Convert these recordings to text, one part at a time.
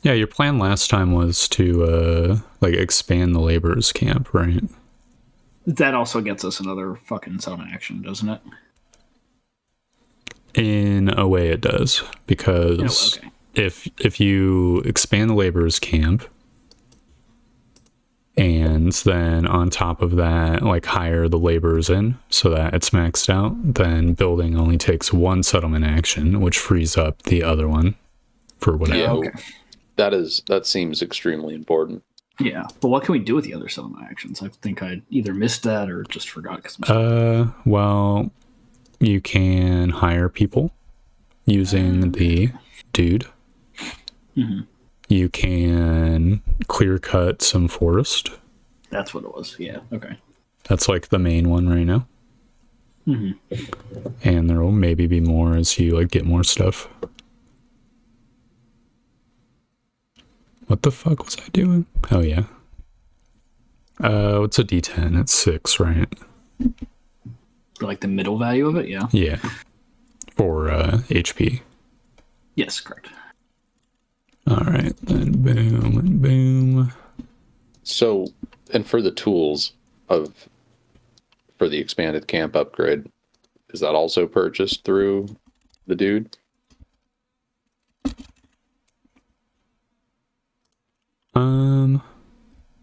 Yeah, your plan last time was to like expand the laborers camp, right? That also gets us another fucking settlement action, doesn't it? In a way it does, because okay. if you expand the laborers camp and then on top of that like hire the laborers in so that it's maxed out, then building only takes one settlement action, which frees up the other one for whatever. Yeah, okay. That seems extremely important. Yeah, but what can we do with the other settlement actions? I think I either missed that or just forgot. Well, you can hire people using the dude. Mm-hmm. You can clear cut some forest. That's what it was. Yeah. Okay. That's like the main one right now. Mm-hmm. And there will maybe be more as you like get more stuff. What the fuck was I doing? Oh yeah. It's a D10. It's 6, right? Like the middle value of it, yeah. Yeah. For HP. Yes, correct. All right, then boom and boom. So, and for the tools for the expanded camp upgrade, is that also purchased through the dude?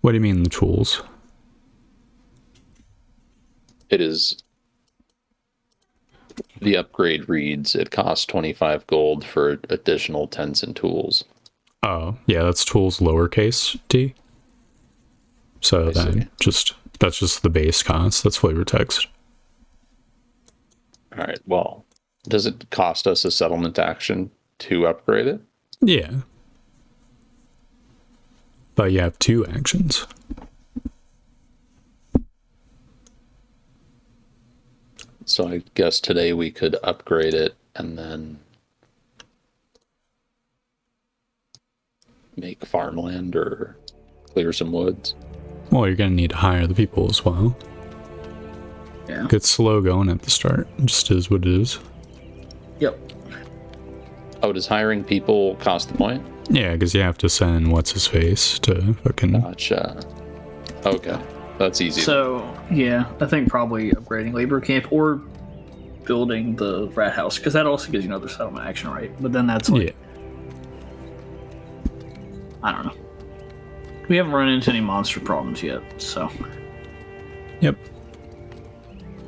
What do you mean the tools? It is. The upgrade reads it costs 25 gold for additional tents and tools. Oh, yeah, that's tools lowercase t. So that's just the base cost. That's flavor text. All right. Well, does it cost us a settlement action to upgrade it? Yeah. But you have 2 actions. So I guess today we could upgrade it and then make farmland or clear some woods. Well, you're going to need to hire the people as well. Yeah. It's slow going at the start. It just is what it is. Yep. Oh, does hiring people cost the point? Yeah, because you have to send what's-his-face to fucking... Gotcha. Okay. That's easy. So, yeah, I think probably upgrading labor camp or building the rat house, because that also gives you another settlement action, right? But then that's like... Yeah. I don't know. We haven't run into any monster problems yet, so... Yep.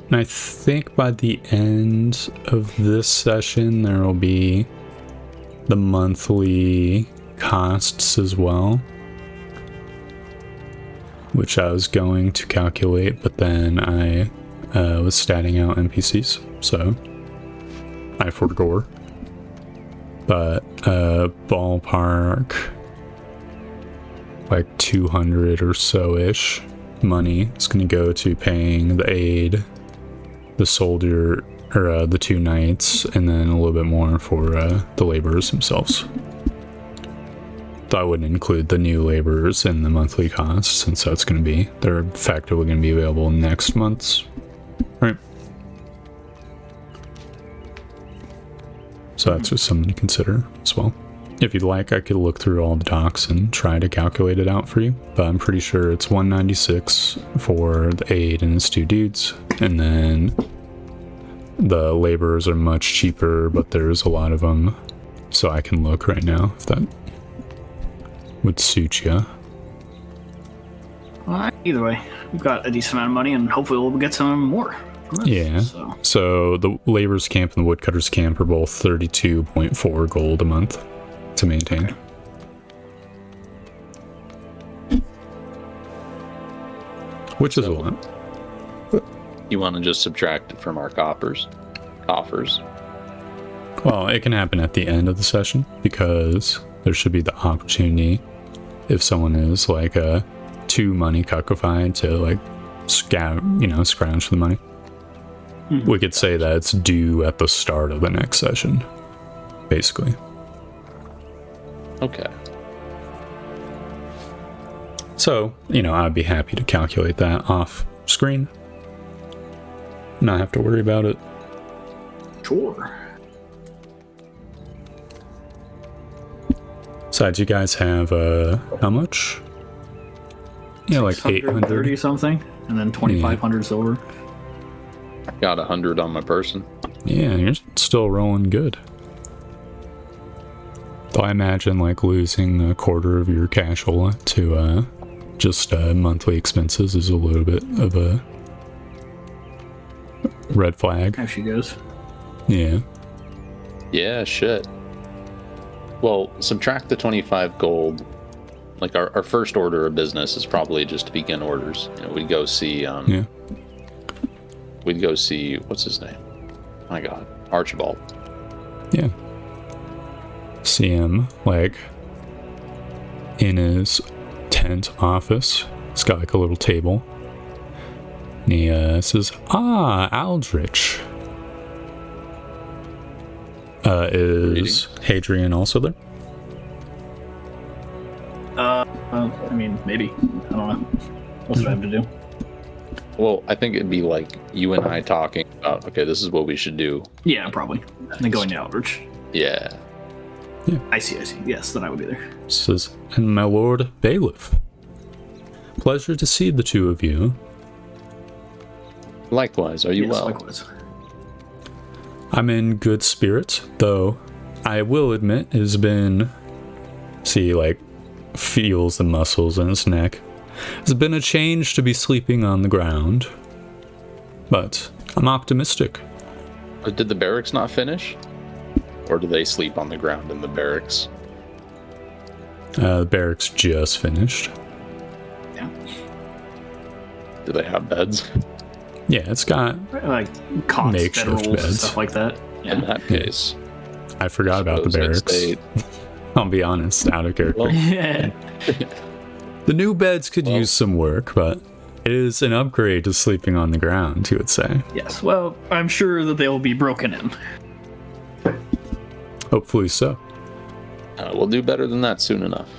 And I think by the end of this session, there will be the monthly costs as well, which I was going to calculate, but then I was statting out NPCs, so I forgot. But ballpark, like 200 or so-ish money is going to go to paying the aide, the soldier, or the 2 knights, and then a little bit more for the laborers themselves. So I wouldn't include the new laborers in the monthly cost, since that's going to be, they're effectively going to be available next month's, right? So that's just something to consider as well. If you'd like, I could look through all the docs and try to calculate it out for you, but I'm pretty sure it's 196 for the aide and his 2 dudes, and then the laborers are much cheaper, but there's a lot of them, so I can look right now if that would suit you. Well, either way, we've got a decent amount of money, and hopefully we'll get some more. Yeah. So the laborers camp and the woodcutters camp are both 32.4 gold a month to maintain. Okay. Which is a lot. You want to just subtract it from our coffers? Well, it can happen at the end of the session, because there should be the opportunity, if someone is like too money cuckified to like scrounge for the money. Mm-hmm. We could say that it's due at the start of the next session, basically. Okay. So, I'd be happy to calculate that off screen. Not have to worry about it. Sure. Besides, you guys have, how much? Yeah, like 800. 30 something, and then 2,500 silver. Got 100 on my person. Yeah, you're still rolling good. Though I imagine, like, losing a quarter of your cashola to, just, monthly expenses is a little bit of a red flag. How she goes. Yeah. Yeah, shit. Well, subtract the 25 gold. Like, our first order of business is probably just to begin orders. You know, we'd go see, Yeah. We'd go see, what's his name? My God, Archibald. Yeah. See him, like, in his tent office. He's got, like, a little table. And he says, Aldrich. Is Hadrian also there? I mean, maybe. I don't know. What's what I have to do? Well, I think it'd be like you and I talking about, okay, this is what we should do. Yeah, probably. And then going to Aldrich. Yeah. I see. Yes, then I would be there. Says, and my lord Bailiff. Pleasure to see the two of you. Likewise, are you Yes, well? likewise. I'm in good spirits, though I will admit it has been... See, like, feels the muscles in his neck. It's been a change to be sleeping on the ground. But I'm optimistic. Did the barracks not finish? Or do they sleep on the ground in the barracks? The barracks just finished. Yeah. Do they have beds? Yeah, it's got... Like cots, Makeshift bedrolls, beds. stuff like that. In Yeah. that case, I forgot about the suppose I'd barracks. stay- I'll be honest, out of character. Well, Yeah. The new beds could Well- use some work, but it is an upgrade to sleeping on the ground, you would say. Yes. Well, I'm sure that they will be broken in. Hopefully so. we'll do better than that soon enough.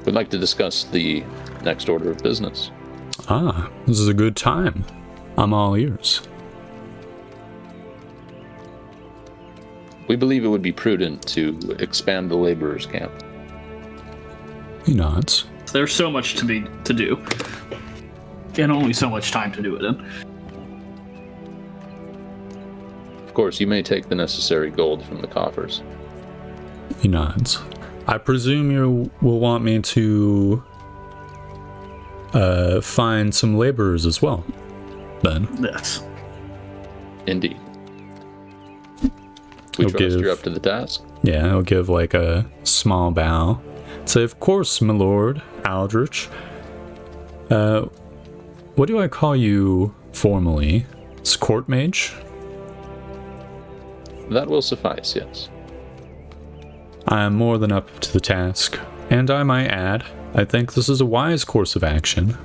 We'd like to discuss the next order of business. This is a good time. I'm all ears. We believe it would be prudent to expand the laborers' camp. He nods. There's so much to do, and only so much time to do it in. Of course, you may take the necessary gold from the coffers. He nods. I presume you will want me to find some laborers as well, then. Yes. Indeed. We I'll trust give- you're up to the task. Yeah, I'll give like a small bow. Say, of course, my lord, Aldrich. What do I call you formally? It's court mage? That will suffice, yes. I am more than up to the task, and I might add, I think this is a wise course of action.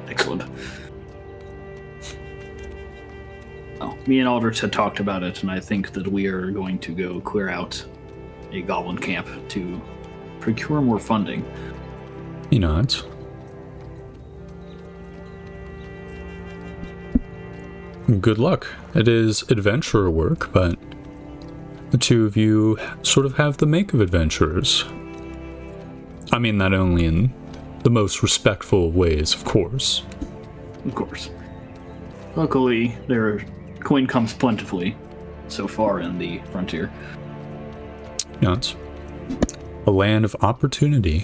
Excellent. Oh, me and Aldrich had talked about it, and I think that we are going to go clear out a goblin camp to procure more funding. He nods. Good luck. It is adventurer work, but the two of you sort of have the make of adventurers. I mean that only in the most respectful of ways, of course. Of course. Luckily, coin comes plentifully so far in the frontier. Nods. A land of opportunity,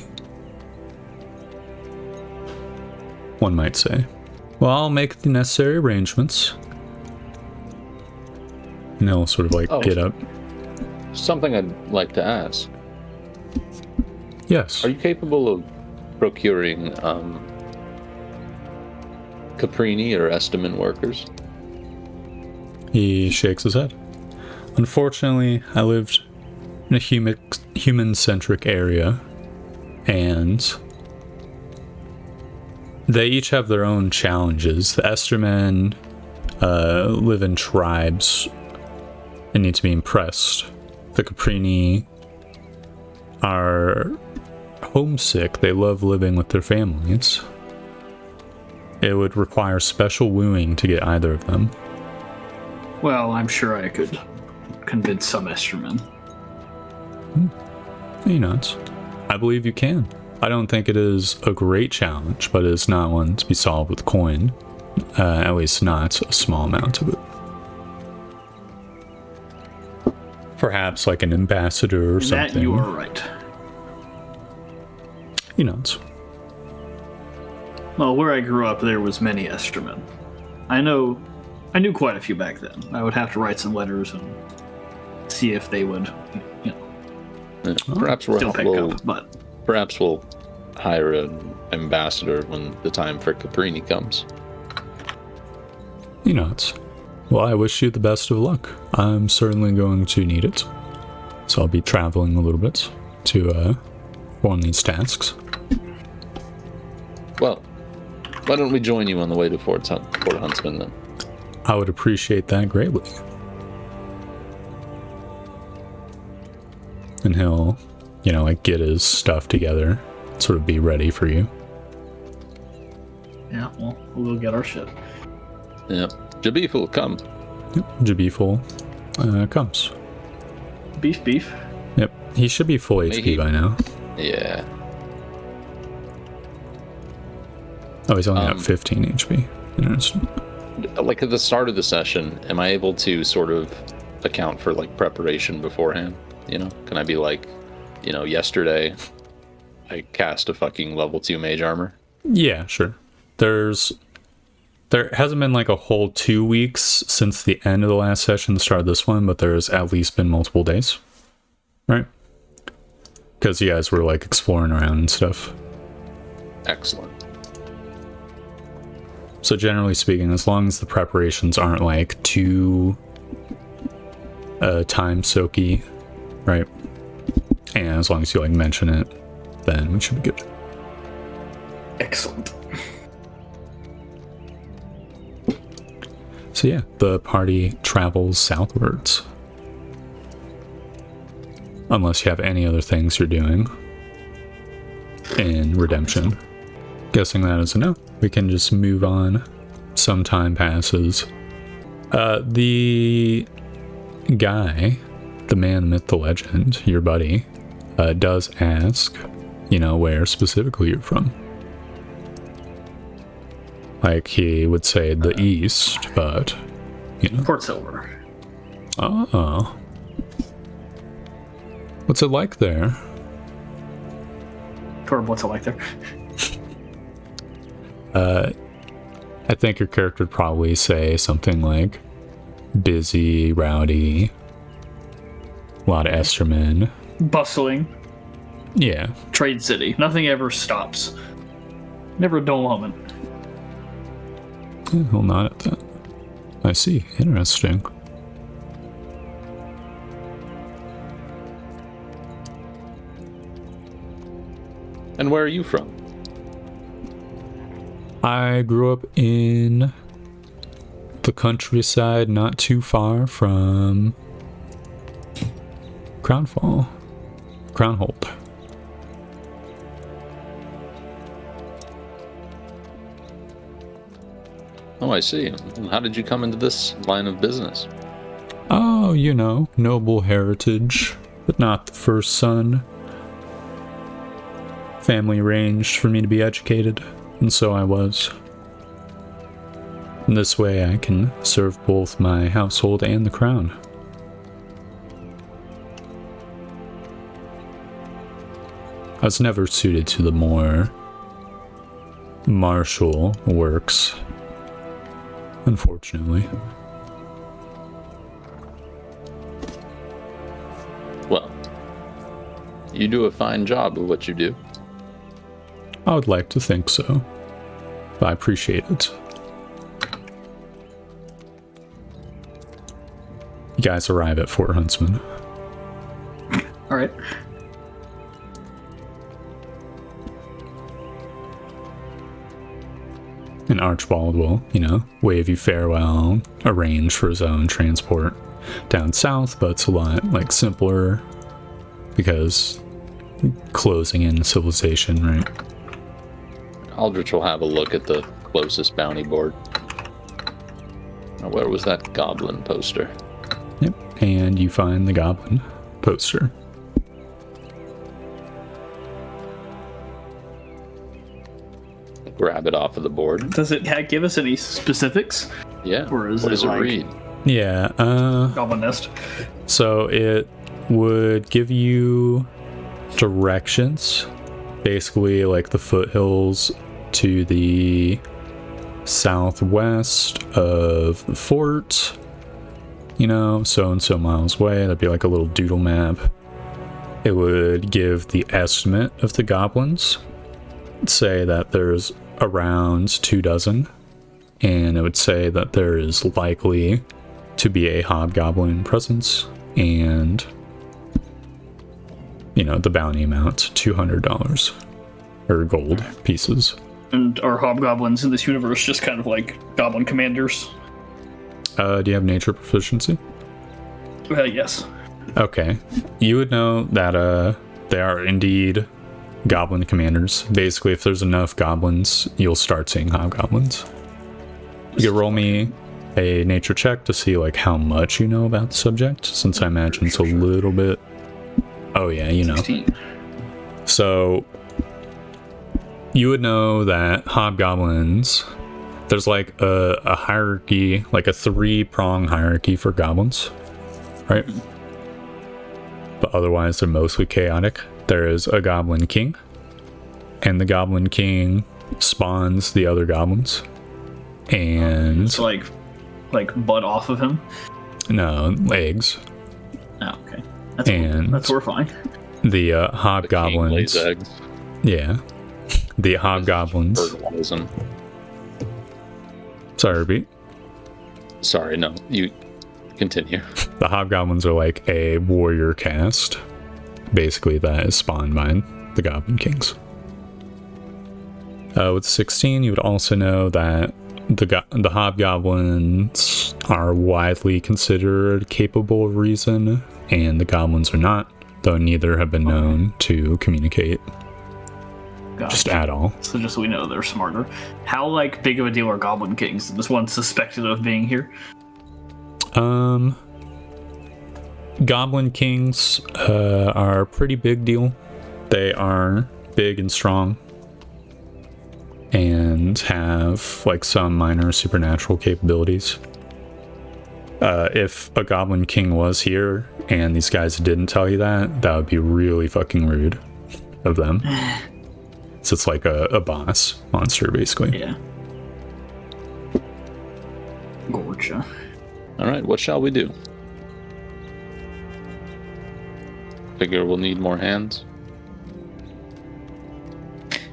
one might say. Well, I'll make the necessary arrangements. And he'll sort of like get up. Something I'd like to ask. Yes. Are you capable of procuring Caprini or Estiman workers? He shakes his head. Unfortunately, I lived in a human-centric area, and they each have their own challenges. The Estermen live in tribes and need to be impressed. The Caprini are homesick. They love living with their families. It would require special wooing to get either of them. Well, I'm sure I could convince some Estermen. You know, I believe you can. I don't think it is a great challenge, but it's not one to be solved with coin. At least not a small amount of it. Perhaps like an ambassador or something. That you are right. You know. Well, where I grew up, there was many Estermen. I knew quite a few back then. I would have to write some letters and see if they would, Perhaps still pick up. But perhaps we'll hire an ambassador when the time for Caprini comes. You know. Well, I wish you the best of luck. I'm certainly going to need it. So I'll be traveling a little bit to perform these tasks. Well, why don't we join you on the way to Fort Huntsman then? I would appreciate that greatly. And he'll, get his stuff together, sort of be ready for you. yeah, well, we'll get our shit. Yep. Jabif will come. Yep, Jabiful comes. Beef. Yep, he should be full HP by now. Yeah. Oh, he's only got 15 HP. Interesting. Like at the start of the session, am I able to sort of account for like preparation beforehand? Can I be like, yesterday I cast a fucking level 2 mage armor? Yeah, sure. There hasn't been like a whole 2 weeks since the end of the last session, the start of this one, but there's at least been multiple days, right? Because you guys were like exploring around and stuff. Excellent. So generally speaking, as long as the preparations aren't like too time soaky, right? And as long as you like mention it, then we should be good. Excellent. So yeah, the party travels southwards. Unless you have any other things you're doing in Redemption. Guessing that is a no. We can just move on. Some time passes. The guy, the man, the myth, the legend, your buddy, does ask, where specifically you're from. Like, he would say the east, but, Port Silver. Oh. What's it like there? Torb, what's it like there? I think your character would probably say something like busy, rowdy, a lot of Estermen. Bustling. Yeah. Trade city. Nothing ever stops. Never a dull moment. Yeah, he'll nod at that. I see. Interesting. And where are you from? I grew up in the countryside, not too far from Crownholt. Oh, I see. How did you come into this line of business? Oh, noble heritage, but not the first son. Family arranged for me to be educated, and so I was. And this way I can serve both my household and the crown. I was never suited to the more martial works, unfortunately. Well, you do a fine job of what you do. I would like to think so. I appreciate it. You guys arrive at Fort Huntsman. All right. And Archibald will, wave you farewell, arrange for his own transport down south, but it's a lot, simpler because closing in civilization, right? Aldrich will have a look at the closest bounty board. Now, where was that Goblin poster? Yep, and you find the Goblin poster. grab it off of the board. Does it give us any specifics? Yeah. Or is what it does it like read? Yeah. Goblin Nest? So it would give you directions, basically like the foothills to the southwest of the fort, you know, so and so miles away. That'd be like a little doodle map. It would give the estimate of the goblins, say that there's around 24, and it would say that there is likely to be a hobgoblin presence, and you know, the bounty amount, $200 or gold pieces. And are hobgoblins in this universe just kind of like goblin commanders? Do you have nature proficiency? Yes. Okay. You would know that they are indeed goblin commanders. Basically, if there's enough goblins, you'll start seeing hobgoblins. You can roll me a nature check to see like how much you know about the subject, since I imagine it's a little bit. Oh yeah, you know. 16. So you would know that hobgoblins, there's like a hierarchy, like a 3-prong hierarchy for goblins, right? But otherwise they're mostly chaotic. There is a goblin king, and the goblin king spawns the other goblins. And It's like butt off of him. no, eggs. Oh, okay. That's And that's horrifying. The The king hobgoblins. lays eggs. Yeah. The hobgoblins. Fertilize them. Sorry, repeat. Sorry, no. You continue. The hobgoblins are like a warrior caste, basically, that is spawned by the goblin kings. With 16, you would also know that the hobgoblins are widely considered capable of reason, and the goblins are not, though neither have been known to communicate just at all. So just so we know they're smarter. How like big of a deal are goblin kings? Is one suspected of being here? Goblin kings are a pretty big deal. They are big and strong and have like some minor supernatural capabilities. If a goblin king was here and these guys didn't tell you that, that would be really fucking rude of them. So it's like a boss monster, basically. Yeah. Gotcha. All right, what shall we do? Figure we'll need more hands.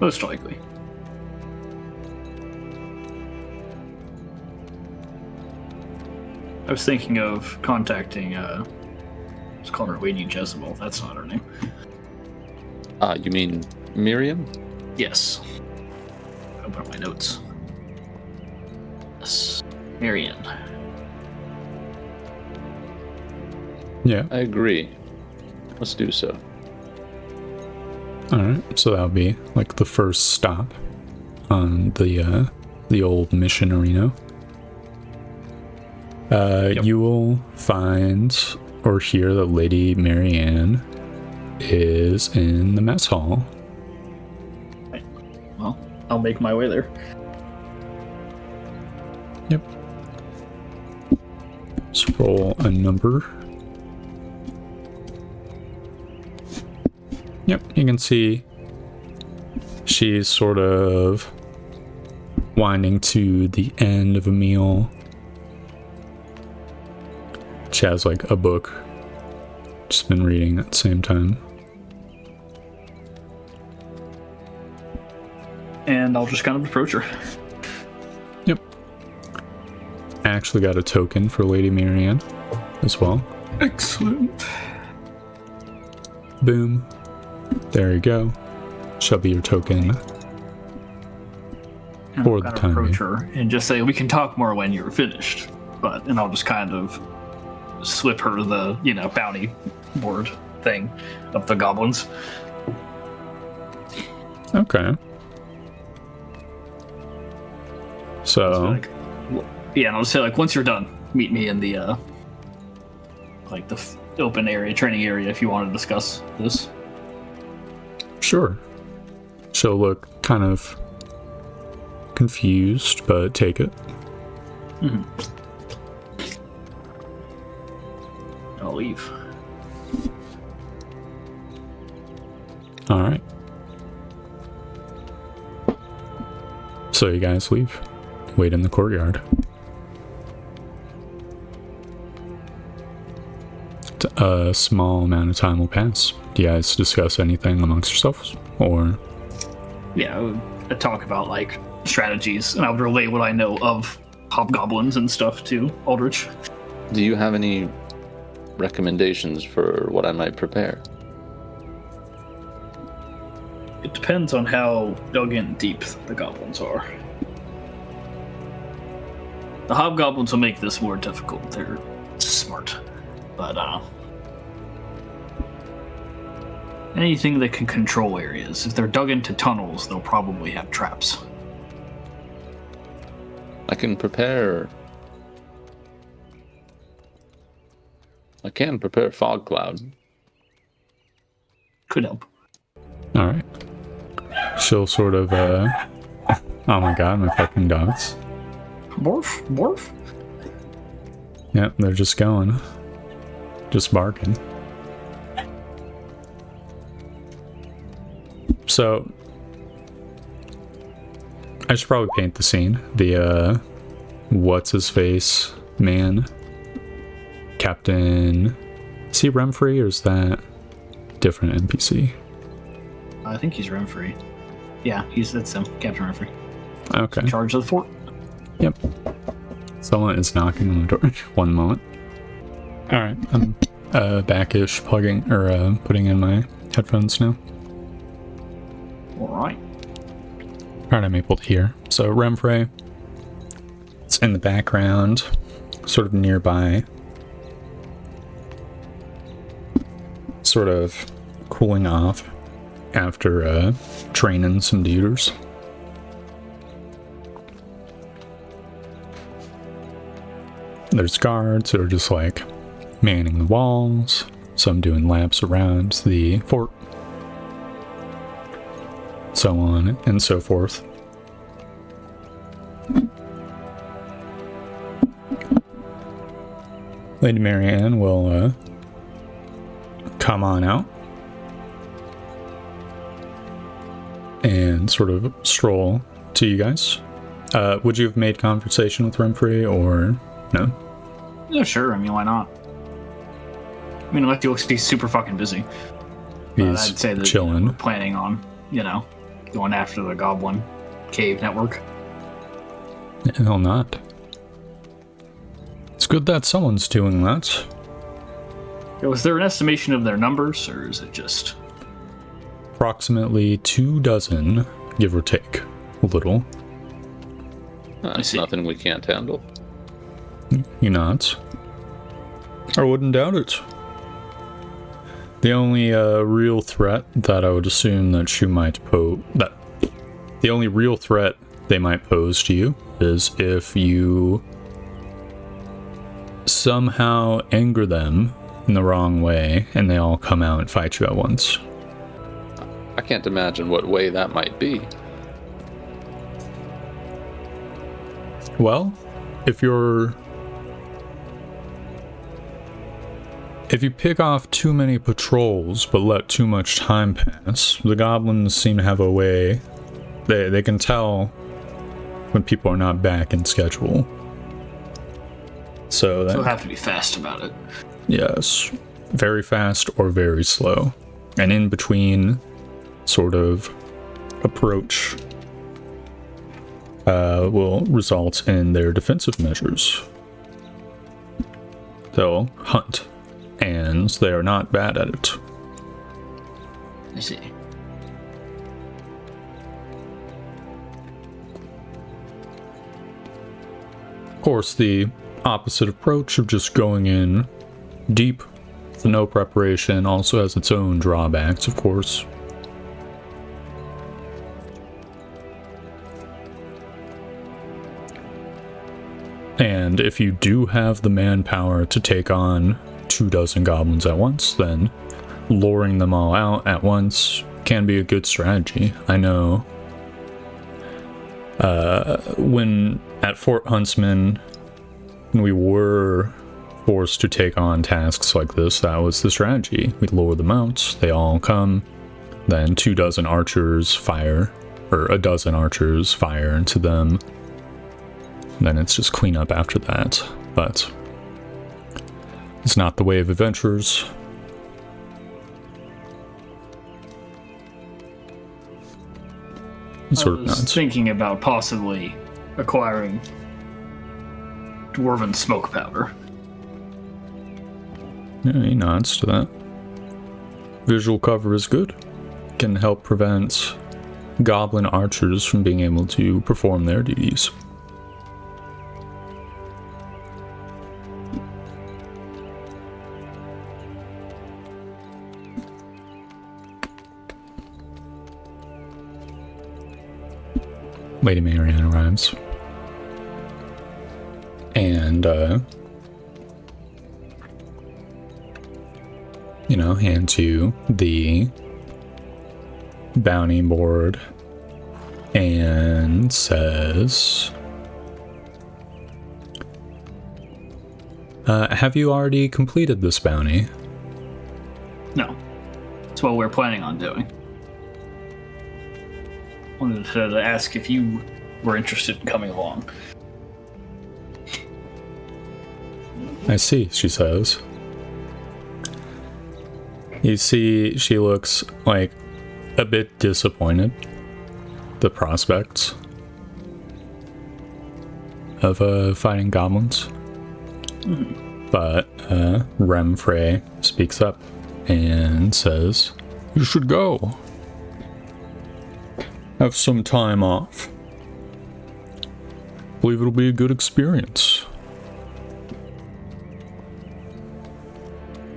Most likely. I was thinking of contacting, let's call her Lady Jezebel. That's not her name. You mean Miriam? Yes. Open up my notes. Yes. Marianne. Yeah. I agree. Let's do so. Alright, so that'll be like the first stop on the old mission arena. Yep. You will find or hear that Lady Marianne is in the mess hall. Well, I'll make my way there. Yep. Scroll a number. Yep, you can see she's sort of winding to the end of a meal. She has like a book just been reading at the same time. And I'll just kind of approach her. Yep. I actually got a token for Lady Marianne as well. Excellent. Boom. There you go. Shall be your token. And For I'll the kind of time approach her and just say, we can talk more when you're finished. And I'll just kind of slip her the, bounty board thing of the goblins. Okay. So, And I'll just say, once you're done, meet me in the, open area, training area, if you want to discuss this. sure. She'll look kind of confused, but take it. I'll leave. All right. So you guys leave. Wait in the courtyard. A small amount of time will pass. Do you guys discuss anything amongst yourselves? Or... Yeah, I'd talk about, like, strategies, and I would relay what I know of hobgoblins and stuff to Aldrich. Do you have any recommendations for what I might prepare? It depends on how dug in deep the goblins are. The hobgoblins will make this more difficult. They're smart. But, anything that can control areas. If they're dug into tunnels, they'll probably have traps. I can prepare fog cloud. Could help. Alright. She'll sort of, oh my god, my fucking dogs. Morph? Morph? Yep, they're just going. Just barking. So, I should probably paint the scene. The, what's-his-face man? Captain... Is he Remfrey, or is that different NPC? I think he's Renfrey. Yeah, that's him, Captain Renfrey. Okay. In charge of the fort. Yep. Someone is knocking on the door. One moment. Alright, I'm back-ish plugging, or putting in my headphones now. Alright. Alright, I'm able to hear. So, Remfrey, it's in the background, sort of nearby. Sort of cooling off after training some duders. There's guards who are just like manning the walls, some doing laps around the fort, so on and so forth. Lady Marianne will come on out and sort of stroll to you guys. Would you have made conversation with Renfrey, or no? Yeah, sure. I mean, why not? I mean, unless he looks to be super fucking busy. But He's I'd say that chilling. we're planning on, going after the Goblin cave network. He'll not. It's good that someone's doing that. Was there an estimation of their numbers, or is it just... Approximately 24, give or take a little. That's nothing we can't handle. You not? I wouldn't doubt it. The only real threat that I would assume that she might pose... The only real threat they might pose to you is if you somehow anger them in the wrong way and they all come out and fight you at once. I can't imagine what way that might be. Well, if you pick off too many patrols but let too much time pass, the goblins seem to have a way. They can tell when people are not back in schedule. So you'll have to be fast about it. Yes. Very fast or very slow. And in between sort of approach will result in their defensive measures. They'll hunt, and they are not bad at it. I see. Of course, the opposite approach of just going in deep with no preparation also has its own drawbacks, of course. And if you do have the manpower to take on 24 goblins at once, then luring them all out at once can be a good strategy. I know When at Fort Huntsman, we were forced to take on tasks like this, that was the strategy. We'd lower the mounts, they all come, then 24 archers fire, or a dozen archers fire into them. Then it's just clean up after that. But it's not the way of adventurers. It's sort of nuts. Thinking about possibly acquiring dwarven smoke powder. Yeah, he nods to that. Visual cover is good. Can help prevent goblin archers from being able to perform their duties. Lady Marianne arrives. And, hands you the bounty board and says, have you already completed this bounty? No. That's what we're planning on doing. Wanted to ask if you were interested in coming along. I see, she says. You see, she looks like a bit disappointed. The prospects of fighting goblins. But Remfrey speaks up and says, you should go. Have some time off. Believe it'll be a good experience.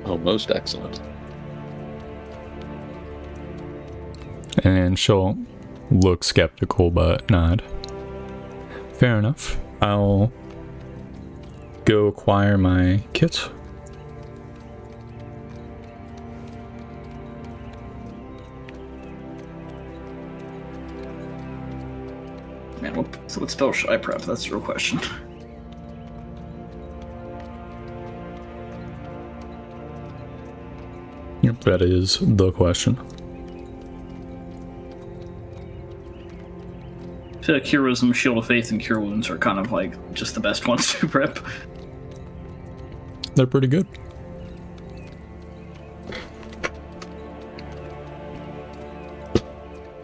Oh, most excellent. And she'll look skeptical but nod. Fair enough. I'll go acquire my kit. Man, what spell should I prep? That's the real question. Yep, that is the question. I feel like Heroism, Shield of Faith, and Cure Wounds are kind of like just the best ones to prep. They're pretty good.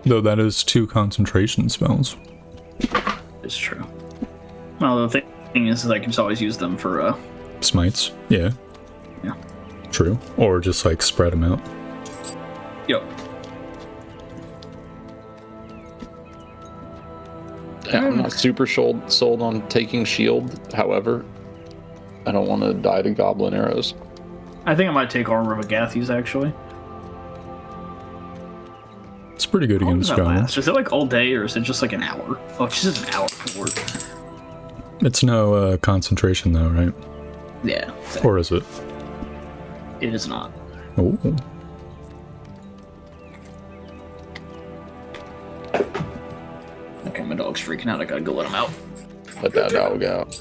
Though that is 2 concentration spells. It's true. Well, the thing is, I can just always use them for, Smites, yeah. Yeah. True. Or just like spread them out. Yep. Yeah, I'm not super sold on taking shield. However, I don't want to die to goblin arrows. I think I might take Armor of Agathes, actually. It's pretty good How long does against that goblins. last? Is it like all day, or is it just like an hour? Oh, it's just an hour for work. It's no concentration though, right? Yeah. Or is it? It is not. Oh. Okay, my dog's freaking out. I gotta go let him out. Let that dog out.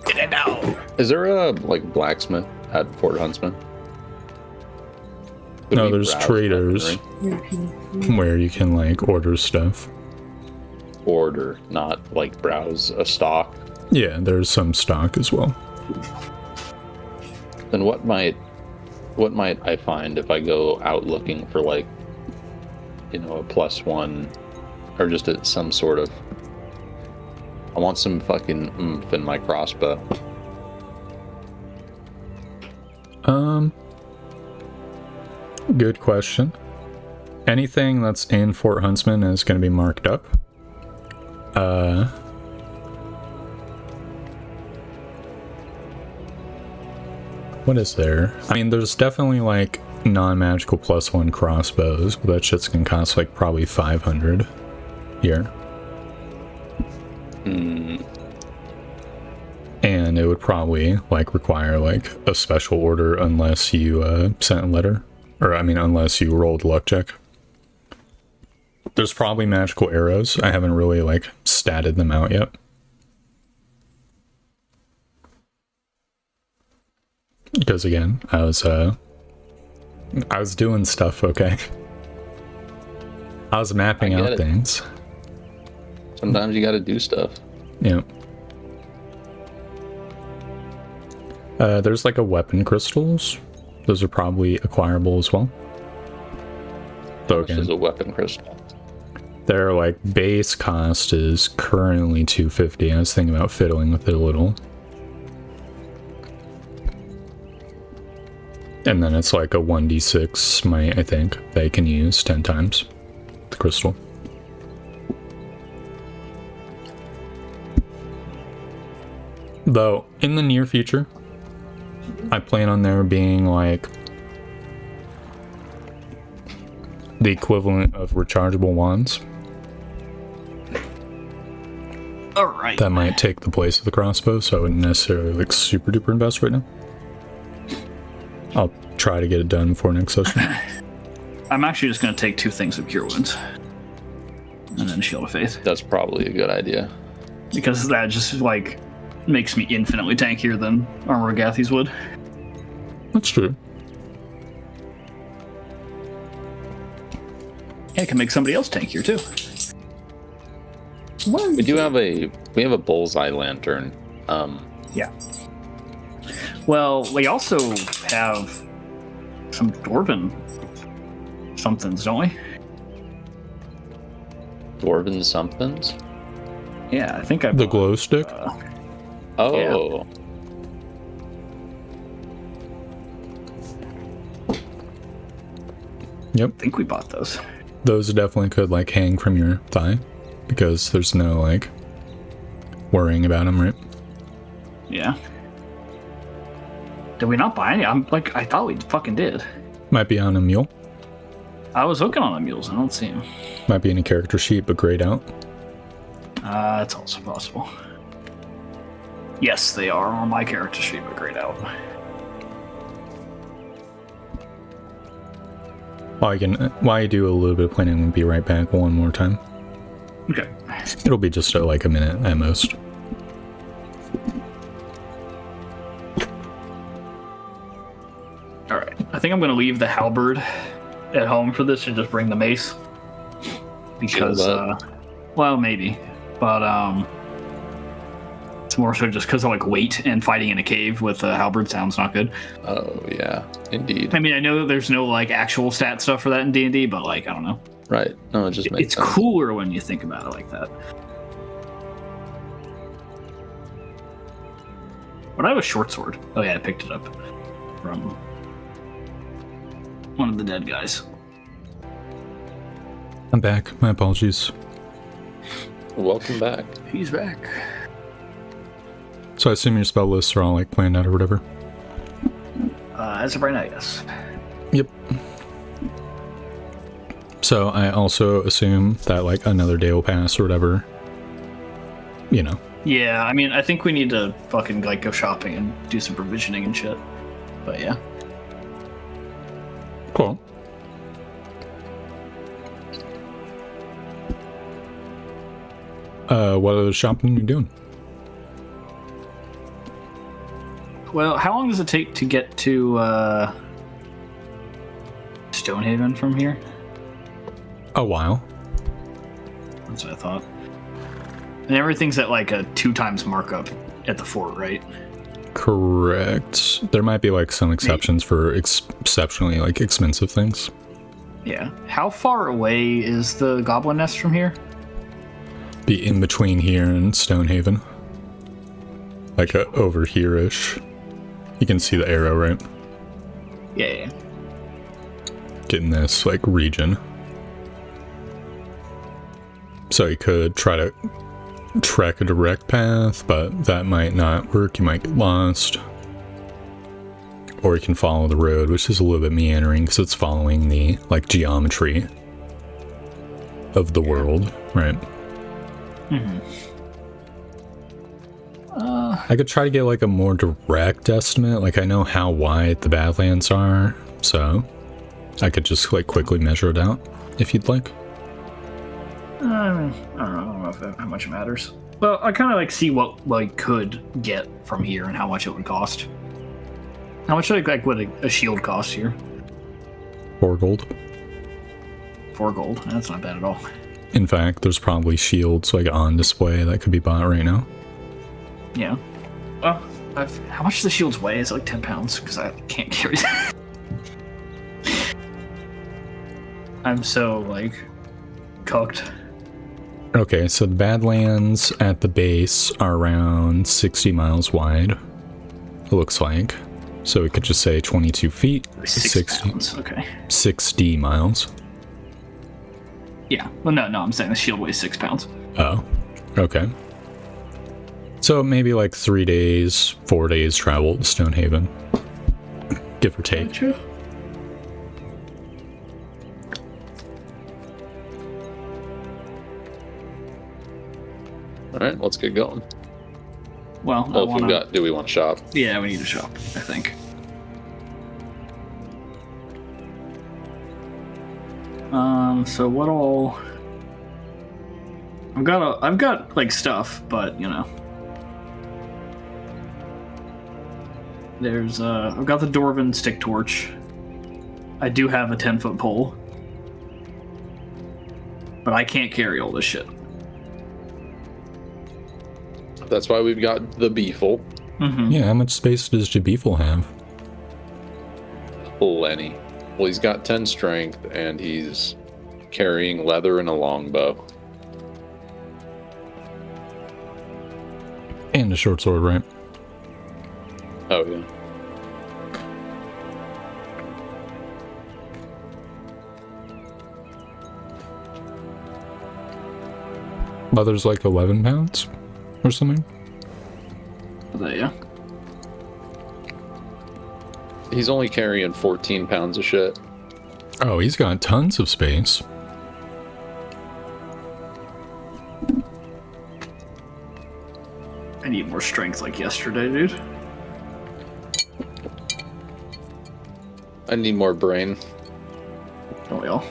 Get it out! Is there a blacksmith at Fort Huntsman? Could No, we there's browse traders weaponry? where you can order stuff. Order, not browse a stock. Yeah, there's some stock as well. Then what might I find if I go out looking for a +1 or just some sort of? I want some fucking oomph in my crossbow. Good question. Anything that's in Fort Huntsman is going to be marked up. What is there? I mean, there's definitely non-magical +1 crossbows, but that shit's gonna cost probably 500 here. And it would probably require a special order unless you sent a letter, or unless you rolled a luck check. There's probably magical arrows. I haven't really statted them out yet. Because again, I was doing stuff, okay? I was mapping out things. Sometimes you gotta do stuff. Yeah. There's like a weapon crystals. Those are probably acquirable as well. How much is a weapon crystal? Their like base cost is currently 250. I was thinking about fiddling with it a little. And then it's like a 1d6 might, I think, they can use 10 times the crystal. Though, in the near future, I plan on there being like the equivalent of rechargeable wands. Alright. That might take the place of the crossbow, so I wouldn't necessarily like super duper invest right now. I'll try to get it done before next session. I'm actually just going to take 2 things of Cure Wounds. And then Shield of Faith. That's probably a good idea. Because that just, like, makes me infinitely tankier than Armor of Gathies would. That's true. Yeah, it can make somebody else tankier, too. We do have a bullseye lantern. Yeah. Well, we also have some dwarven somethings, don't we? Dwarven somethings? Yeah, I think I The glow stick? Oh. Yep. I think we bought those. Those definitely could like hang from your thigh because there's no like worrying about them, right? Yeah. Did we not buy any? I thought we fucking did. Might be on a mule. I was looking on the mules. I don't see them. Might be in a character sheet, but grayed out. That's also possible. Yes, they are on my character sheet, but grayed out. While you do a little bit of planning, we'll be right back one more time. Okay. It'll be just like a minute at most. Alright. I think I'm going to leave the halberd at home for this and just bring the mace. Because, well, maybe. But, it's more so just because of, like, weight and fighting in a cave with a halberd sounds not good. Oh, yeah. Indeed. I mean, I know there's no, like, actual stat stuff for that in D&D, but, like, I don't know. Right. No, it just makes sense. It's cooler when you think about it like that. But I have a short sword. Oh, yeah, I picked it up from one of the dead guys. I'm back. My apologies. Welcome back. He's back. So I assume your spell lists are all like planned out or whatever? As of right now, yes. Yep. So I also assume that like another day will pass or whatever. You know. Yeah, I mean, I think we need to fucking like go shopping and do some provisioning and shit. But yeah. Cool. What other shopping are you doing? Well, how long does it take to get to Stonehaven from here? A while. That's what I thought. And everything's at like a 2 times markup at the fort, right? Correct. There might be like some exceptions for exceptionally like expensive things. Yeah. How far away is the Goblin Nest from here? Be in between here and Stonehaven. Like over here-ish. You can see the arrow, right? Yeah. Getting this like region. So you could try to trek a direct path, but that might not work. You might get lost. Or you can follow the road, which is a little bit meandering because it's following the like geometry of the world, right? Mm-hmm. I could try to get like a more direct estimate. Like I know how wide the badlands are, so I could just like quickly measure it out if you'd like. I don't know how much it matters. Well, I kind of like see what I could get from here and how much it would cost. How much like would a shield cost here? 4 gold. 4 gold. That's not bad at all. In fact, there's probably shields like on display that could be bought right now. Yeah. Well, how much does the shields weigh? Is it like 10 pounds? Because I can't carry that. I'm so like cooked. Okay, so the Badlands at the base are around 60 miles wide, it looks like. So we could just say 22 feet. 60 pounds, okay. 60 miles. Yeah, well, no, I'm saying the shield weighs 6 pounds. Oh, okay. So maybe like 3 days, 4 days travel to Stonehaven, give or take. Gotcha. All right, let's get going. Well, Do we want to shop? Yeah, we need to shop, I think. So what all? I've got like stuff, but you know. There's I've got the Dwarven stick torch. I do have a 10-foot pole. But I can't carry all this shit. That's why we've got the Beefle. Mm-hmm. Yeah, how much space does Jabifel have? Plenty. Well, he's got 10 strength, and he's carrying leather and a longbow. And a short sword, right? Oh, yeah. Leather's like 11 pounds or something? Yeah. He's only carrying 14 pounds of shit. Oh, he's got tons of space. I need more strength like yesterday, dude. I need more brain. Don't we all?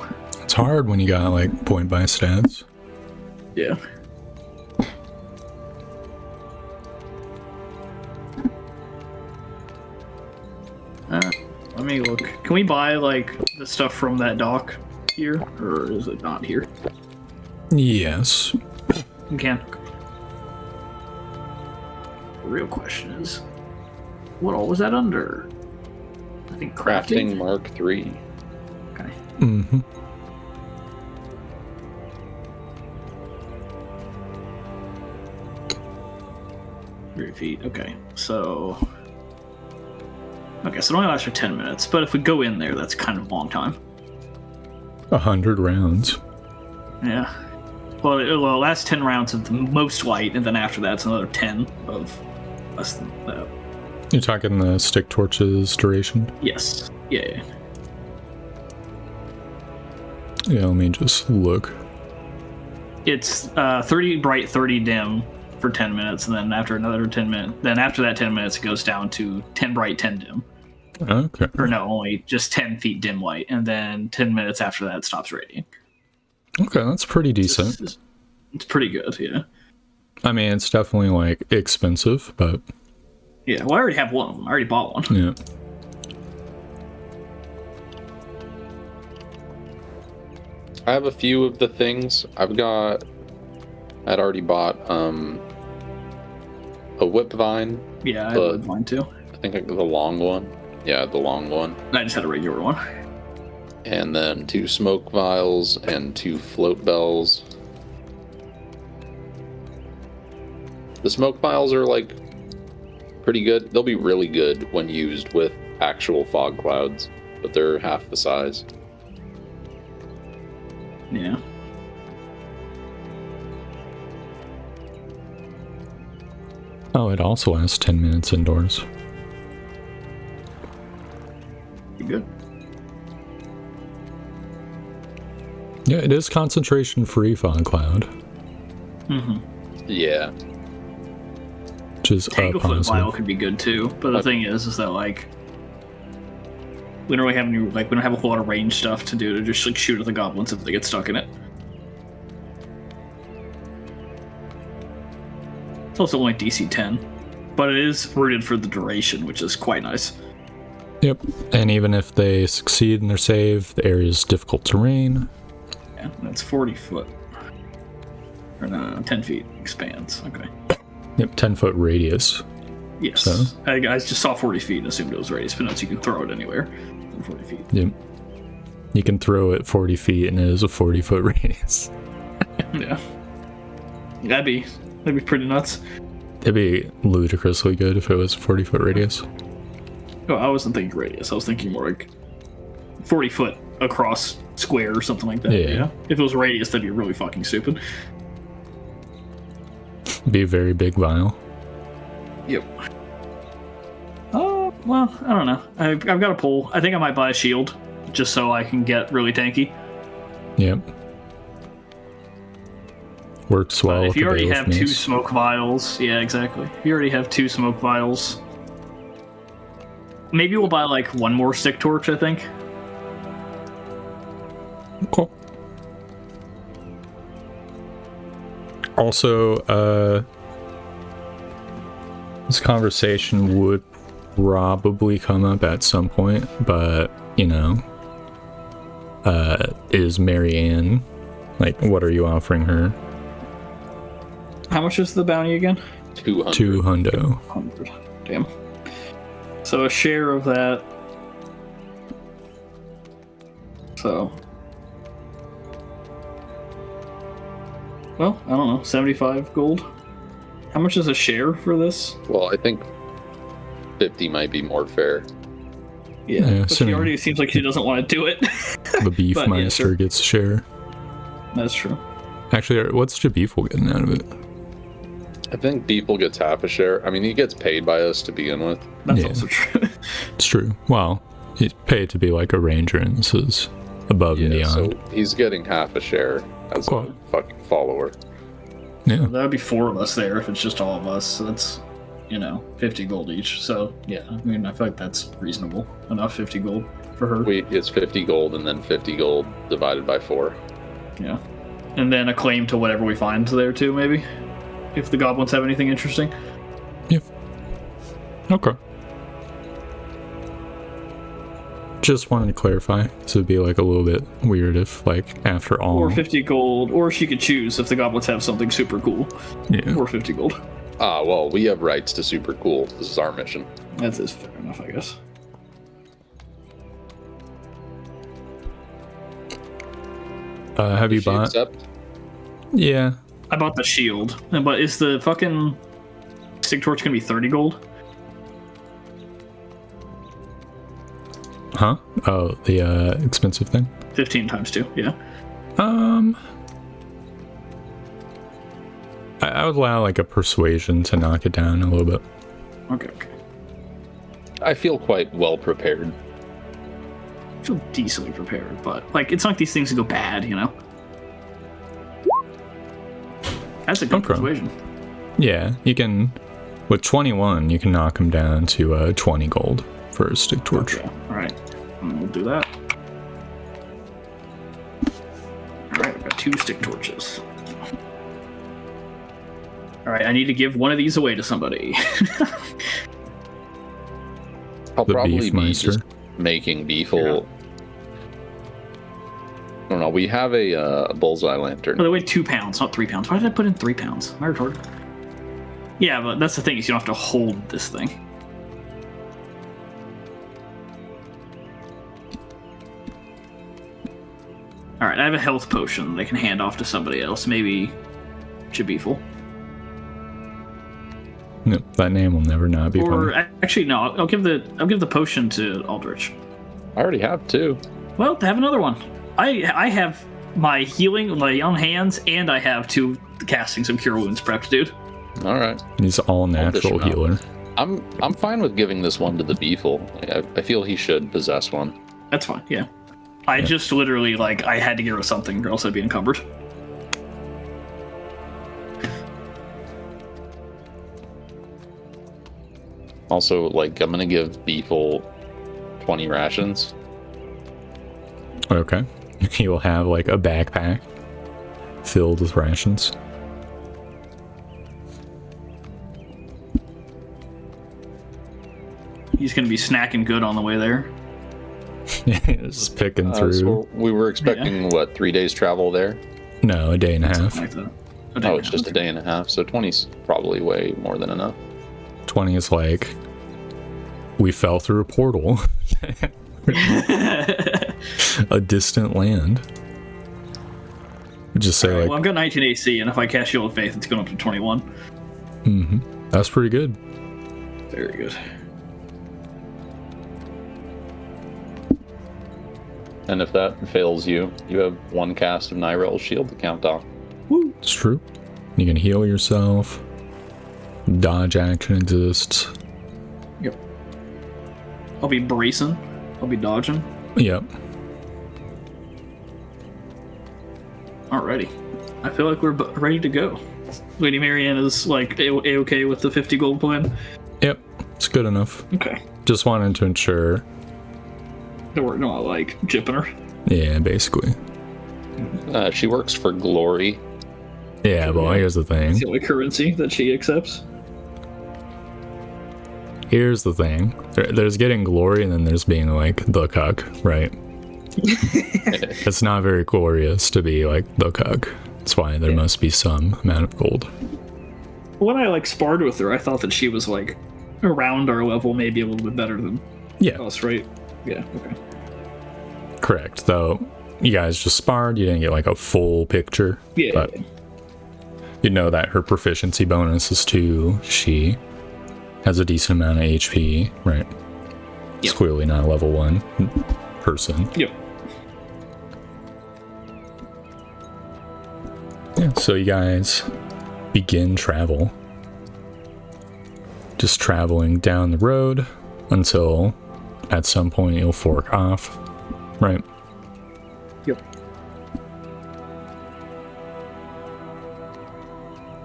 It's hard when you got like point by stats. Yeah. Let me look. Can we buy like the stuff from that dock here, or is it not here? Yes. We can. The real question is, what all was that under? I think crafting. Mark 3. Okay. Mm-hmm. Feet. Okay, so it only lasts for 10 minutes, but if we go in there, that's kind of a long time. 100 rounds. Yeah. Well, it lasts 10 rounds of the most light, and then after that, it's another 10 of less than that. You're talking the stick torches duration? Yes. Yeah. Yeah, let me just look. It's 30 bright, 30 dim for 10 minutes, and then after another 10 minutes, then after that 10 minutes, it goes down to 10 bright, 10 dim. Okay. Or no, only just 10 feet dim light, and then 10 minutes after that, it stops radiating. Okay, that's pretty decent. It's pretty good, yeah. I mean, it's definitely like expensive, but yeah. Well, I already have one of them. I already bought one. yeah. I have a few of the things. I'd already bought a whip vine. Yeah, I have mine too. I think the long one. Yeah, the long one. I just had a regular one. And then 2 smoke vials and 2 float bells. The smoke vials are like pretty good. They'll be really good when used with actual fog clouds, but they're half the size. Yeah. Oh, it also lasts 10 minutes indoors. You good? Yeah, it is concentration free fog cloud. Mm-hmm. Yeah. Which is Tanglefoot vial could be good too, but the thing is that like we don't really have we don't have a whole lot of range stuff to do to just like shoot at the goblins if they get stuck in it. It's also only DC 10, but it is rooted for the duration, which is quite nice. Yep. And even if they succeed in their save, the area is difficult terrain. Yeah, that's 40 foot. Or no, 10 feet expands. Okay. Yep, 10-foot radius. Yes. So? I just saw 40 feet and assumed it was radius, but no, so you can throw it anywhere in 40 feet. Yep. You can throw it 40 feet and it is a 40-foot radius. Yeah. That'd be pretty nuts. It'd be ludicrously good if it was a 40-foot radius. Oh, I wasn't thinking radius. I was thinking more like 40 foot across square or something like that. Yeah. If it was radius, that'd be really fucking stupid. Be a very big vial. Yep. Oh, well, I don't know. I've got a pull. I think I might buy a shield just so I can get really tanky. Yep. Works well. If with you the already Bailiff have two mace. smoke vials, yeah, exactly. If you already have 2 smoke vials, maybe we'll buy like 1 more stick torch, I think. Cool. Also, this conversation would probably come up at some point, but, is Marianne, like, what are you offering her? How much is the bounty again? 200. 200. 100. Damn. So a share of that. So. Well, I don't know. 75 gold. How much is a share for this? Well, I think 50 might be more fair. Yeah, but she assuming already seems like she doesn't want to do it. the beef But, yeah, meister sure. gets a share. That's true. Actually, what's Jabeeful getting out of it? I think Beeple gets half a share. I mean, he gets paid by us to begin with. That's Yeah. also true. It's true. Well, he's paid to be like a ranger, and this is above and beyond. So he's getting half a share as Cool. a fucking follower. Yeah. That would be 4 of us there if it's just all of us. So that's, 50 gold each. So, yeah, I mean, I feel like that's reasonable enough, 50 gold for her. It's 50 gold and then 50 gold divided by 4. Yeah. And then a claim to whatever we find there, too, maybe? If the goblins have anything interesting. Yeah. Okay. Just wanted to clarify. So it'd be like a little bit weird if, like, after all. Or 50 gold. Or she could choose if the goblins have something super cool. Yeah. Or 50 gold. Ah, well, we have rights to super cool. This is our mission. That is fair enough, I guess. Have you Does she bought? accept? Yeah. I bought the shield. But is the fucking stick torch going to be 30 gold? Huh? Oh, the expensive thing. 15 times 2, yeah. I would allow like a persuasion to knock it down a little bit. Okay. I feel quite well prepared. I feel decently prepared, but like it's not like these things go bad, That's a good Okay. persuasion. Yeah, you can. With 21, you can knock him down to 20 gold for a stick torch. Okay. All right, we'll do that. All right, I've got 2 stick torches. All right, I need to give one of these away to somebody. I'll The probably beef be meister. just making Beefle. I don't know. We have a bullseye lantern. By the way, 2 pounds, not 3 pounds. Why did I put in 3 pounds? Am I retarded? Yeah, but that's the thing is you don't have to hold this thing. All right, I have a health potion they can hand off to somebody else. Maybe Jabeeful. No, that name will never not be Or funny. actually, no. I'll give the potion to Aldrich. I already have 2. Well, have another one. I have my healing, my on hands, and I have 2 casting some cure wounds prepped, dude. All right. He's all natural him out. healer. I'm fine with giving this one to the Beefle. I feel he should possess one. That's fine. Yeah. I just literally I had to get rid of something, or else I'd be encumbered. Also, I'm gonna give Beefle 20 rations. Okay. He will have like a backpack filled with rations. He's gonna be snacking good on the way there. Just picking through. So we were expecting, what, 3 days travel there? No, a day and a half. Like that. Oh, it's just a day and a half, so 20's probably way more than enough. 20 is like, we fell through a portal. A distant land. Just say, like... Well, I've got 19 AC, and if I cast Shield of Faith, it's going up to 21. Mm-hmm. That's pretty good. Very good. And if that fails you, you have one cast of Nyrel's shield to count off. Woo. It's true. You can heal yourself. Dodge action exists. Yep. I'll be bracing. I'll be dodging. Yep. Alrighty. I feel like we're ready to go. Lady Marianne is like a-okay with the 50 gold plan. Yep. It's good enough. Okay. Just wanted to ensure. That we're not like jipping her. Yeah, basically. She works for glory. Yeah, well, here's the thing. It's the only currency that she accepts. Here's the thing. There's getting glory, and then there's being like the cuck, right? It's not very glorious to be like the cuck. That's why there must be some amount of gold. When I like sparred with her, I thought that she was like around our level, maybe a little bit better than us, right? Yeah, okay. Correct, though you guys just sparred, you didn't get like a full picture. Yeah. But you know that her proficiency bonus is 2. She has a decent amount of HP, right? It's clearly not a level 1 person. Yep. Yeah, so you guys begin travel. Just traveling down the road until at some point you'll fork off, right? Yep.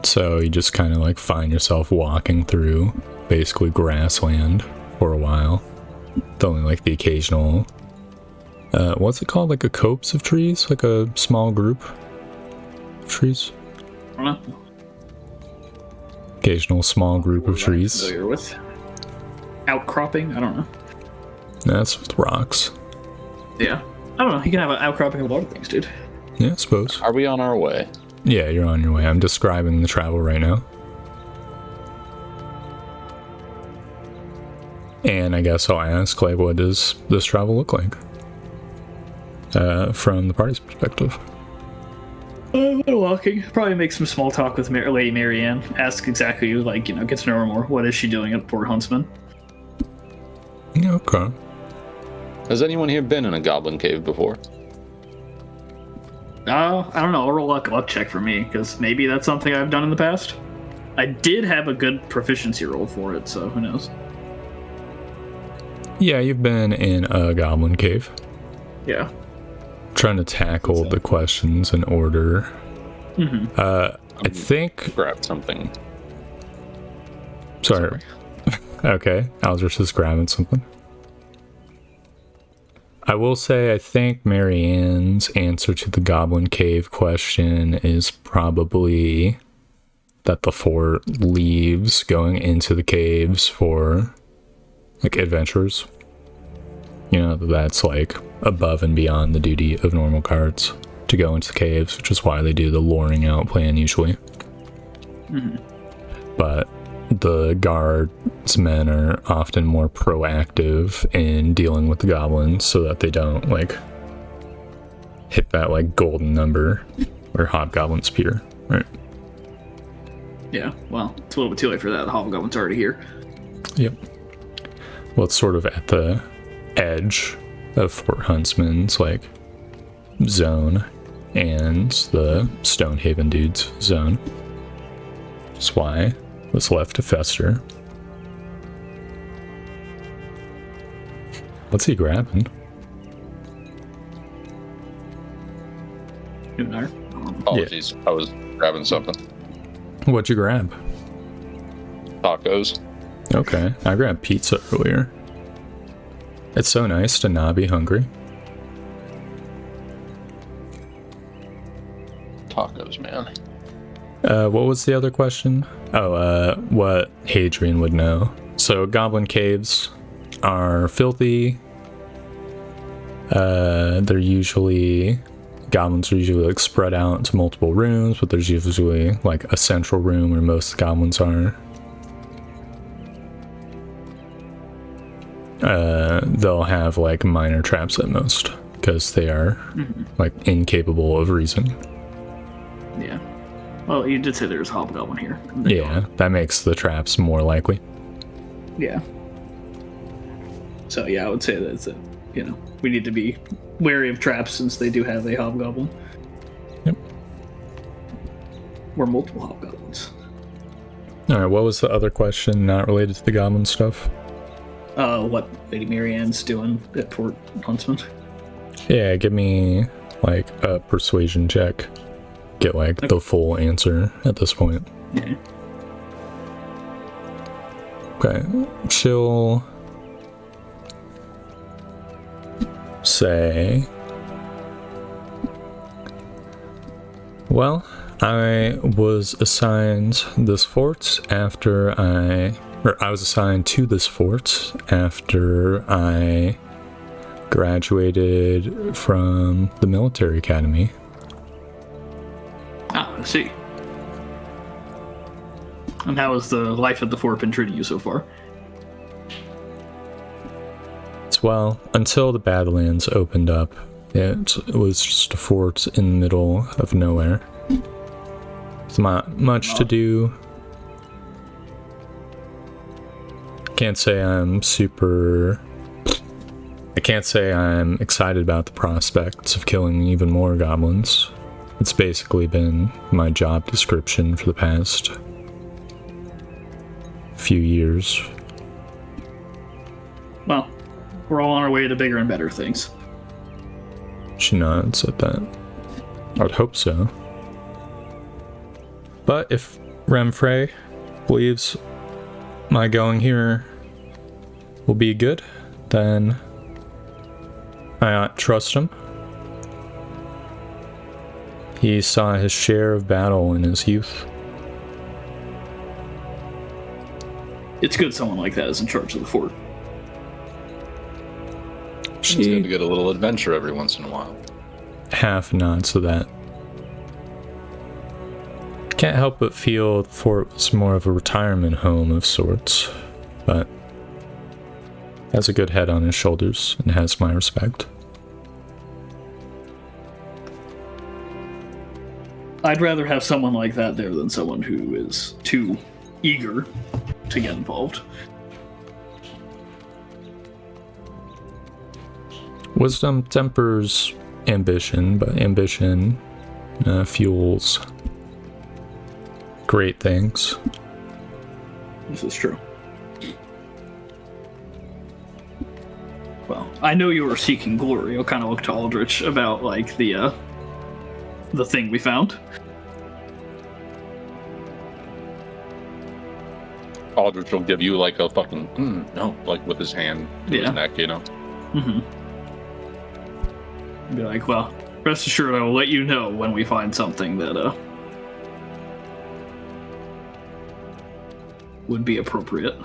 So you just kind of like find yourself walking through basically grassland for a while. With only like the occasional, what's it called? Like a copse of trees? Like a small group of trees? I don't know. Occasional small group of What I'm trees. familiar with. Outcropping? I don't know. That's with rocks. Yeah. I don't know. You can have an outcropping of a lot of things, dude. Yeah, I suppose. Are we on our way? Yeah, you're on your way. I'm describing the travel right now. And I guess I'll ask, like, what does this travel look like? From the party's perspective. Walking. Probably make some small talk with Lady Marianne. Ask exactly, like, you know, get to know her more. What is she doing at Port Huntsman? Yeah, okay. Has anyone here been in a goblin cave before? I don't know. I'll roll a luck check for me, because maybe that's something I've done in the past. I did have a good proficiency roll for it, so who knows? Yeah, you've been in a goblin cave. Yeah. Trying to tackle the questions in order. Mm-hmm. I think... Grab something. Sorry. Okay, I was just grabbing something. I will say I think Marianne's answer to the Goblin Cave question is probably that the fort leaves going into the caves for, like, adventures. You know, that's, like, above and beyond the duty of normal guards to go into the caves, which is why they do the luring out plan usually. Mm-hmm. But the guardsmen are often more proactive in dealing with the goblins so that they don't, like, hit that, like, golden number where hobgoblins appear, right? Yeah, well, it's a little bit too late for that. The hobgoblin's already here. Yep. Well, it's sort of at the edge of Fort Huntsman's, like, zone and the Stonehaven dudes' zone. That's why was left to fester. What's he grabbing? Apologies, I was grabbing something. What'd you grab? Tacos. Okay, I grabbed pizza earlier. It's so nice to not be hungry. Tacos, man. What was the other question? Oh, what Hadrian would know. So, Goblin Caves, are filthy. They're usually, goblins are usually like spread out into multiple rooms, but there's usually like a central room where most goblins are. They'll have like minor traps at most because they are like incapable of reason. Yeah. Well, you did say there's a hobgoblin here. Yeah, that makes the traps more likely. Yeah. So yeah, I would say that's it. You know, we need to be wary of traps since they do have a hobgoblin. Yep. Or multiple hobgoblins. Alright, what was the other question not related to the goblin stuff? What Lady Marianne's doing at Fort Huntsman. Yeah, give me like a persuasion check. Get like the full answer at this point. Yeah. Okay, she'll say, well, I was assigned this fort after I was assigned to this fort after I graduated from the military academy. Ah, I see. And how has the life at the fort been treating you so far? Well, until the Badlands opened up, it was just a fort in the middle of nowhere. There's not much to do. I can't say I'm excited about the prospects of killing even more goblins. It's basically been my job description for the past few years. Well, we're all on our way to bigger and better things. She nods at that. I would hope so. But if Remfrey believes my going here will be good, then I ought to trust him. He saw his share of battle in his youth. It's good someone like that is in charge of the fort. It's good to get a little adventure every once in a while. Half nods to that. Can't help but feel the fort was more of a retirement home of sorts, but has a good head on his shoulders and has my respect. I'd rather have someone like that there than someone who is too eager to get involved. Wisdom tempers ambition, but ambition fuels great things. This is true. Well, I know you were seeking glory. I'll kind of look to Aldrich about, like, the thing we found. Aldrich will give you, like, a fucking, no, like, with his hand to his neck, you know? Mm-hmm. Be like, well, rest assured I will let you know when we find something that, would be appropriate.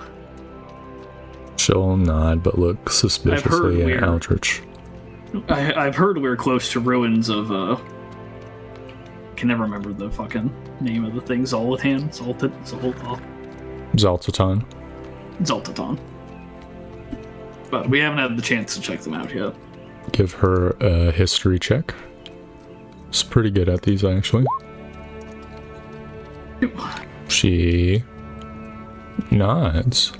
She'll nod, but look suspiciously at Aldrich. I've heard we're close to ruins of, can never remember the fucking name of the thing. Zoltan? Zoltaton. But we haven't had the chance to check them out yet. Give her a history check. She's pretty good at these, actually. She nods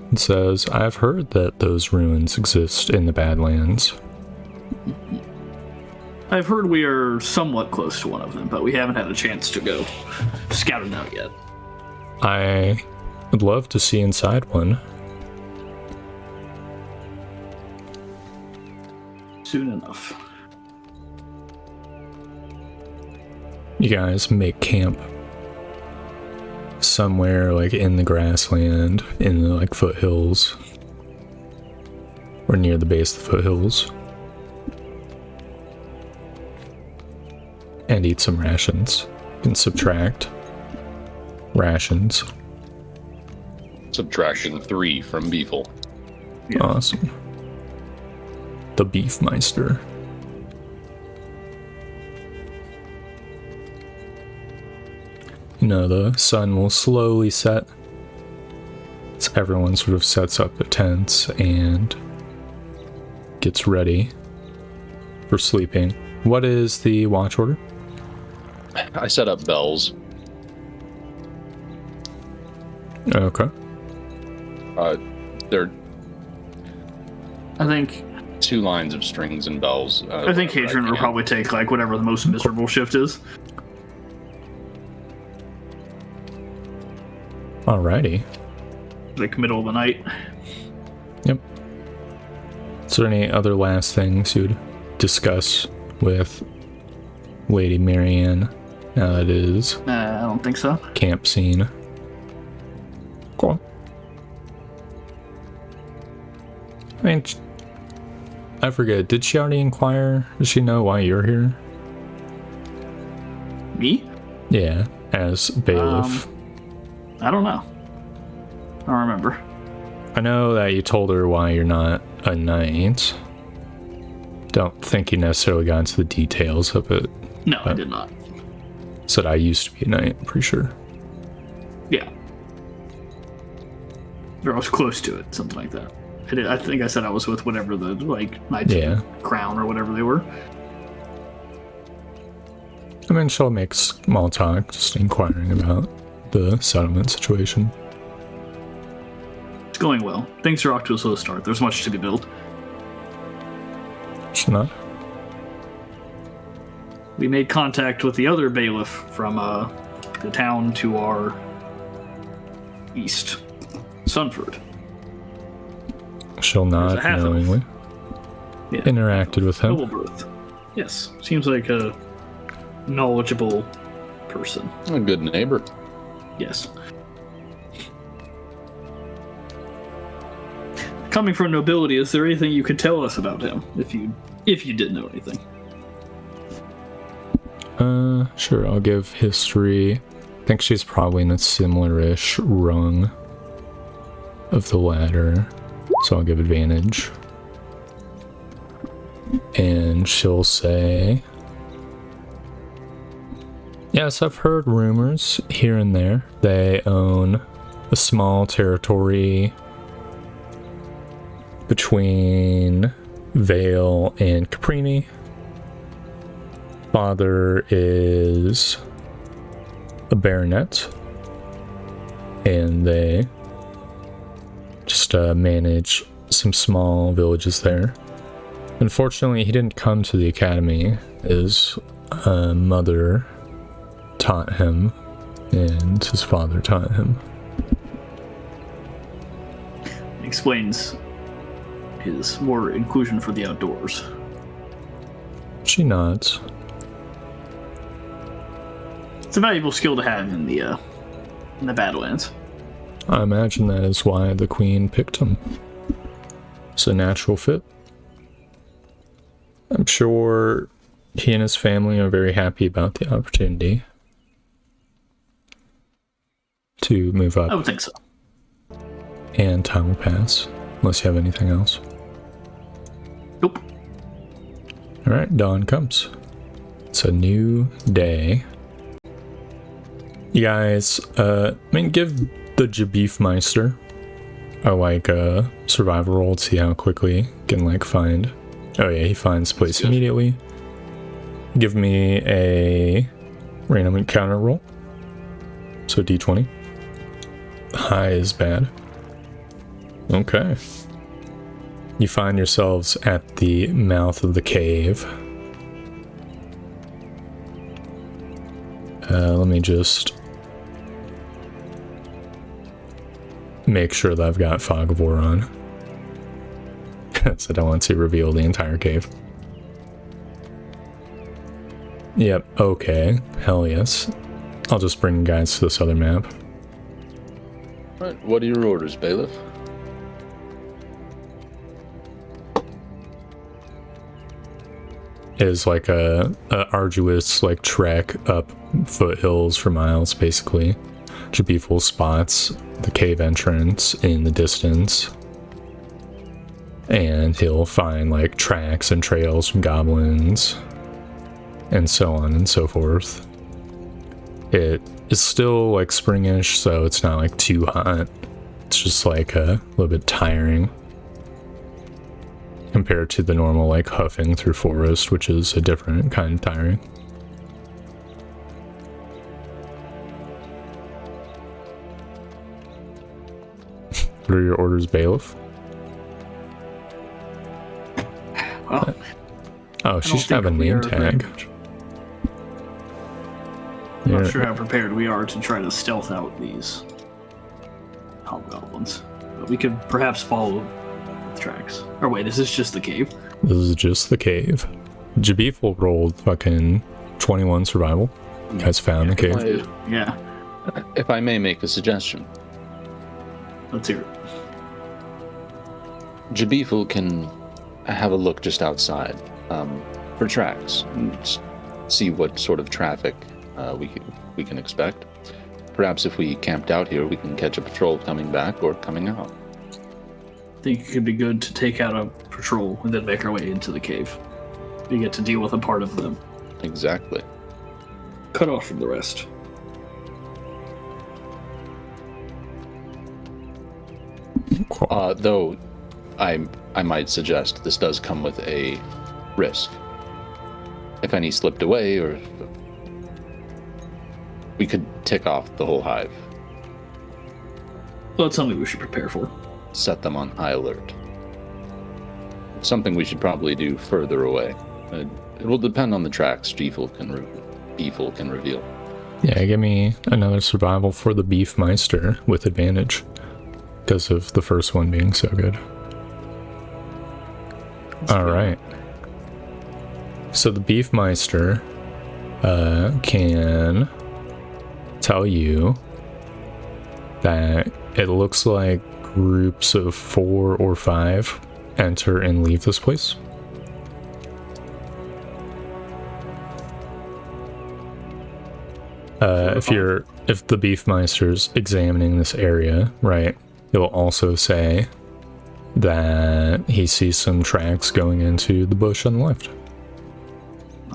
and says, I've heard that those ruins exist in the Badlands. I've heard we are somewhat close to one of them, but we haven't had a chance to go scout it out yet. I would love to see inside one. Soon enough. You guys make camp somewhere like in the grassland, in the like foothills, or near the base of the foothills, and eat some rations. You can subtract rations. Subtraction 3 from Beefle. Yeah. Awesome. The Beefmeister. You know, the sun will slowly set. So everyone sort of sets up their tents and gets ready for sleeping. What is the watch order? I set up bells. Okay. They're I think 2 lines of strings and bells. I think Hadrian will probably take like whatever the most miserable shift is. Alrighty. Like middle of the night. Yep. Is there any other last things you'd discuss with Lady Marianne now that it is I don't think so. camp scene? Cool. I mean, I forget, did she already inquire? Does she know why you're here? Me? Yeah, as bailiff. I don't know. I don't remember. I know that you told her why you're not a knight. Don't think you necessarily got into the details of it. No, I did not. Said I used to be a knight, I'm pretty sure. Yeah. Or I was close to it, something like that. I think I said I was with whatever the, like, Knights Crown or whatever they were. I mean, she'll make small talk, just inquiring about the settlement situation. It's going well. Things are off to a slow start. There's much to be built. She'll not. We made contact with the other bailiff from the town to our east, Sunford. She'll There's a nod half elf. knowingly. Yeah. Interacted with him. Noble birth. Yes. Seems like a knowledgeable person. A good neighbor. Yes. Coming from nobility, is there anything you could tell us about him, if you did know anything? Sure, I'll give history. I think she's probably in a similar-ish rung of the ladder, so I'll give advantage. And she'll say, yes, I've heard rumors here and there. They own a small territory between Vale and Caprini. Father is a baronet, and they just manage some small villages there. Unfortunately, he didn't come to the academy. His mother taught him, and his father taught him. Explains his more inclusion for the outdoors. She nods. It's a valuable skill to have in the Badlands. I imagine that is why the queen picked him. It's a natural fit. I'm sure he and his family are very happy about the opportunity to move up. I would think so. And time will pass, unless you have anything else. Nope. Alright, dawn comes. It's a new day. You guys, give the Beefmeister a survival roll to see how quickly he can find. Oh yeah, he finds place immediately. Give me a random encounter roll. So d20. High is bad. Okay. You find yourselves at the mouth of the cave. Let me just make sure that I've got Fog of War on. Because I don't want to reveal the entire cave. Yep, okay. Hell yes. I'll just bring you guys to this other map. Right, what are your orders, Bailiff? Is a arduous trek up foothills for miles, basically. Should be full spots. The cave entrance in the distance. and he'll find like tracks and trails from goblins and so on and so forth. It is still like springish, so it's not like too hot. It's just like a little bit tiring compared to the normal like huffing through forest, which is a different kind of tiring. What are your orders, Bailiff? Well, Oh, she should have a name tag. I'm not sure how prepared we are to try to stealth out these hobgoblins. But we could perhaps follow the tracks. Or wait, is this just the cave? This is just the cave. Jabif rolled fucking 21 survival. You guys found the cave. Yeah. If I may make a suggestion, Let's hear it. Jabiful can have a look just outside for tracks and see what sort of traffic we can expect. Perhaps if we camped out here, we can catch a patrol coming back or coming out. I think it could be good to take out a patrol and then make our way into the cave. We get to deal with a part of them. Exactly. Cut off from the rest. Though I might suggest this does come with a risk. If any slipped away, or we could tick off the whole hive. Well, it's something we should prepare for. Set them on high alert. Something we should probably do further away. It will depend on the tracks Beefle can reveal. Yeah, give me another survival for the Beefmeister with advantage because of the first one being so good. All right. So the Beefmeister can tell you that it looks like groups of 4 or 5 enter and leave this place. If the Beefmeister's examining this area, right, it will also say that he sees some tracks going into the bush on the left.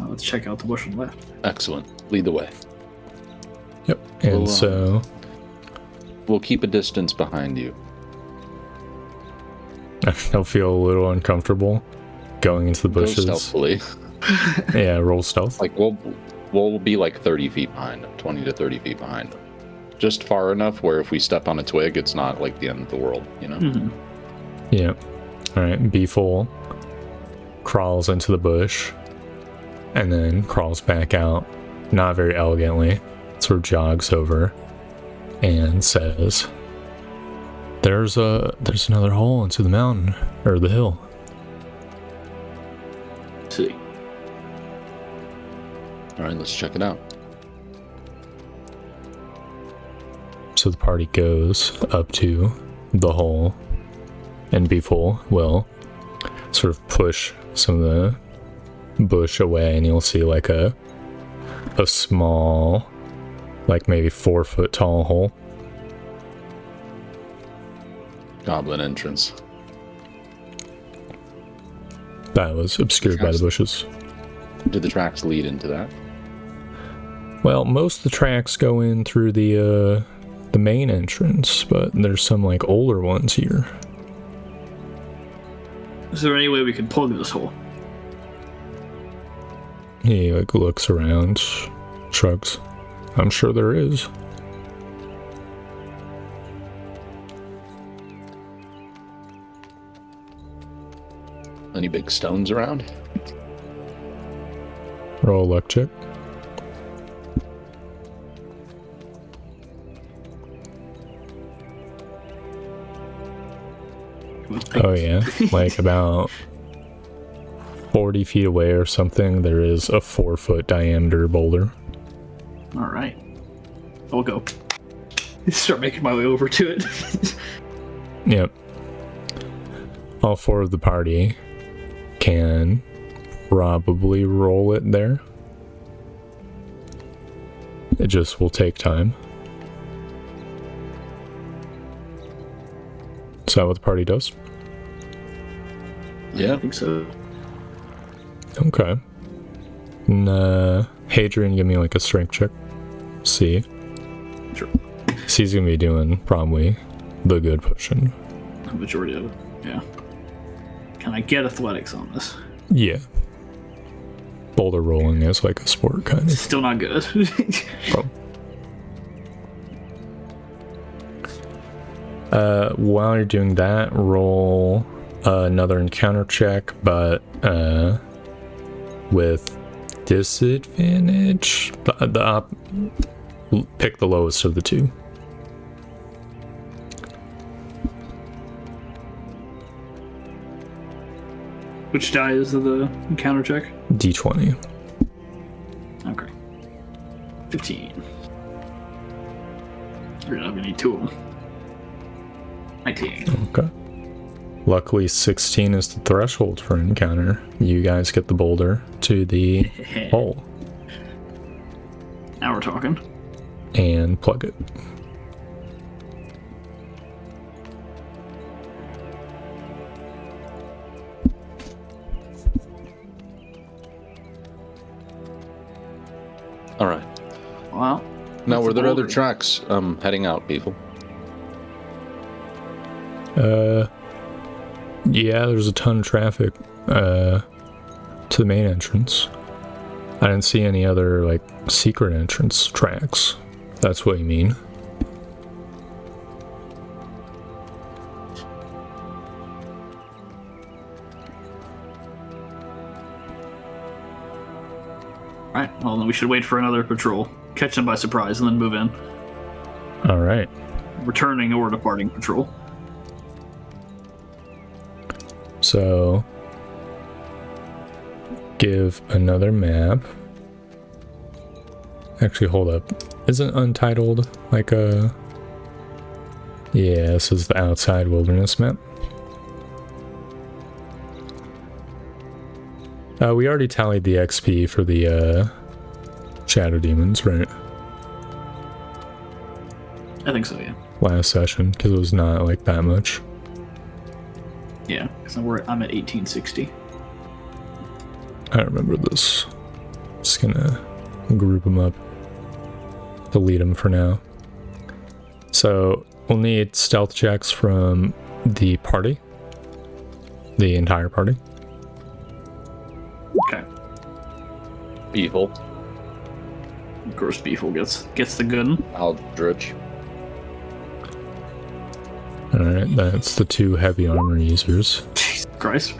Let's check out the bush on the left. Excellent. Lead the way. Yep. And we'll keep a distance behind you. He'll feel a little uncomfortable going into the bushes. Go stealthily. Yeah, roll stealth. Like we'll be like 30 feet behind him, 20 to 30 feet behind him. Just far enough where if we step on a twig, it's not like the end of the world, you know? Mm-hmm. Yeah. All right. Beefle crawls into the bush and then crawls back out, not very elegantly, sort of jogs over and says, There's another hole into the mountain, or the hill. See. All right, let's check it out. So the party goes up to the hole, and Beefle will sort of push some of the bush away, and you'll see like a small, like maybe 4 foot tall hole. Goblin entrance. That was obscured by the bushes. Did the tracks lead into that? Well, most of the tracks go in through the main entrance, but there's some like older ones here. Is there any way we can plug this hole? He like looks around, shrugs. I'm sure there is. Any big stones around? Roll a luck check. Oh yeah, like about 40 feet away or something, there is a 4 foot diameter boulder. All right. I'll go. Start making my way over to it. Yep. All 4 of the party can probably roll it there. It just will take time. Is that what the party does? Yeah. I think so. Okay. And, Hadrian, give me like a strength check. See. Sure. C's gonna be doing probably the good pushing. The majority of it, yeah. Can I get athletics on this? Yeah. Boulder rolling is like a sport kind of. Still not good. While you're doing that, roll another encounter check, but with disadvantage. Pick the lowest of the two. Which die is the encounter check? D20. Okay. 15. We're gonna need 2 of them. 19. Okay. Luckily, 16 is the threshold for an encounter. You guys get the boulder to the hole. Now we're talking. And plug it. All right. Well. Now, were there other boulder. tracks heading out, people? Yeah, there's a ton of traffic to the main entrance. I didn't see any other like secret entrance tracks. That's what you mean. Right. Well, then we should wait for another patrol. Catch them by surprise and then move in. All right. Returning or departing patrol. So, give another map. Actually, hold up. Isn't Untitled like a... Yeah, this is the outside wilderness map. We already tallied the XP for the Shadow Demons, right? I think so, yeah. Last session, because it was not like that much. Yeah, because I'm at 1860. I remember this. Just gonna group them up. Delete them for now. So we'll need stealth checks from the party. The entire party. Okay. Beetle. Of course, Beefle gets the good one. Aldrich. Alright, that's the 2 heavy armor users. Jesus Christ.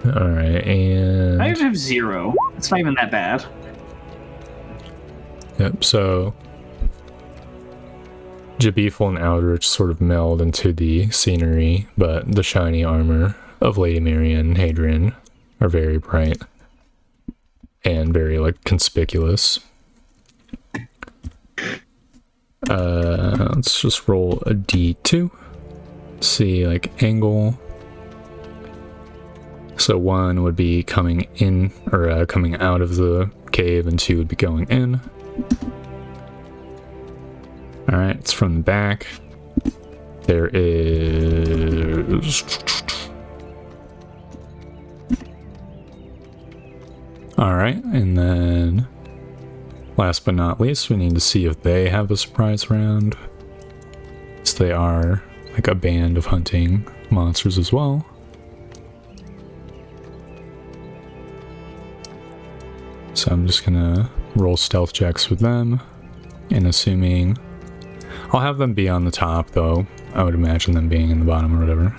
Alright, and... I have 0. It's not even that bad. Yep, so... Jabiful and Aldrich sort of meld into the scenery, but the shiny armor of Lady Marian and Hadrian are very bright. And very, like, conspicuous. Let's just roll a D2. See, like, angle. So 1 would be coming in, or coming out of the cave, and 2 would be going in. Alright, it's from the back. There is... Alright, and then... Last but not least, we need to see if they have a surprise round. So they are like a band of hunting monsters as well. So I'm just gonna roll stealth checks with them, and assuming... I'll have them be on the top though. I would imagine them being in the bottom or whatever.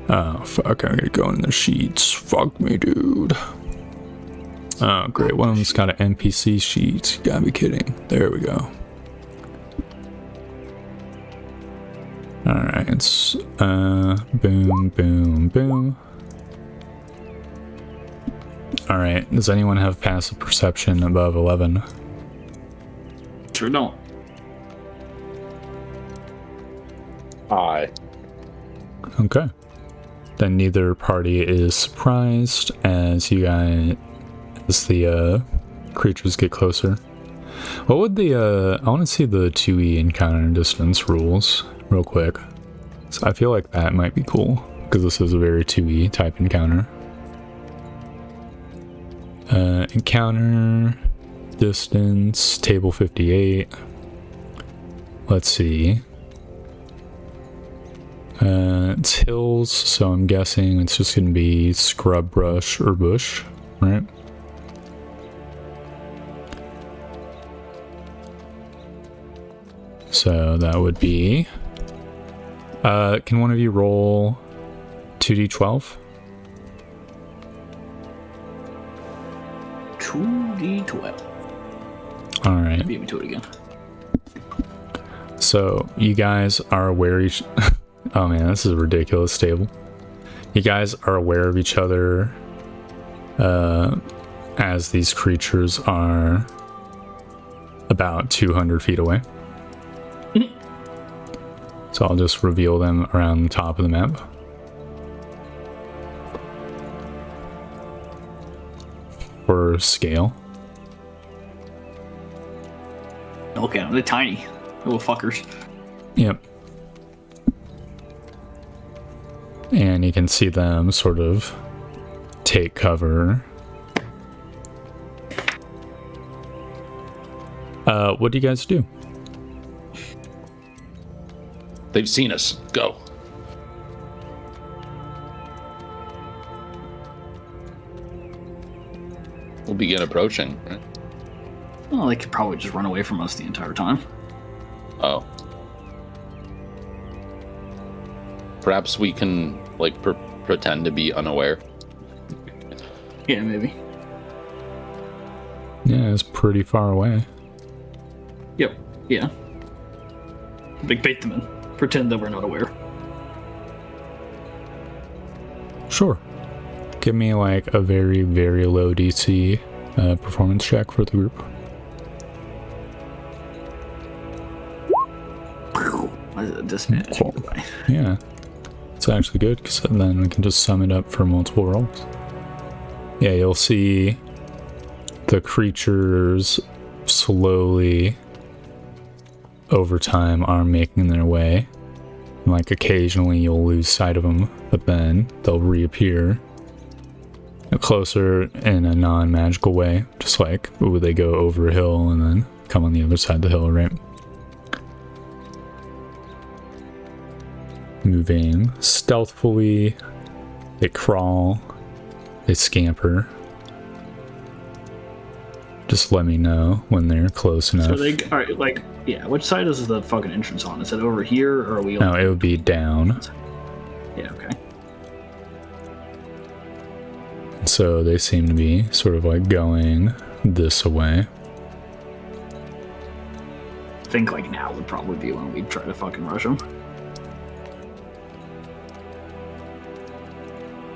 Oh fuck, I gotta go in the sheets. Fuck me, dude. Oh great, one of them's got an NPC sheet. You gotta be kidding. There we go. Alright, it's boom, boom, boom. Alright, does anyone have passive perception above 11? Sure don't. Aye. Okay. Then neither party is surprised as the creatures get closer. What would the I want to see the 2e encounter distance rules real quick. So I feel like that might be cool, because this is a very 2E type encounter. Encounter, distance, table 58. Let's see. It's hills, so I'm guessing it's just going to be scrub, brush, or bush, right? So that would be... can one of you roll 2d12? 2d12. Alright. Beat me to it again. So, you guys are aware each... Oh man, this is a ridiculous table. You guys are aware of each other as these creatures are about 200 feet away. So I'll just reveal them around the top of the map. For scale. Okay, they're tiny. Little fuckers. Yep. And you can see them sort of take cover. What do you guys do? They've seen us. Go. We'll begin approaching, right? Well, they could probably just run away from us the entire time. Oh. Perhaps we can, like, pretend to be unaware. Yeah, maybe. Yeah, it's pretty far away. Yep. Yeah. Like, bait them in. Pretend that we're not aware. Sure. Give me, like, a very, very low DC performance check for the group. Disadvantage. Cool. Yeah. It's actually good, because then we can just sum it up for multiple rolls. Yeah, you'll see the creatures slowly, over time, are making their way. Like, occasionally you'll lose sight of them, but then they'll reappear closer in a non-magical way. Just like, ooh, they go over a hill and then come on the other side of the hill, right? Moving stealthily, they crawl, they scamper. Just let me know when they're close enough. So they are like, yeah. Which side is the fucking entrance on? Is it over here, or are we? No, it would be down. Yeah. Okay. So they seem to be sort of like going this way. I think like now would probably be when we try to fucking rush them.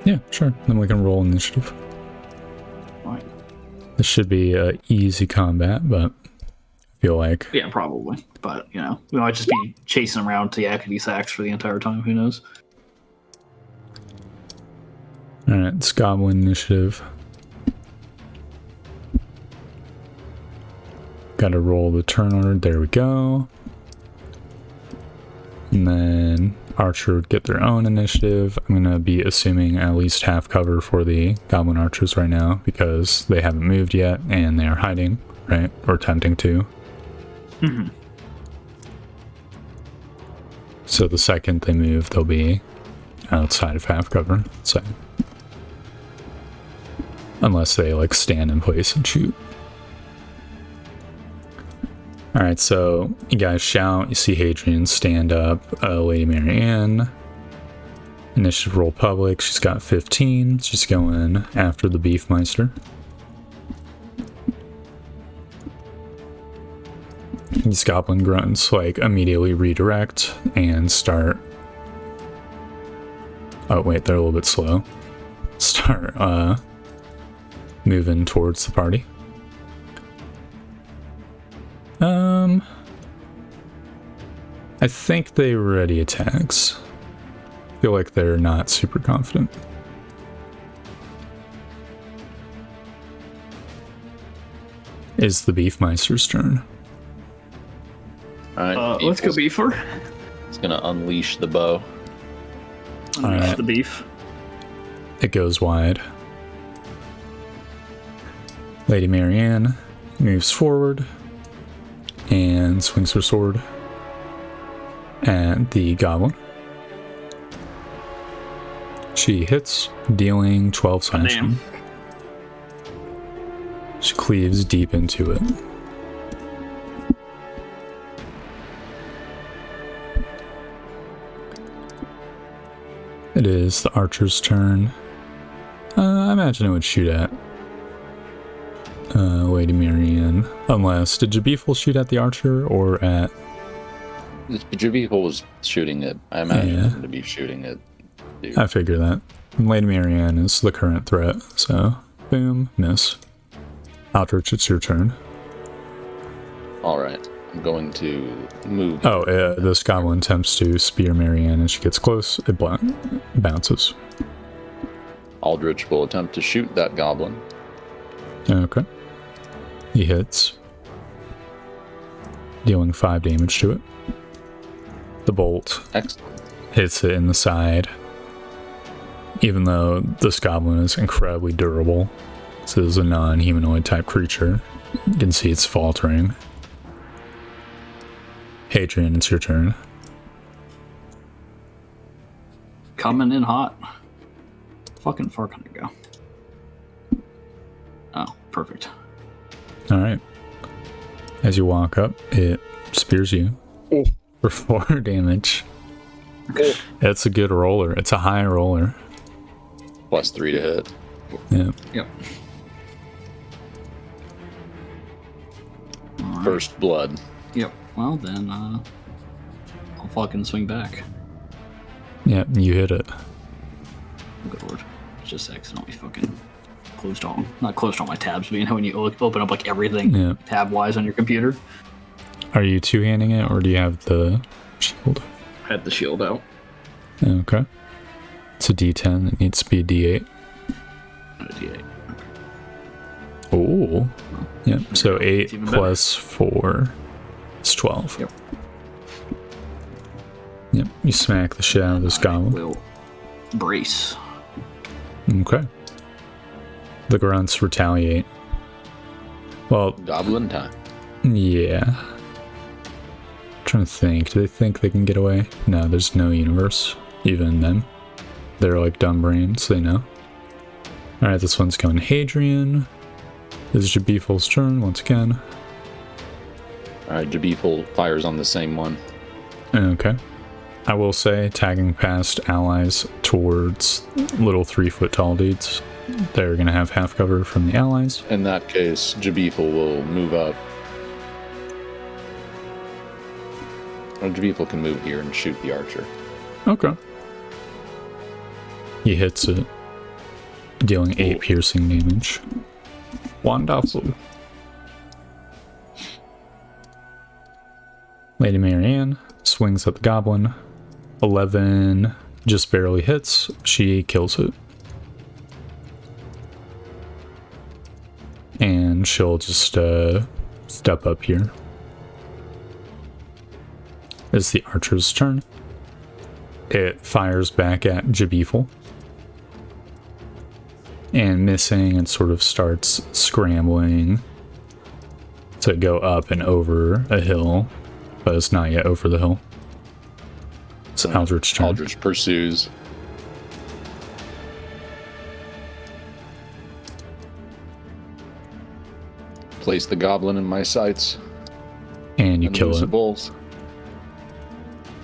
Yeah, sure. Then we can roll initiative. Right. This should be easy combat, but I feel like... Yeah, probably. But, you know, we might just be chasing them around to yakety sacks for the entire time. Who knows? Alright, it's Goblin initiative. Gotta roll the turn order. There we go. And then Archer would get their own initiative. I'm going to be assuming at least half cover for the Goblin Archers right now because they haven't moved yet and they are hiding, right? Or attempting to. Mm-hmm. So the second they move, they'll be outside of half cover. So, unless they like stand in place and shoot. Alright, so you guys shout, you see Hadrian stand up, Lady Marianne. Initiative roll public, she's got 15, she's going after the Beefmeister. These goblin grunts like immediately redirect and start... Oh wait, they're a little bit slow. Start moving towards the party. I think they ready attacks. I feel like they're not super confident. Is the Beefmeister's turn. Alright, let's go Beefer. It's gonna unleash the bow. Underneath the beef. It goes wide. Lady Marianne moves forward and swings her sword at the goblin. She hits, dealing 12 slashing. She cleaves deep into it. It is the archer's turn. I imagine it would shoot at Lady Marianne. Unless, did Jabiful shoot at the archer or at... Jabiful was shooting it. I imagine him to be shooting it. Dude. I figure that. Lady Marianne is the current threat, so boom, miss. Aldrich, it's your turn. Alright, I'm going to move. This goblin attempts to spear Marianne as she gets close. It bounces. Aldrich will attempt to shoot that goblin. Okay. He hits, dealing 5 damage to it. The bolt hits it in the side. Even though this goblin is incredibly durable, this is a non-humanoid type creature. You can see it's faltering. Hadrian, it's your turn. Coming in hot. Fucking far can I go? Oh, perfect. Alright. As you walk up, it spears you for 4 damage. It's a good roller. It's a high roller. +3 to hit. Yeah. Yep. Right. First blood. Yep. Well, then, I'll fucking swing back. Yeah, you hit it. Good lord. Just accidentally fucking not closed all my tabs, but you know when you open up like everything tab-wise on your computer? Are you two-handing it, or do you have the shield? I had the shield out. Okay. It's a D10. It needs to be a D8. A D8. Oh. Yep. So 8 plus 4 is 12. Yep. Yep. You smack the shit out of this goblin. Will brace. Okay. The grunts retaliate. Well, Goblin time. yeah. Trying to think. Do they think they can get away? No, there's no universe. Even then. They're like dumb brains. They know. Alright, this one's going Hadrian. This is Jabiful's turn once again. Alright, Jabiful fires on the same one. Okay. I will say, tagging past allies towards little 3-foot tall dudes, they're going to have half cover from the allies. In that case, Jabiful will move up. Or Jabiful can move here and shoot the archer. Okay. He hits it, dealing 8 piercing damage. Wonderful. Lady Marianne swings at the goblin. 11 just barely hits. She kills it. And she'll just step up here. It's the archer's turn. It fires back at Jabiful. And missing, and sort of starts scrambling to go up and over a hill, but it's not yet over the hill. It's Aldrich's turn. Aldrich pursues. Place the goblin in my sights. And you kill it. Balls.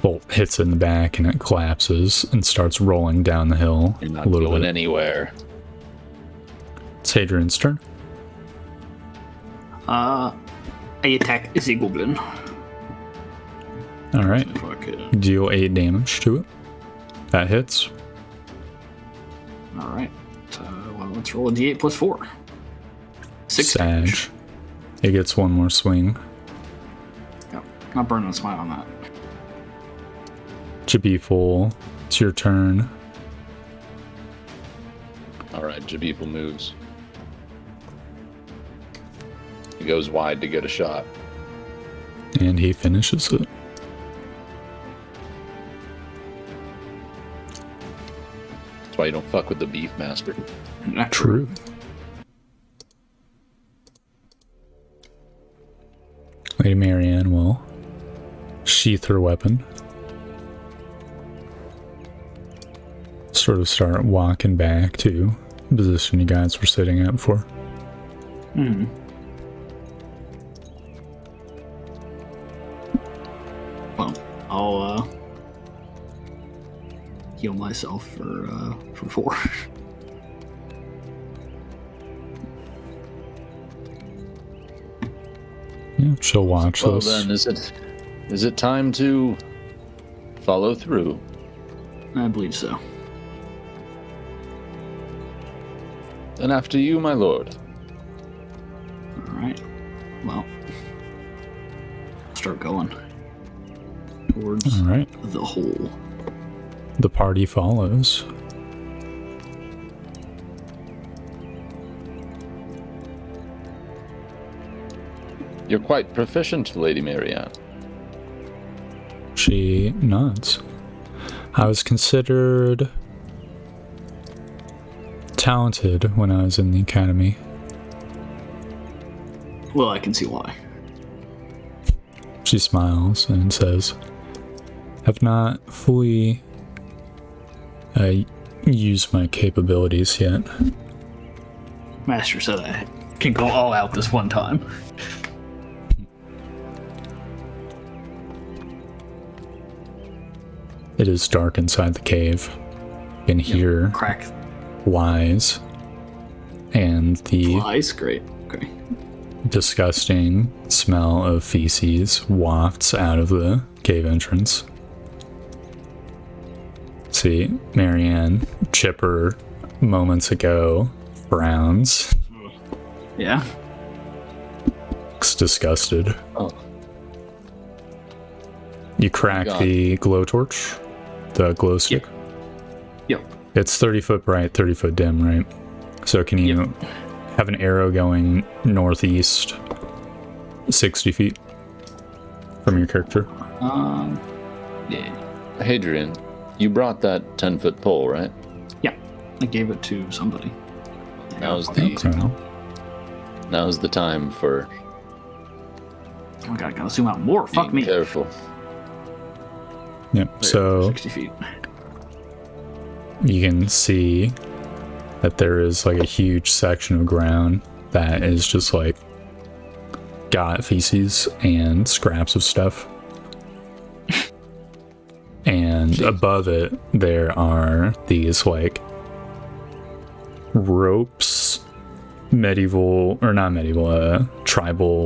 Bolt hits it in the back and it collapses and starts rolling down the hill. You're not a little going bit. anywhere. It's Hadrian's turn. I attack the goblin. Alright. Deal 8 damage to it. That hits. Alright. Well, let's roll a d8 plus 4. 6 Sag. damage. It gets one more swing. Yep. Not burning a smile on that. Jabiful, it's your turn. Alright, Jabiful moves. He goes wide to get a shot. And he finishes it. why you don't fuck with the beef master. True. Lady Marianne will sheath her weapon. Sort of start walking back to the position you guys were sitting at before. Well, I'll heal myself for 4. Yeah, she'll watch Well this. then, is it time to follow through? I believe so. Then after you, my lord. All right. Well, start going towards All right. the hole. The party follows. You're quite proficient, Lady Marianne. She nods. I was considered talented when I was in the academy. Well, I can see why. She smiles and says, have not fully used my capabilities yet. Master said I can go all out this one time. It is dark inside the cave. You can hear Crack flies and the flies. Great. Okay. disgusting smell of feces wafts out of the cave entrance. See, Marianne, chipper moments ago, frowns. Yeah. Looks disgusted. Oh. You crack God. the glowtorch, the glow stick. Yep. It's 30 foot bright, 30 foot dim, right? So can you have an arrow going northeast 60 feet from your character? Yeah. Hadrian, you brought that 10-foot pole, right? Yeah. I gave it to somebody. Now's Okay. the time for Oh god, I gotta zoom out more. Fuck being me. careful. Yep, so 60 feet. you can see that there is like a huge section of ground that is just like got feces and scraps of stuff. And above it, there are these like ropes, tribal,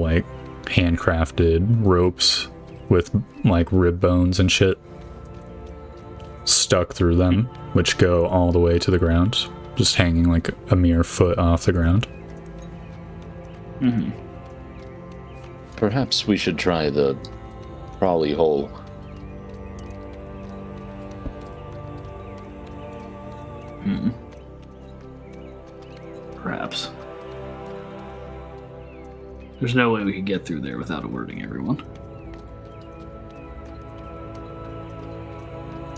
like handcrafted ropes with like rib bones and shit stuck through them, which go all the way to the ground, just hanging like a mere foot off the ground. Mm-hmm. Perhaps we should try the trolley hole. Perhaps. There's no way we could get through there without alerting everyone.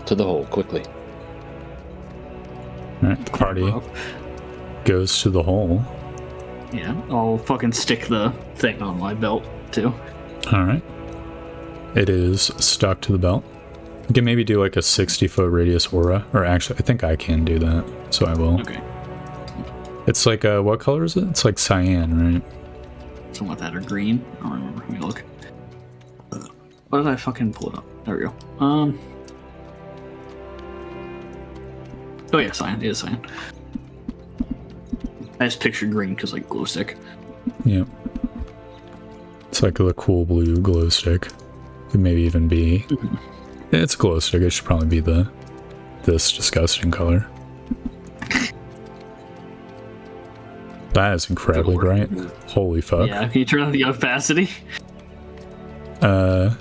To the hole, quickly. Alright, the party goes to the hole. Yeah, I'll fucking stick the thing on my belt, too. Alright. It is stuck to the belt. You can maybe do like a 60-foot radius aura, or actually, I think I can do that, so I will. Okay. It's like, what color is it? It's like cyan, right? Something like that, or green. I don't remember. Let me look. Why did I fucking pull it up? There we go. Oh yeah, cyan. It is cyan. I just pictured green because like glow stick. Yep. It's like the cool blue glow stick. Could maybe even be... It's a glow stick. It should probably be this disgusting color. That is incredibly bright. Holy fuck. Yeah, can you turn on the opacity? I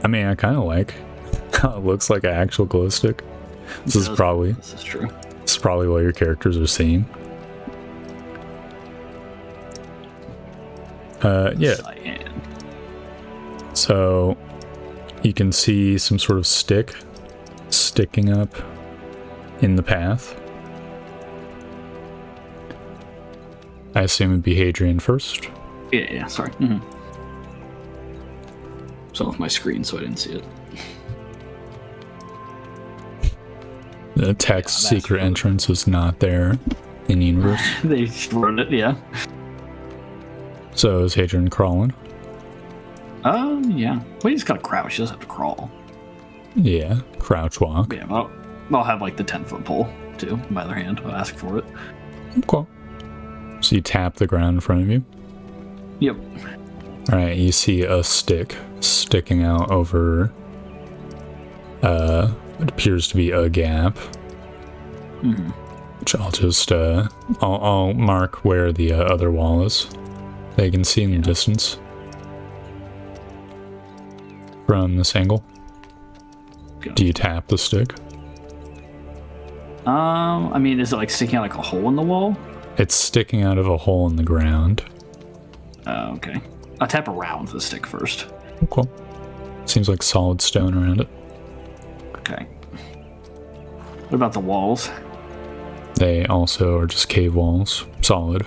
mean, I kind of like how it looks like an actual glow stick. This is probably what your characters are seeing. Yeah. Cyan. So you can see some sort of stick sticking up in the path. I assume it'd be Hadrian first. Yeah, sorry. It's off my screen, so I didn't see it. The text secret entrance is not there in universe. They just wrote it, yeah. So is Hadrian crawling? Yeah. Well, he's got to crouch. He doesn't have to crawl. Yeah, crouch walk. Yeah, well, I'll have like the 10-foot pole too in my other hand. I'll ask for it. Cool. So you tap the ground in front of you. Yep. Alright, you see a stick sticking out over what appears to be a gap. Which I'll just I'll mark where the other wall is. They can see in the distance. From this angle. Do you tap the stick? I mean, is it like sticking out like a hole in the wall? It's sticking out of a hole in the ground. Okay. I'll tap around the stick first. Cool. Seems like solid stone around it. Okay. What about the walls? They also are just cave walls. Solid.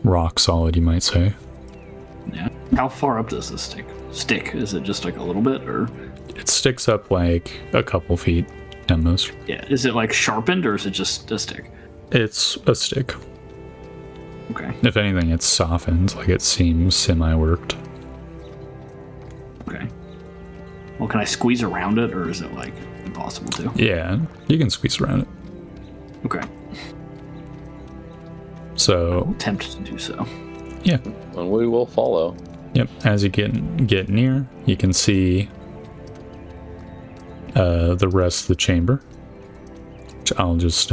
Rock solid, you might say. Yeah. How far up does this stick? Is it just like a little bit, or? It sticks up like a couple feet at most. Yeah. Is it like sharpened, or is it just a stick? It's a stick. Okay. If anything, it's softened, like it seems semi-worked. Okay. Well, can I squeeze around it, or is it like impossible to? Yeah, you can squeeze around it. Okay. So I'll attempt to do so. Yeah. And we will follow. Yep. As you get near, you can see the rest of the chamber, which I'll just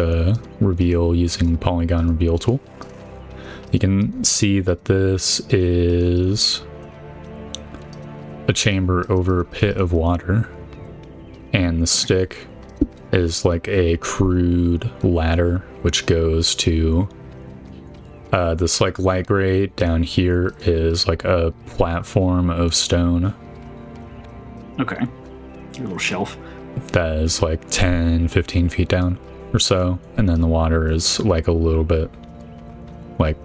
reveal using the polygon reveal tool. You can see that this is a chamber over a pit of water, and the stick is like a crude ladder which goes to this like light gray. Down here is like a platform of stone. Okay. A little shelf. That is like 10-15 feet down or so, and then the water is like a little bit, like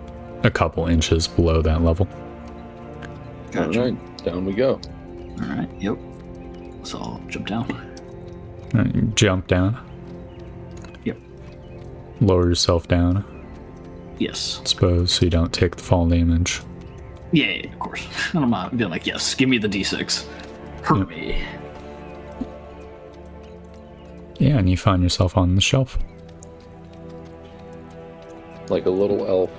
a couple inches below that level. Gotcha. All right, down we go. All right. Yep. So I'll jump down. Jump down. Yep. Lower yourself down, Yes. I suppose, so you don't take the fall damage. Yeah, of course. And I'm not being like, yes, give me the D6. Hurt me. Yeah, and you find yourself on the shelf. Like a little elf.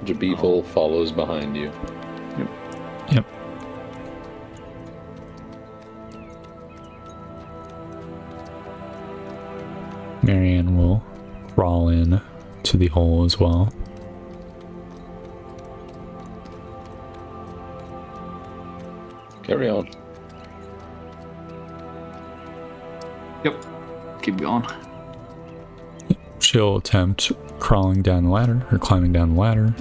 Jabiful follows behind you. Yep. Marianne will crawl in to the hole as well. Carry on. Yep. Keep going. She'll attempt crawling down the ladder, or climbing down the ladder.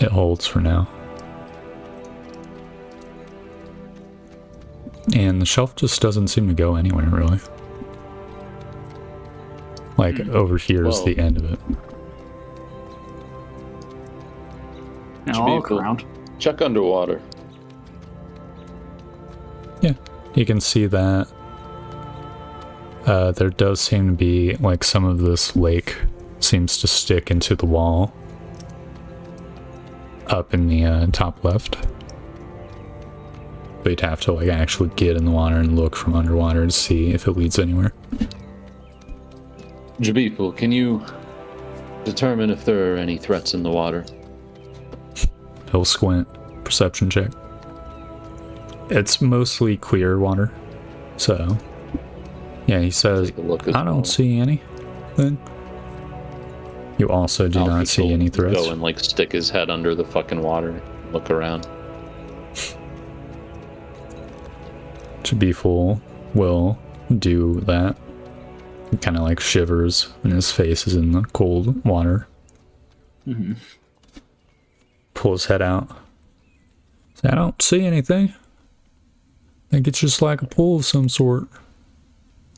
It holds for now. And the shelf just doesn't seem to go anywhere, really. Like, over here is the end of it. Now I'll look around. Check underwater. Yeah, you can see that there does seem to be, like, some of this lake seems to stick into the wall up in the top left. But you'd have to, like, actually get in the water and look from underwater to see if it leads anywhere. Jabiful, can you determine if there are any threats in the water? He'll squint. Perception check. It's mostly clear water, so yeah, he says, I don't see anything. You also do not see any threats. Go and like stick his head under the fucking water, look around. Jabiful will do that. He kind of like shivers when his face is in the cold water. Pull his head out. I don't see anything. I think it's just like a pool of some sort.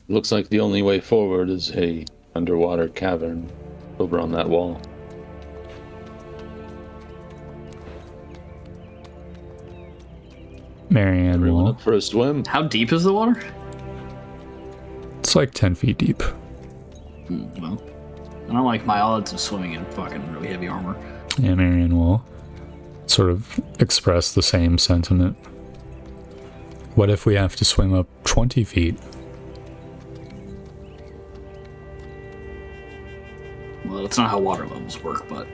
Looks like the only way forward is a underwater cavern over on that wall. Marianne Everyone will. up for a swim? How deep is the water? It's like 10 feet deep. Well, I don't like my odds of swimming in fucking really heavy armor. Yeah, Marianne will sort of express the same sentiment. What if we have to swim up 20 feet? Well, that's not how water levels work, but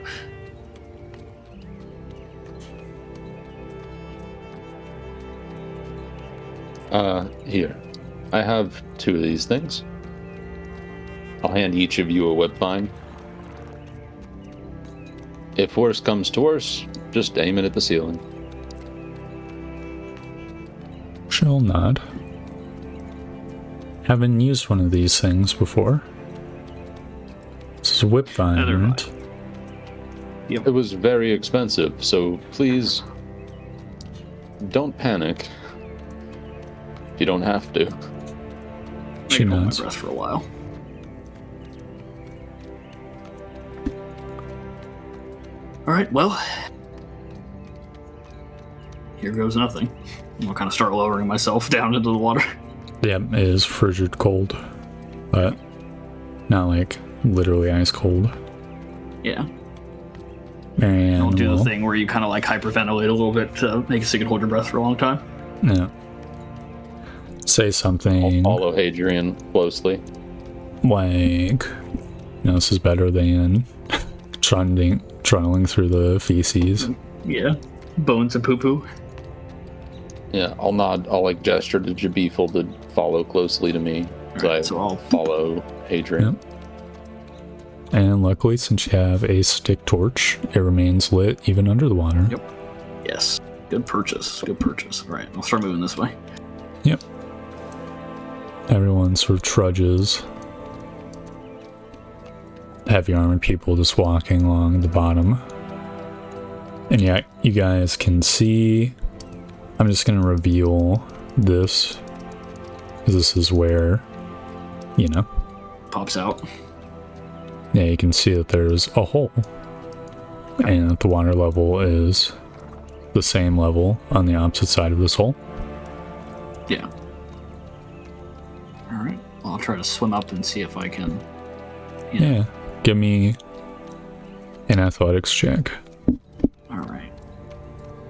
Here. I have 2 of these things. I'll hand each of you a whip vine. If worse comes to worse, just aim it at the ceiling. She'll nod. Haven't used one of these things before. This is a whip vine, Neither have right? It was very expensive, so please don't panic. You don't have to. She I can hold my nods. breath for a while. All right, well, here goes nothing. I'll kind of start lowering myself down into the water. Yeah, it is frigid cold, but not like literally ice cold. Yeah, Marianne don't do will. the thing where you kind of like hyperventilate a little bit to make it so you can hold your breath for a long time. Yeah. Say I'll something follow Hadrian closely. like, this is better than trundling through the feces. Yeah, bones and poo-poo. Yeah, I'll nod. I'll like gesture to Jabifel to follow closely to me. Alright, so I I'll follow Hadrian. Yep. And luckily, since you have a stick torch, it remains lit even under the water. Yep. Yes, good purchase. Good purchase. All right, I'll start moving this way. Yep. Everyone sort of trudges. Heavy armored people just walking along the bottom. And yeah, you guys can see. I'm just going to reveal this, because this is where, Pops out. yeah, you can see that there's a hole. And that the water level is the same level on the opposite side of this hole. Yeah. All right. Well, I'll try to swim up and see if I can. Yeah. Give me an athletics check. All right.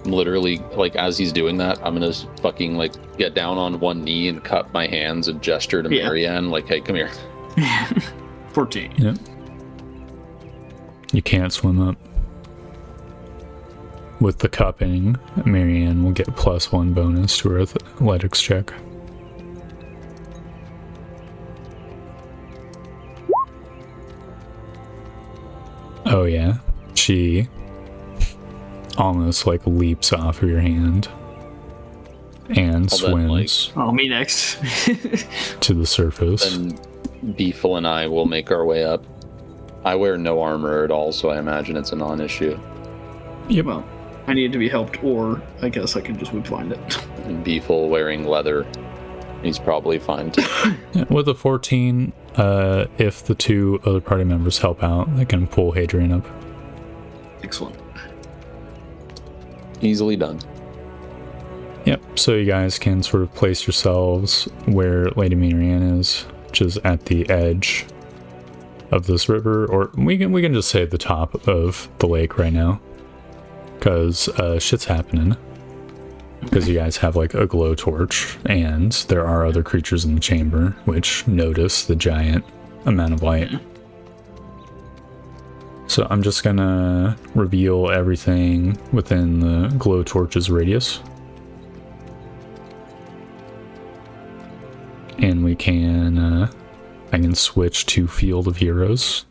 I'm literally, like, as he's doing that, I'm gonna fucking, like, get down on one knee and cup my hands and gesture to Yeah. Marianne, like, hey, come here. 14. Yep. You can't swim up. With the cupping, Marianne will get +1 bonus to her athletics check. Oh yeah, she almost like leaps off of your hand and I'll then, like, swims Oh, me next. to the surface. And Beefle and I will make our way up. I wear no armor at all, so I imagine it's a non-issue. Yep. Well, I need to be helped, or I guess I can just whip find it. And Beefle wearing leather, he's probably fine too. Yeah, with a 14, if the 2 other party members help out, they can pull Hadrian up. Excellent. Easily done. Yep, so you guys can sort of place yourselves where Lady Marianne is, which is at the edge of this river, or we can just say the top of the lake right now, because shit's happening. Because you guys have like a glow torch, and there are other creatures in the chamber which notice the giant amount of light. So I'm just gonna reveal everything within the glow torch's radius. And we can, I can switch to Field of Heroes.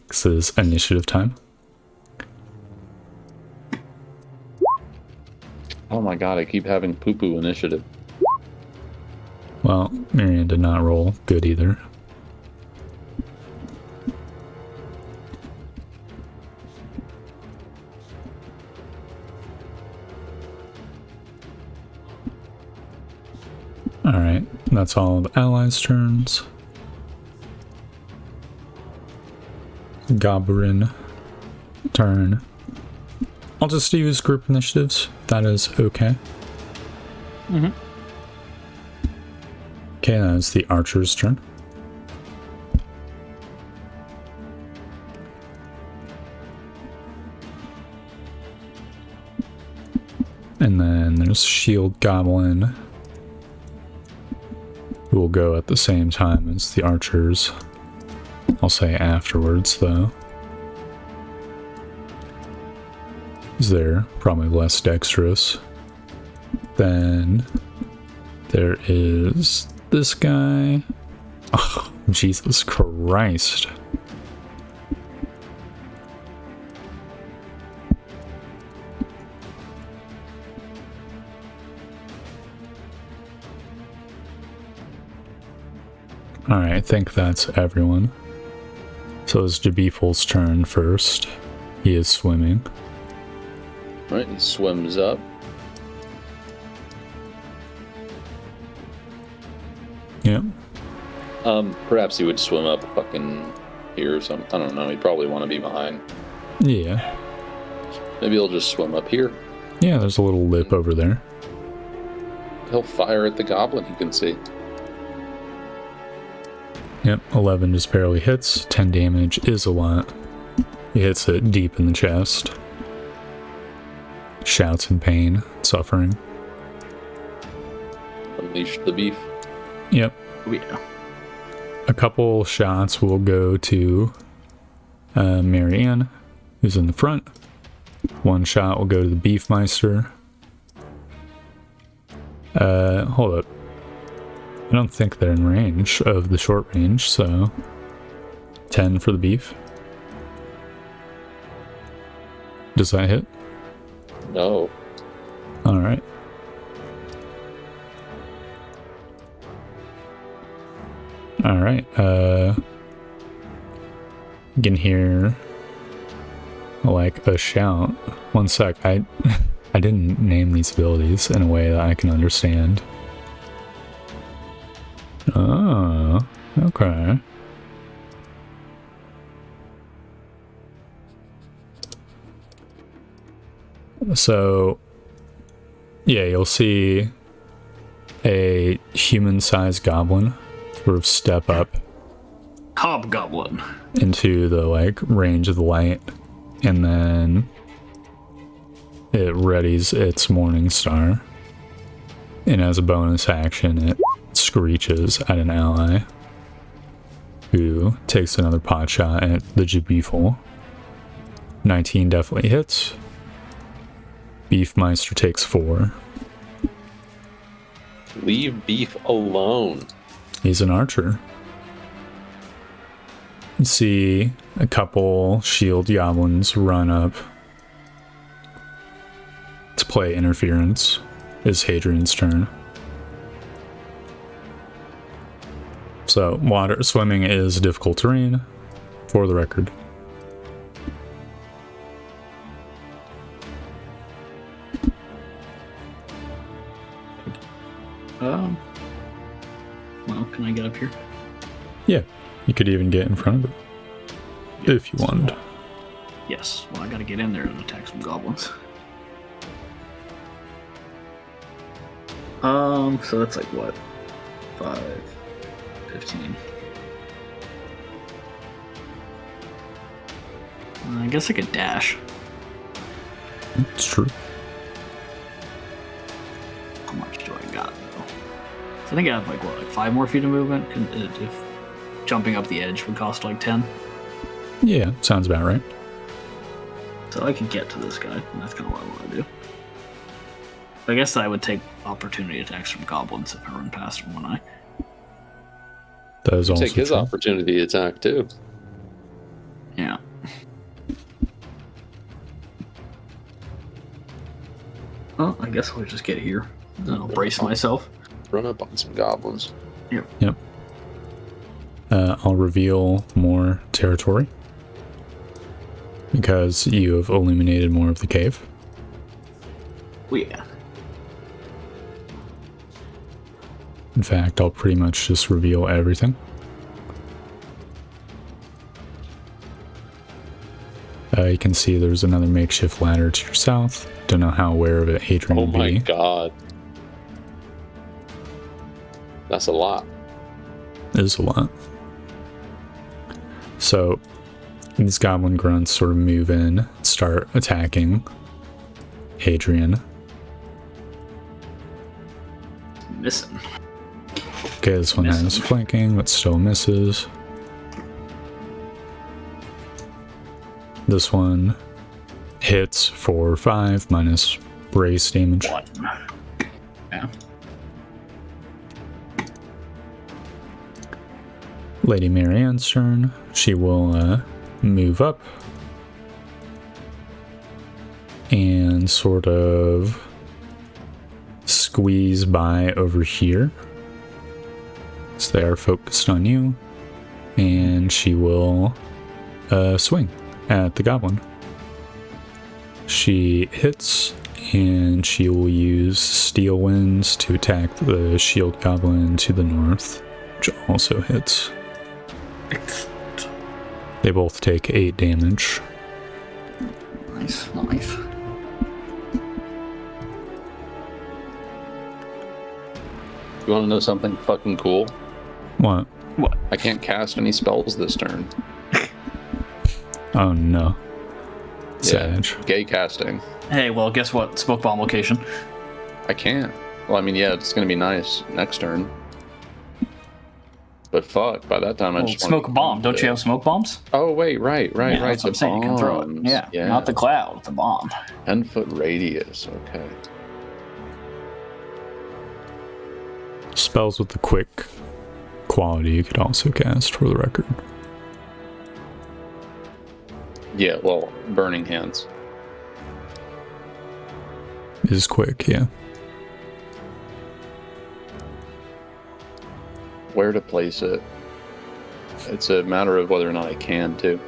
This is initiative time. Oh my god, I keep having poo-poo initiative. Well, Marianne did not roll good either. that's all the allies' turns. Goblin turn. I'll just use group initiatives. That is okay. Mm-hmm. Okay, that's the archer's turn. And then there's Shield Goblin, who will go at the same time as the archers. I'll say afterwards, though. They're probably less dexterous. Then there is this guy. Oh, Jesus Christ. Alright, I think that's everyone. So it's Jabiful's turn first. He is swimming. Right, he swims up. Yep. Perhaps he would swim up fucking here or something. I don't know. He'd probably want to be behind. Yeah. Maybe he'll just swim up here. Yeah, there's a little lip over there. He'll fire at the goblin he can see. Yep, 11 just barely hits. 10 damage is a lot. He hits it deep in the chest. Shouts in pain, suffering. Unleash the beef. Yep. Oh, yeah. A couple shots will go to Marianne, who's in the front. One shot will go to the Beefmeister. Hold up. I don't think they're in range of the short range, so 10 for the beef. Does that hit? No. Alright. Alright, you can hear like a shout. One sec, I didn't name these abilities in a way that I can understand. Oh, okay. So, yeah, you'll see a human-sized goblin sort of step up Hobgoblin. into the like range of the light, and then it readies its morning star, and as a bonus action it screeches at an ally who takes another pot shot at the Jabiful. 19 definitely hits. Beefmeister takes 4. Leave beef alone. He's an archer. You see a couple shield goblins run up to play interference. It's Hadrian's turn. So, water swimming is difficult terrain, for the record. Well, can I get up here? Yeah, you could even get in front of it if you wanted. Yes. Well, I gotta get in there and attack some goblins. So that's like what? 5, 15. I guess I could dash. It's true. How much do I got though? So I think I have like what, like 5 more feet of movement. If jumping up the edge would cost like 10. Yeah, sounds about right. So I could get to this guy, and that's kind of what I want to do. I guess I would take opportunity attacks from goblins if I run past them when I. That is also Take his true. opportunity attack too. Yeah. Well, I guess I'll just get here. And I'll brace myself. Run up on some goblins. Yep. I'll reveal more territory because you have illuminated more of the cave. Oh, yeah. In fact, I'll pretty much just reveal everything. You can see there's another makeshift ladder to your south. Don't know how aware of it Adrian would be. Oh my god. That's a lot. It is a lot. So, these goblin grunts sort of move in, start attacking Adrian. Missing. Okay, this one has flanking, but still misses. This one hits for 5 minus brace damage. 1. Yeah. Lady Marianne's turn. She will move up and sort of squeeze by over here. So they are focused on you. And she will swing at the goblin. She hits, and she will use Steel Winds to attack the shield goblin to the north, which also hits. They both take 8 damage. Nice, nice. You want to know something fucking cool? What? What? I can't cast any spells this turn. Oh no. Savage. Yeah, gay casting. Hey, well, guess what? Smoke bomb location. I can't. Well, I mean, yeah, it's gonna be nice next turn. But fuck, by that time I just smoke bomb. Don't you have smoke bombs? Oh wait, right. Yeah, that's what I'm saying. You can throw it. Yeah, not the cloud, the bomb. 10-foot radius. Okay. Spells with the quick quality you could also cast, for the record. Yeah, well, burning hands. Is quick, yeah. Where to place it? It's a matter of whether or not I can, too.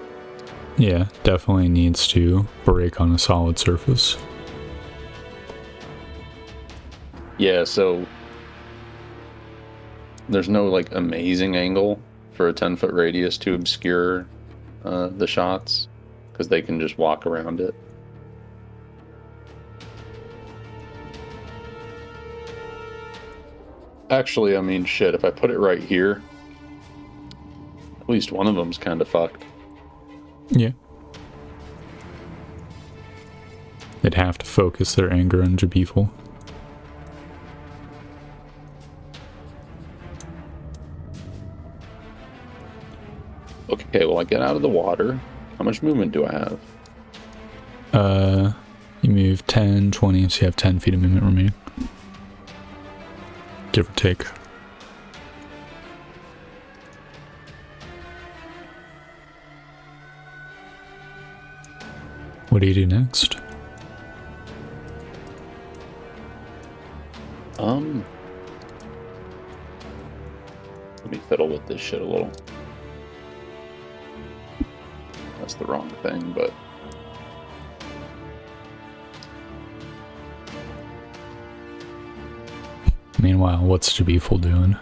Yeah, definitely needs to break on a solid surface. Yeah, so there's no like amazing angle for a 10-foot radius to obscure the shots, because they can just walk around it. Actually, I mean, shit, if I put it right here, at least one of them's kind of fucked. Yeah. They'd have to focus their anger on Jabiful. Okay, well, I get out of the water. How much movement do I have? You move 10, 20, so you have 10 feet of movement remaining. Give or take. What do you do next? Let me fiddle with this shit a little. That's the wrong thing, but... Meanwhile, what's Jabiful doing?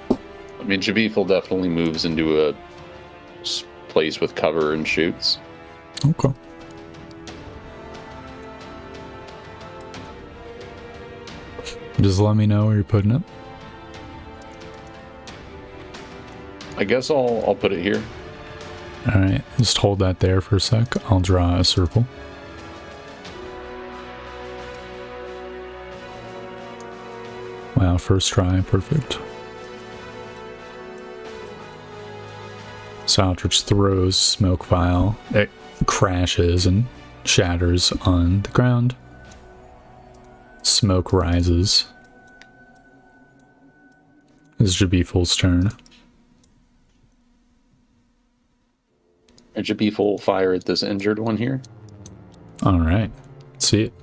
I mean, Jabiful definitely moves into a place with cover and shoots. Okay. Just let me know where you're putting it. I guess I'll put it here. Alright, just hold that there for a sec. I'll draw a circle. Wow, first try, perfect. So Aldrich throws smoke vial. It crashes and shatters on the ground. Smoke rises. It's Jabiful's turn. And Jabiful will fire at this injured one here. Alright, see it.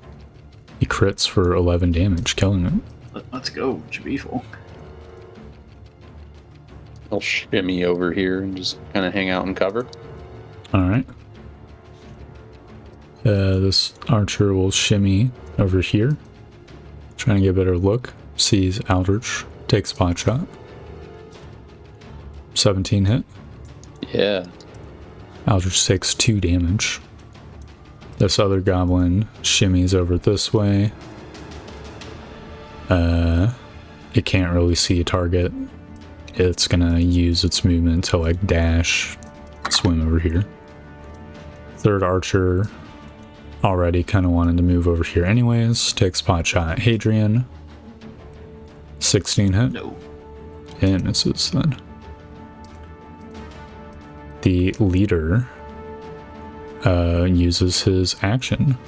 He crits for 11 damage, killing it. Let's go, Jabiful. I'll shimmy over here and just kind of hang out and cover. Alright. This archer will shimmy over here, trying to get a better look. sees Aldrich, takes pot shot. 17 hit. Yeah. Aldrich takes 2 damage. This other goblin shimmies over this way. It can't really see a target. It's gonna use its movement to like dash, swim over here. Third archer already kind of wanted to move over here anyways. Takes pot shot. Hadrian. 16 hit. No. It misses then. The leader uses his action.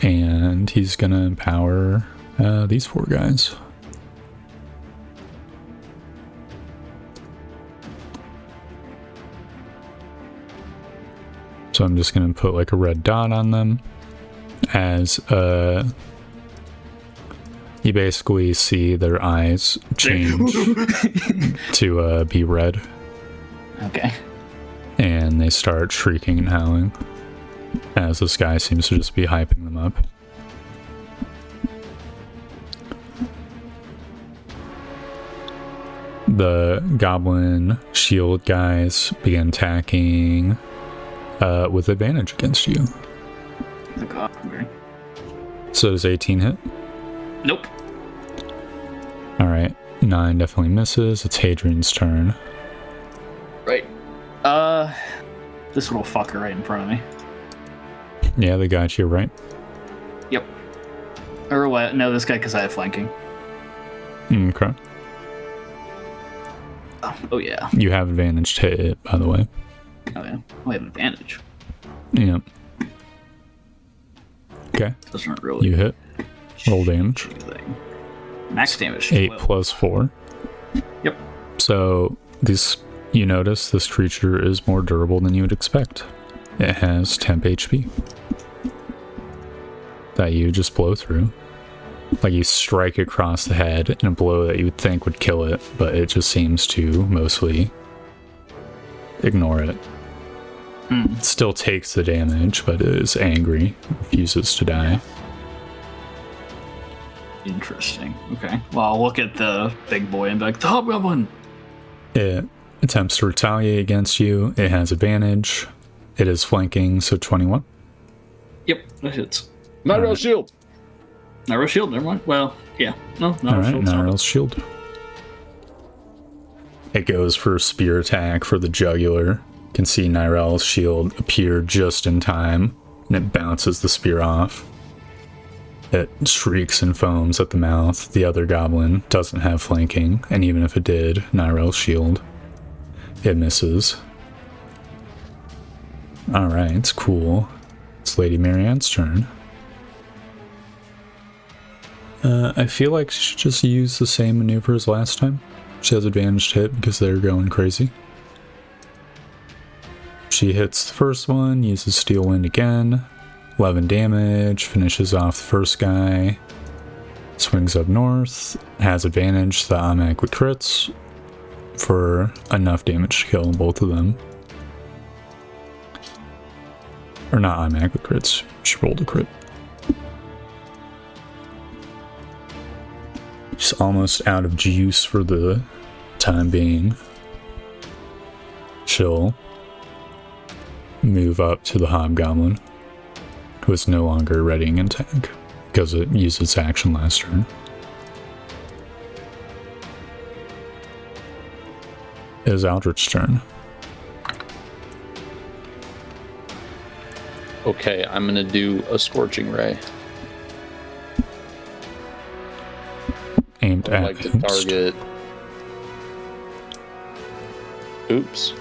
And he's gonna empower these 4 guys. So I'm just gonna put like a red dot on them as you basically see their eyes change to be red. Okay. And they start shrieking and howling as this guy seems to just be hyping them up. The goblin shield guys begin attacking with advantage against you. Okay. So does 18 hit? Nope. Alright, 9 definitely misses. It's Hadrian's turn. Right. This little fucker right in front of me. Yeah, they got you, right? Yep. Or what? No, this guy because I have flanking. Okay. Oh yeah. You have advantage to hit it, by the way. Oh yeah. I have advantage. Yep. Okay. Doesn't really. You hit. Roll damage. Anything. Max damage. 8 12. plus 4. Yep. So this, you notice this creature is more durable than you would expect. It has temp HP that you just blow through. Like you strike across the head in a blow that you would think would kill it, but it just seems to mostly ignore it. It still takes the damage, but it is angry, refuses to die. Interesting. Okay. Well, I'll look at the big boy and be like, the hobgoblin! It attempts to retaliate against you. It has advantage. It is flanking, so 21. Yep, that hits. Not real shield. Not real shield, never mind. Well, yeah. No, not real Alright, shield. Nirel's shield. It goes for a spear attack for the jugular. You can see Nirel's shield appear just in time, and it bounces the spear off. It shrieks and foams at the mouth. The other goblin doesn't have flanking, and even if it did, Nirel's shield, it misses. Alright, it's cool. It's Lady Marianne's turn. I feel like she should just use the same maneuver as last time. She has advantage to hit because they're going crazy. She hits the first one, uses Steel Wind again. 11 damage, finishes off the first guy. Swings up north, has advantage, the automatic with crits for enough damage to kill both of them. Or not automatic with crits, she rolled a crit. She's almost out of juice for the time being. She'll move up to the hobgoblin, who is no longer readying an attack because it used its action last turn. It is Aldrich's turn. Okay, I'm gonna do a scorching ray. Aimed I'd at like to Hoopst. target. Oops.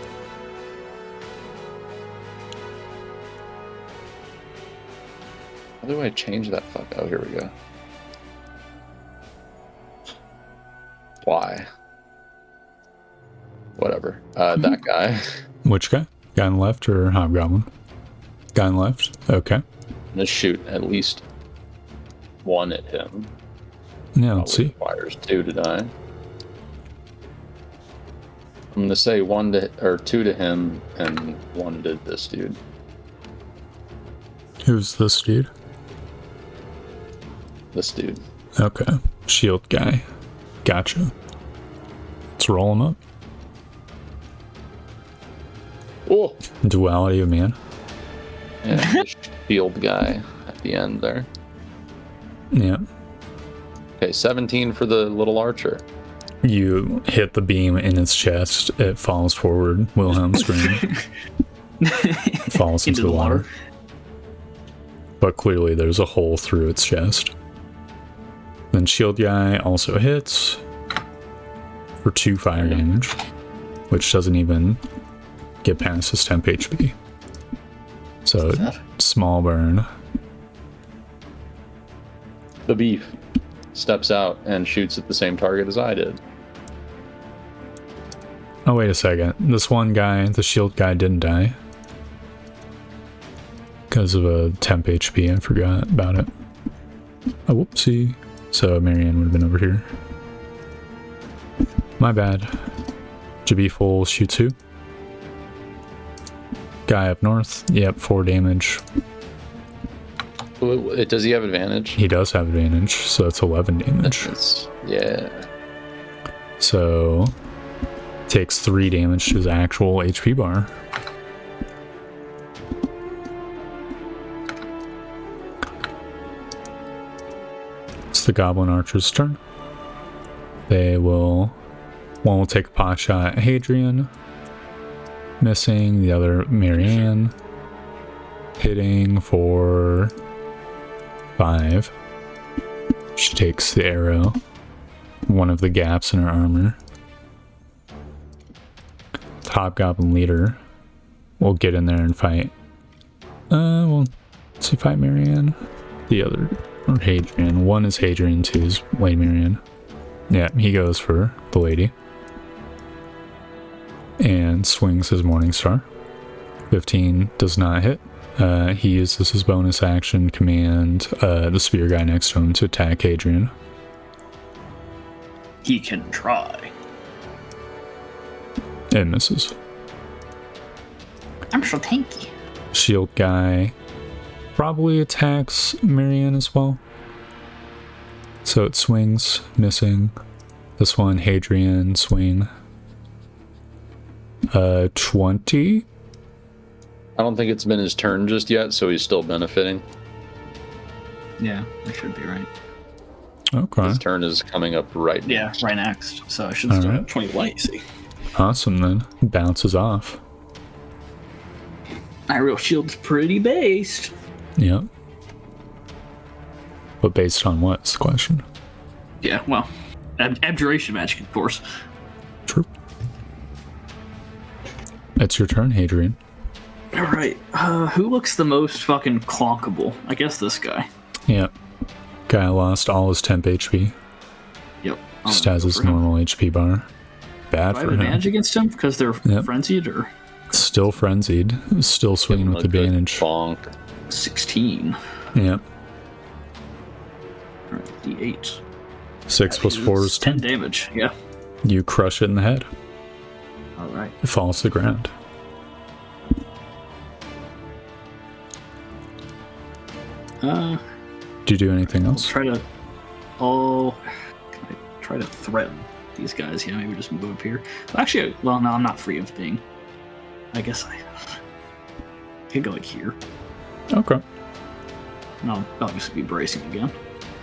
How do I change that fuck? Oh, here we go. Why? Whatever. That guy. Which guy? Guy on the left or hobgoblin? Guy on the left? Okay. I'm gonna shoot at least one at him. Yeah, let's see. Requires 2 to die. I'm gonna say 2 to him and 1 to this dude. Who's this dude? this dude. Okay. Shield guy. Gotcha. Let's roll him up. Oh, Duality of man. and the shield guy at the end there. Yeah. Okay, 17 for the little archer. You hit the beam in its chest. It falls forward. Wilhelm scream. Falls into the water. But clearly there's a hole through its chest. Then shield guy also hits for 2 fire damage, which doesn't even get past his temp HP. So small burn. The beef steps out and shoots at the same target as I did. Oh, wait a second. This one guy, the shield guy, didn't die. Because of a temp HP, I forgot about it. Oh, whoopsie. So Marianne would have been over here. My bad. Jabi full shoots who? Guy up north. Yep, 4 damage. Does he have advantage? He does have advantage, so it's 11 damage. Yeah. So takes 3 damage to his actual HP bar. It's the Goblin Archer's turn. One will take a pot shot at Hadrian, missing. The other Marianne, hitting for 5. She takes the arrow, one of the gaps in her armor. The Hobgoblin leader will get in there and fight. Well, let's see, fight Marianne. The other, or Hadrian. One is Hadrian, 2 is Lady Marianne. Yeah, he goes for the lady. And swings his Morning Star. 15 does not hit. He uses his bonus action command the spear guy next to him to attack Hadrian. He can try. It misses. I'm so tanky. Shield guy probably attacks Marianne as well. So it swings, missing. This one, Hadrian, swing. 20. I don't think it's been his turn just yet, so he's still benefiting. Yeah, that should be right. Okay. His turn is coming up right now. Yeah, right next. So I should still have 20 light, see. Awesome then. Bounces off. My real shield's pretty based. Yep. But based on what's the question? Yeah, well, abjuration magic, of course. True. It's your turn, Hadrian. Alright, who looks the most fucking clonkable? I guess this guy. Yep. Guy lost all his temp HP. Yep. Just has his normal HP bar. Bad Do I for have him. advantage against him because they're frenzied, or? Still frenzied. Still swinging with advantage. Bonk. 16. Yep. Alright, D8. 6 plus 4 is 10. 10 damage, yeah. You crush it in the head. Alright. It falls to the ground. Do you do anything else? Can I try to threaten these guys? Yeah, maybe just move up here. Actually, well, no, I'm not free of being. I guess I could go like here. Okay. And I'll obviously be bracing again.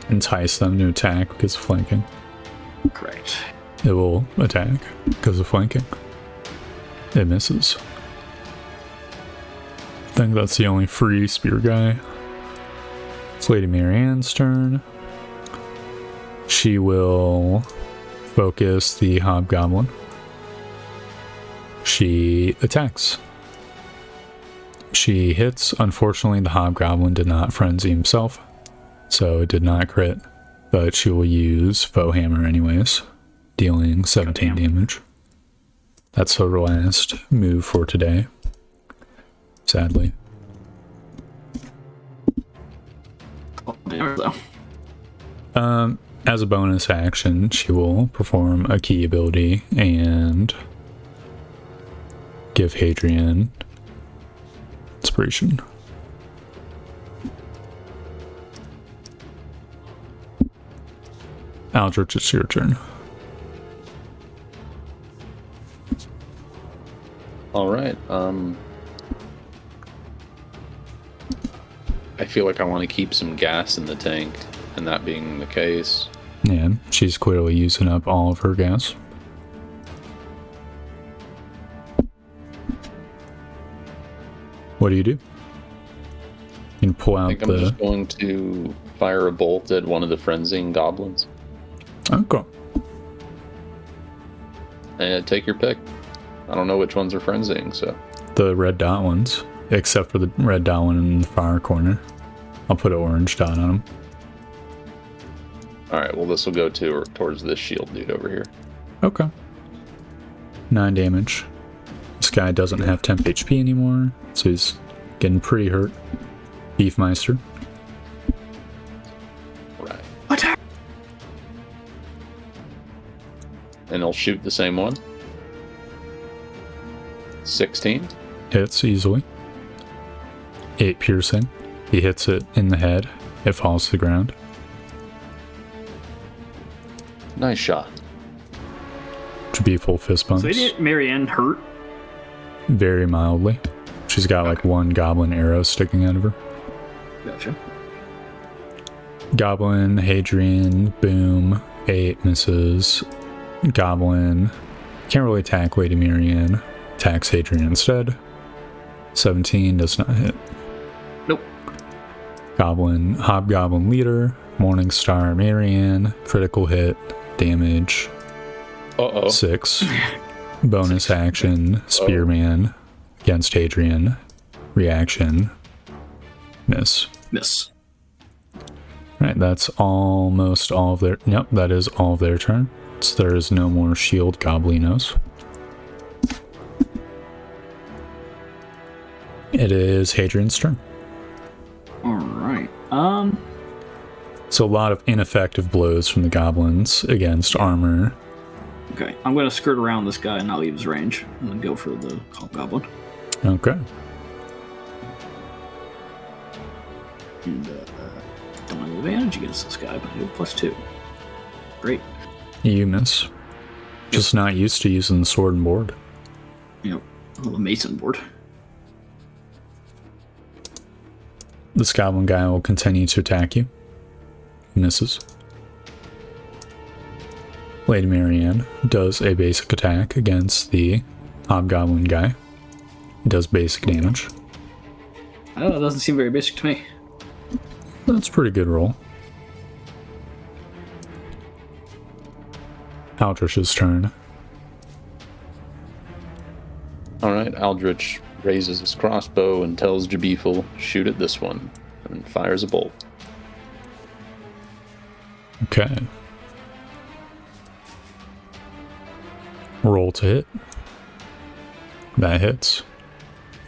Entice them to attack because of flanking. Correct. It will attack because of flanking. It misses. I think that's the only free spear guy. It's Lady Marianne's turn. She will focus the Hobgoblin. She attacks. She hits. Unfortunately, the Hobgoblin did not frenzy himself, so it did not crit, but she will use Foe Hammer anyways, dealing 17 damage. That's her last move for today, sadly. As a bonus action, she will perform a key ability and give Hadrian inspiration. Aldrich, it's your turn. All right. I feel like I want to keep some gas in the tank, and that being the case, Yeah, she's clearly using up all of her gas. What do? You can pull I out think I'm just going to fire a bolt at one of the frenzying goblins. Okay. And take your pick. I don't know which ones are frenzying, so. The red dot ones, except for the red dot one in the far corner. I'll put an orange dot on them. Alright, well this will go towards this shield dude over here. Okay. 9 damage. This guy doesn't have temp HP anymore, so he's getting pretty hurt. Beefmeister. Right. Attack! And he'll shoot the same one. 16. Hits easily. 8 piercing. He hits it in the head. It falls to the ground. Nice shot. To be full fist bumps. So did Marianne hurt? Very mildly. She's got like one goblin arrow sticking out of her. Gotcha. Goblin, Hadrian, boom. 8 misses. Goblin. Can't really attack Lady Marianne. Attacks Hadrian instead. 17 does not hit. Nope. Goblin, Hobgoblin Leader, Morningstar Marianne, critical hit, damage, Uh-oh. 6. Bonus action, Spearman against Hadrian, reaction, miss. Miss. Right, that's almost all of their, yep, that is all of their turn. So there is no more shield goblinos. It is Hadrian's turn. Alright. So a lot of ineffective blows from the goblins against armor. Okay. I'm gonna skirt around this guy and not leave his range. And then go for the goblin. Okay. And don't have advantage against this guy, but I have +2. Great. You miss. Just not used to using the sword and board. Yep. A little mason board. This goblin guy will continue to attack you. Misses. Lady Marianne does a basic attack against the hobgoblin guy. Does basic damage. Oh, it doesn't seem very basic to me. That's a pretty good roll. Aldrich's turn. Alright, Aldrich raises his crossbow and tells Jabiful, shoot at this one, and fires a bolt. Okay. Roll to hit. That hits.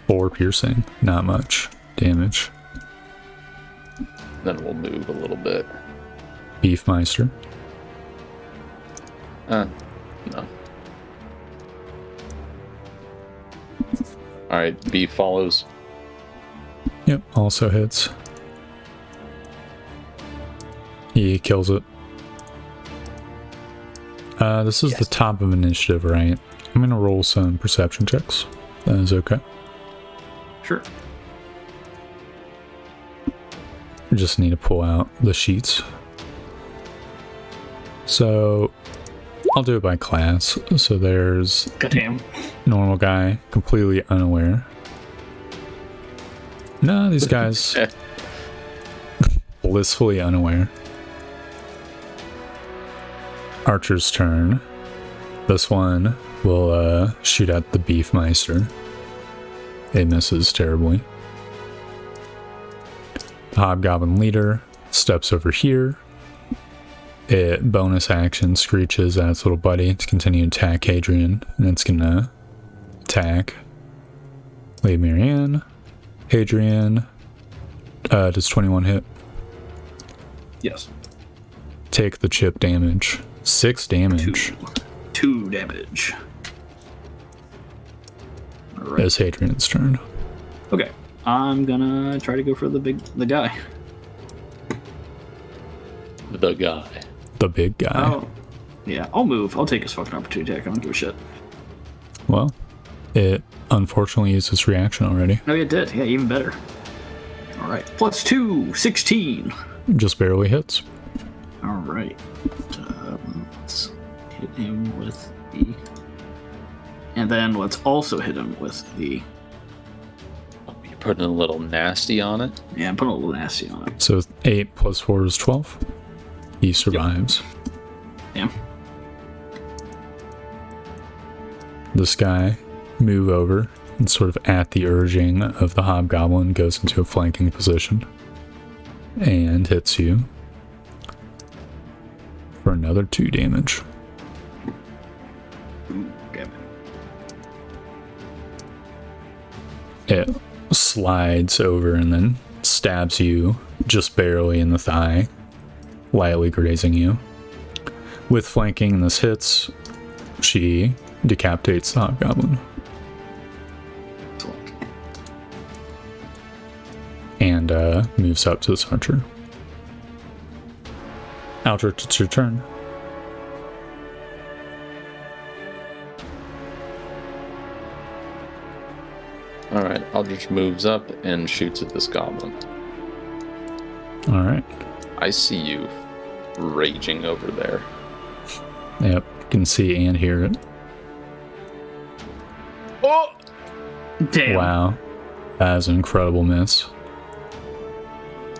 4 piercing. Not much damage. Then we'll move a little bit. Beefmeister. No. Alright, Beef follows. Yep, also hits. He kills it. This is the top of initiative, right? I'm gonna roll some perception checks. That is okay. Sure. Just need to pull out the sheets. So, I'll do it by class. So there's Goddamn. normal guy, completely unaware. No, these guys blissfully unaware. Archer's turn. This one will shoot at the Beefmeister. It misses terribly. The Hobgoblin Leader steps over here. It bonus action screeches at its little buddy to continue to attack Hadrian, and it's gonna attack Lady Marianne. Hadrian, does 21 hit? Yes. Take the chip damage. 6 damage. 2 damage. Alright. It's Hadrian's turn. Okay. I'm gonna try to go for the guy. The guy. the big guy. Oh, yeah. I'll move. I'll take his fucking opportunity attack. I don't give a shit. Well, it unfortunately used its reaction already. Oh, it did. Yeah, even better. All right. +2, 16. Just barely hits. All right. Let's hit him with the... And then let's also hit him with the... You're putting a little nasty on it? Yeah, I'm putting a little nasty on it. So 8 + 4 is 12. He survives. Yeah. This guy move over and sort of at the urging of the hobgoblin goes into a flanking position and hits you for another 2 damage. Okay. It slides over and then stabs you just barely in the thigh, lightly grazing you. With flanking, this hits. She decapitates the hobgoblin. And moves up to this archer. Aldrich, it's your turn. Alright, Aldrich moves up and shoots at this goblin. Alright. I see you raging over there. Yep, you can see and hear it. Oh! Damn. Wow. That is an incredible miss.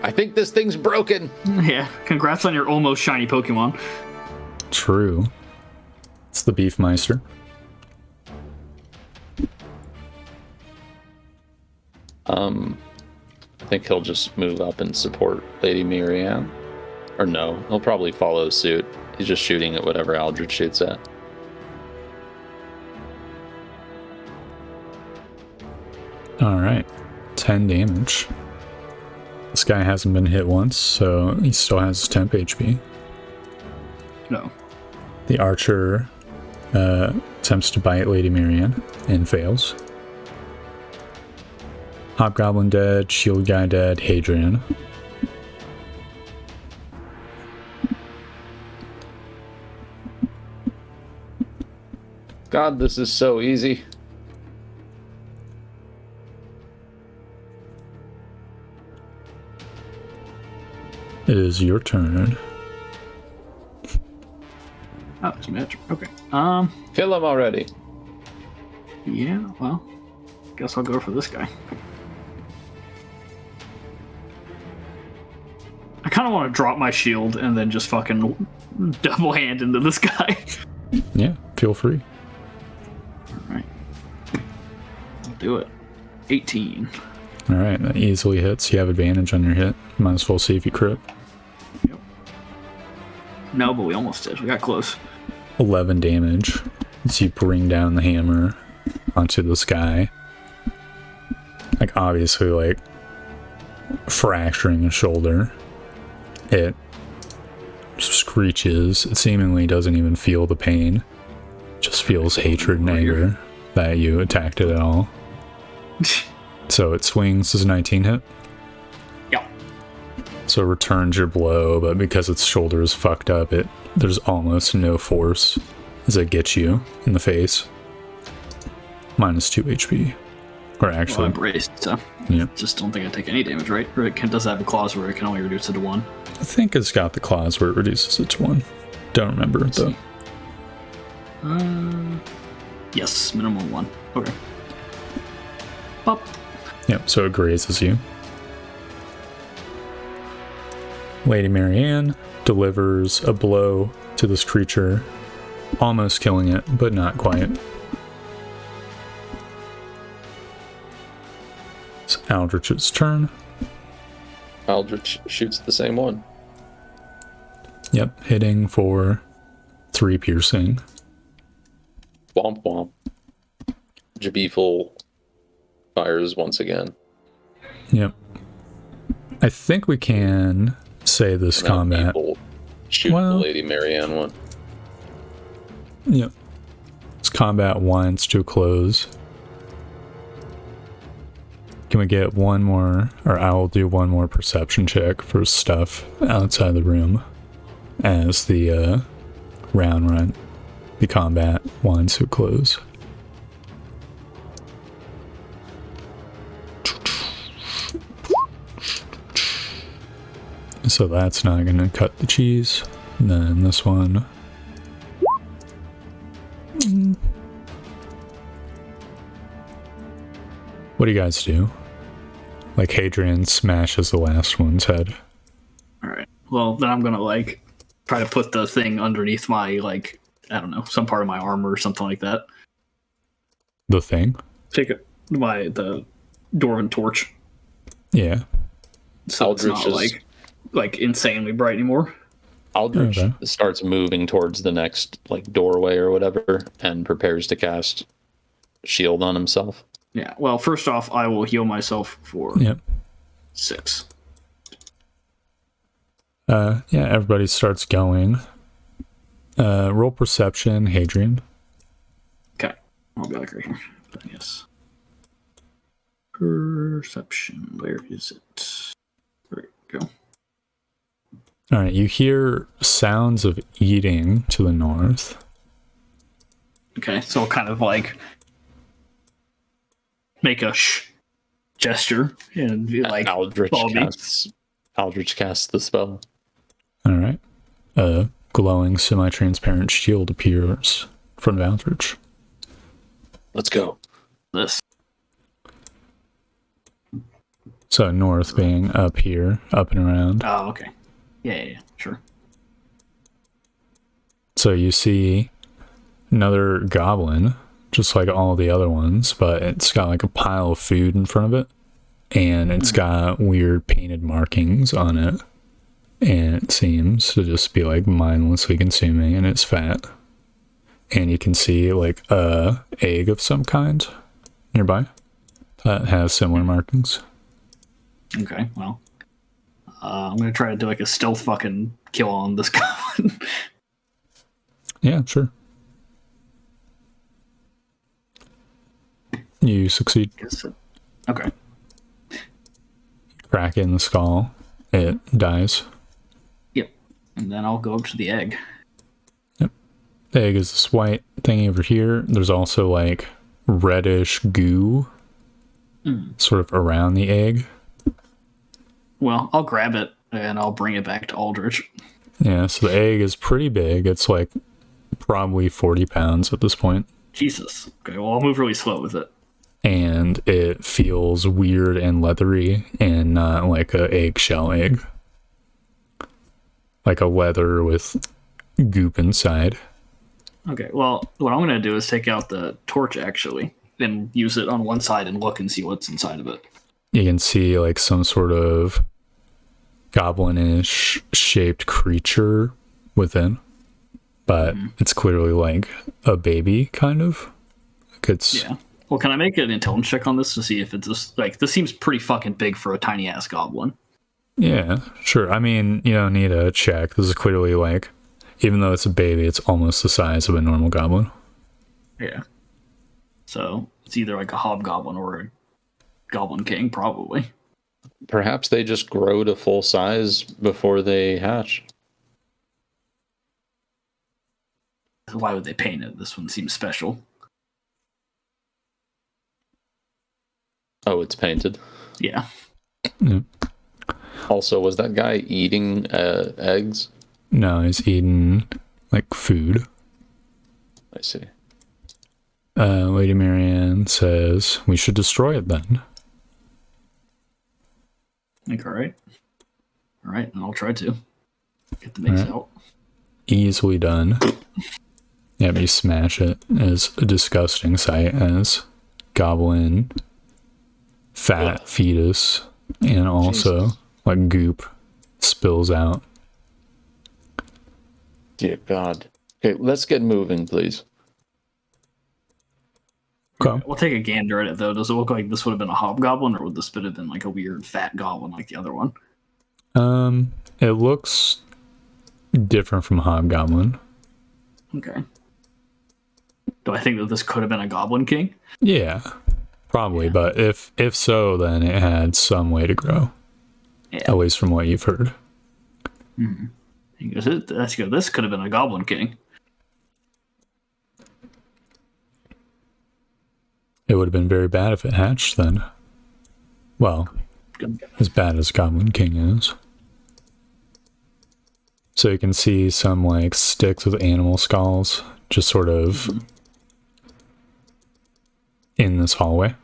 I think this thing's broken. Yeah. Congrats on your almost shiny Pokemon. True. It's the Beefmeister. I think he'll just move up and support Lady Marianne. Or no, he'll probably follow suit. He's just shooting at whatever Aldrich shoots at. Alright. 10 damage. This guy hasn't been hit once, so he still has temp HP. No. The archer attempts to bite Lady Marianne and fails. Hobgoblin dead, shield guy dead, Hadrian. God, this is so easy. It is your turn. Oh, it's match. Okay. Kill him already. Yeah, well, guess I'll go for this guy. I kind of want to drop my shield and then just fucking double hand into this guy. Yeah, feel free. Alright. I'll do it. 18. Alright, that easily hits. You have advantage on your hit. Might as well see if you crit. Yep. No, but we almost did. We got close. 11 damage as you bring down the hammer onto this guy. Like, obviously, like, fracturing the shoulder. It screeches. It seemingly doesn't even feel the pain. Just feels hatred and anger that you attacked it at all. So it swings as a 19 hit. Yeah. So it returns your blow, but because its shoulder is fucked up, there's almost no force as it gets you in the face. -2 HP. Or actually, Well, I'm braced, so yeah. just don't think I take any damage, right? Or it does have a clause where it can only reduce it to 1. I think it's got the clause where it reduces it to 1. Don't remember it though. Yes, minimum 1. Okay. Pop. Yep, so it grazes you. Lady Marianne delivers a blow to this creature, almost killing it, but not quite. It's Aldrich's turn. Aldrich shoots the same one. Yep, hitting for 3 piercing. Womp womp. Jabiful fires once again. Yep. I think we can say this Now combat. people shoot Well- the Lady Marianne one. Yep. This combat winds to a close. Can we get one more, or I will do one more perception check for stuff outside the room. as the the combat winds to a close. So that's not going to cut the cheese. And then this one. What do you guys do? Like, Hadrian smashes the last one's head. Alright. Well, then I'm gonna, like, try to put the thing underneath my, like, I don't know, some part of my armor or something like that. The thing? Take the dwarven torch. Yeah. So Aldrich it's not, like insanely bright anymore. Aldrich starts moving towards the next, like, doorway or whatever, and prepares to cast shield on himself. Yeah, well, first off, I will heal myself for 6. Yeah, everybody starts going. Roll perception, Hadrian. Okay. I'll be like right here. But yes. Perception. Where is it? There we go. Alright, you hear sounds of eating to the north. Okay, so I'll kind of like make a gesture and be like, Aldrich casts the spell. Alright. A glowing semi-transparent shield appears in front of Aldrich. Let's go. this. So north being up here, up and around. Oh, okay. Yeah, sure. So you see another goblin, just like all the other ones, but it's got like a pile of food in front of it, and it's got weird painted markings on it, and it seems to just be like mindlessly consuming, and it's fat. And you can see like a egg of some kind nearby that has similar markings. Okay, well, I'm gonna try to do like a stealth fucking kill on this goblin. Yeah, sure. You succeed. Okay. Crack it in the skull. It dies. Yep. And then I'll go up to the egg. Yep. The egg is this white thingy over here. There's also like reddish goo sort of around the egg. Well, I'll grab it and I'll bring it back to Aldrich. Yeah, so the egg is pretty big. It's like probably 40 pounds at this point. Jesus. Okay, well, I'll move really slow with it. And it feels weird and leathery and not like a eggshell egg. Like a leather with goop inside. Okay, well, what I'm going to do is take out the torch, actually, and use it on one side and look and see what's inside of it. You can see like some sort of goblinish shaped creature within. But it's clearly like a baby, kind of. Like it's... Yeah. Well, can I make an intelligence check on this to see if it's just, like, this seems pretty fucking big for a tiny ass goblin. Yeah, sure. I mean, you don't need a check. This is clearly like, even though it's a baby, it's almost the size of a normal goblin. Yeah. So it's either like a hobgoblin or a goblin king, probably. Perhaps they just grow to full size before they hatch. Why would they paint it? This one seems special. Oh, it's painted. Yeah. Also, was that guy eating eggs? No, he's eating like food. I see. Lady Marianne says we should destroy it then. Like, all right, and I'll try to get the mace out. Easily done. Yeah, but you smash it. It's a disgusting sight as goblin fat fetus and also like goop spills out. Dear God. Okay, let's get moving, please. Okay. We'll take a gander at it, though. Does it look like this would have been a hobgoblin, or would this have been like a weird fat goblin like the other one? It looks different from hobgoblin. Okay. Do I think that this could have been a goblin king? Yeah, probably. Yeah. But if so, then it had some way to grow. Yeah. At least from what you've heard. Mm-hmm. He goes, this could have been a Goblin King. It would have been very bad if it hatched then. Well, as bad as Goblin King is. So you can see some like sticks with animal skulls just sort of in this hallway.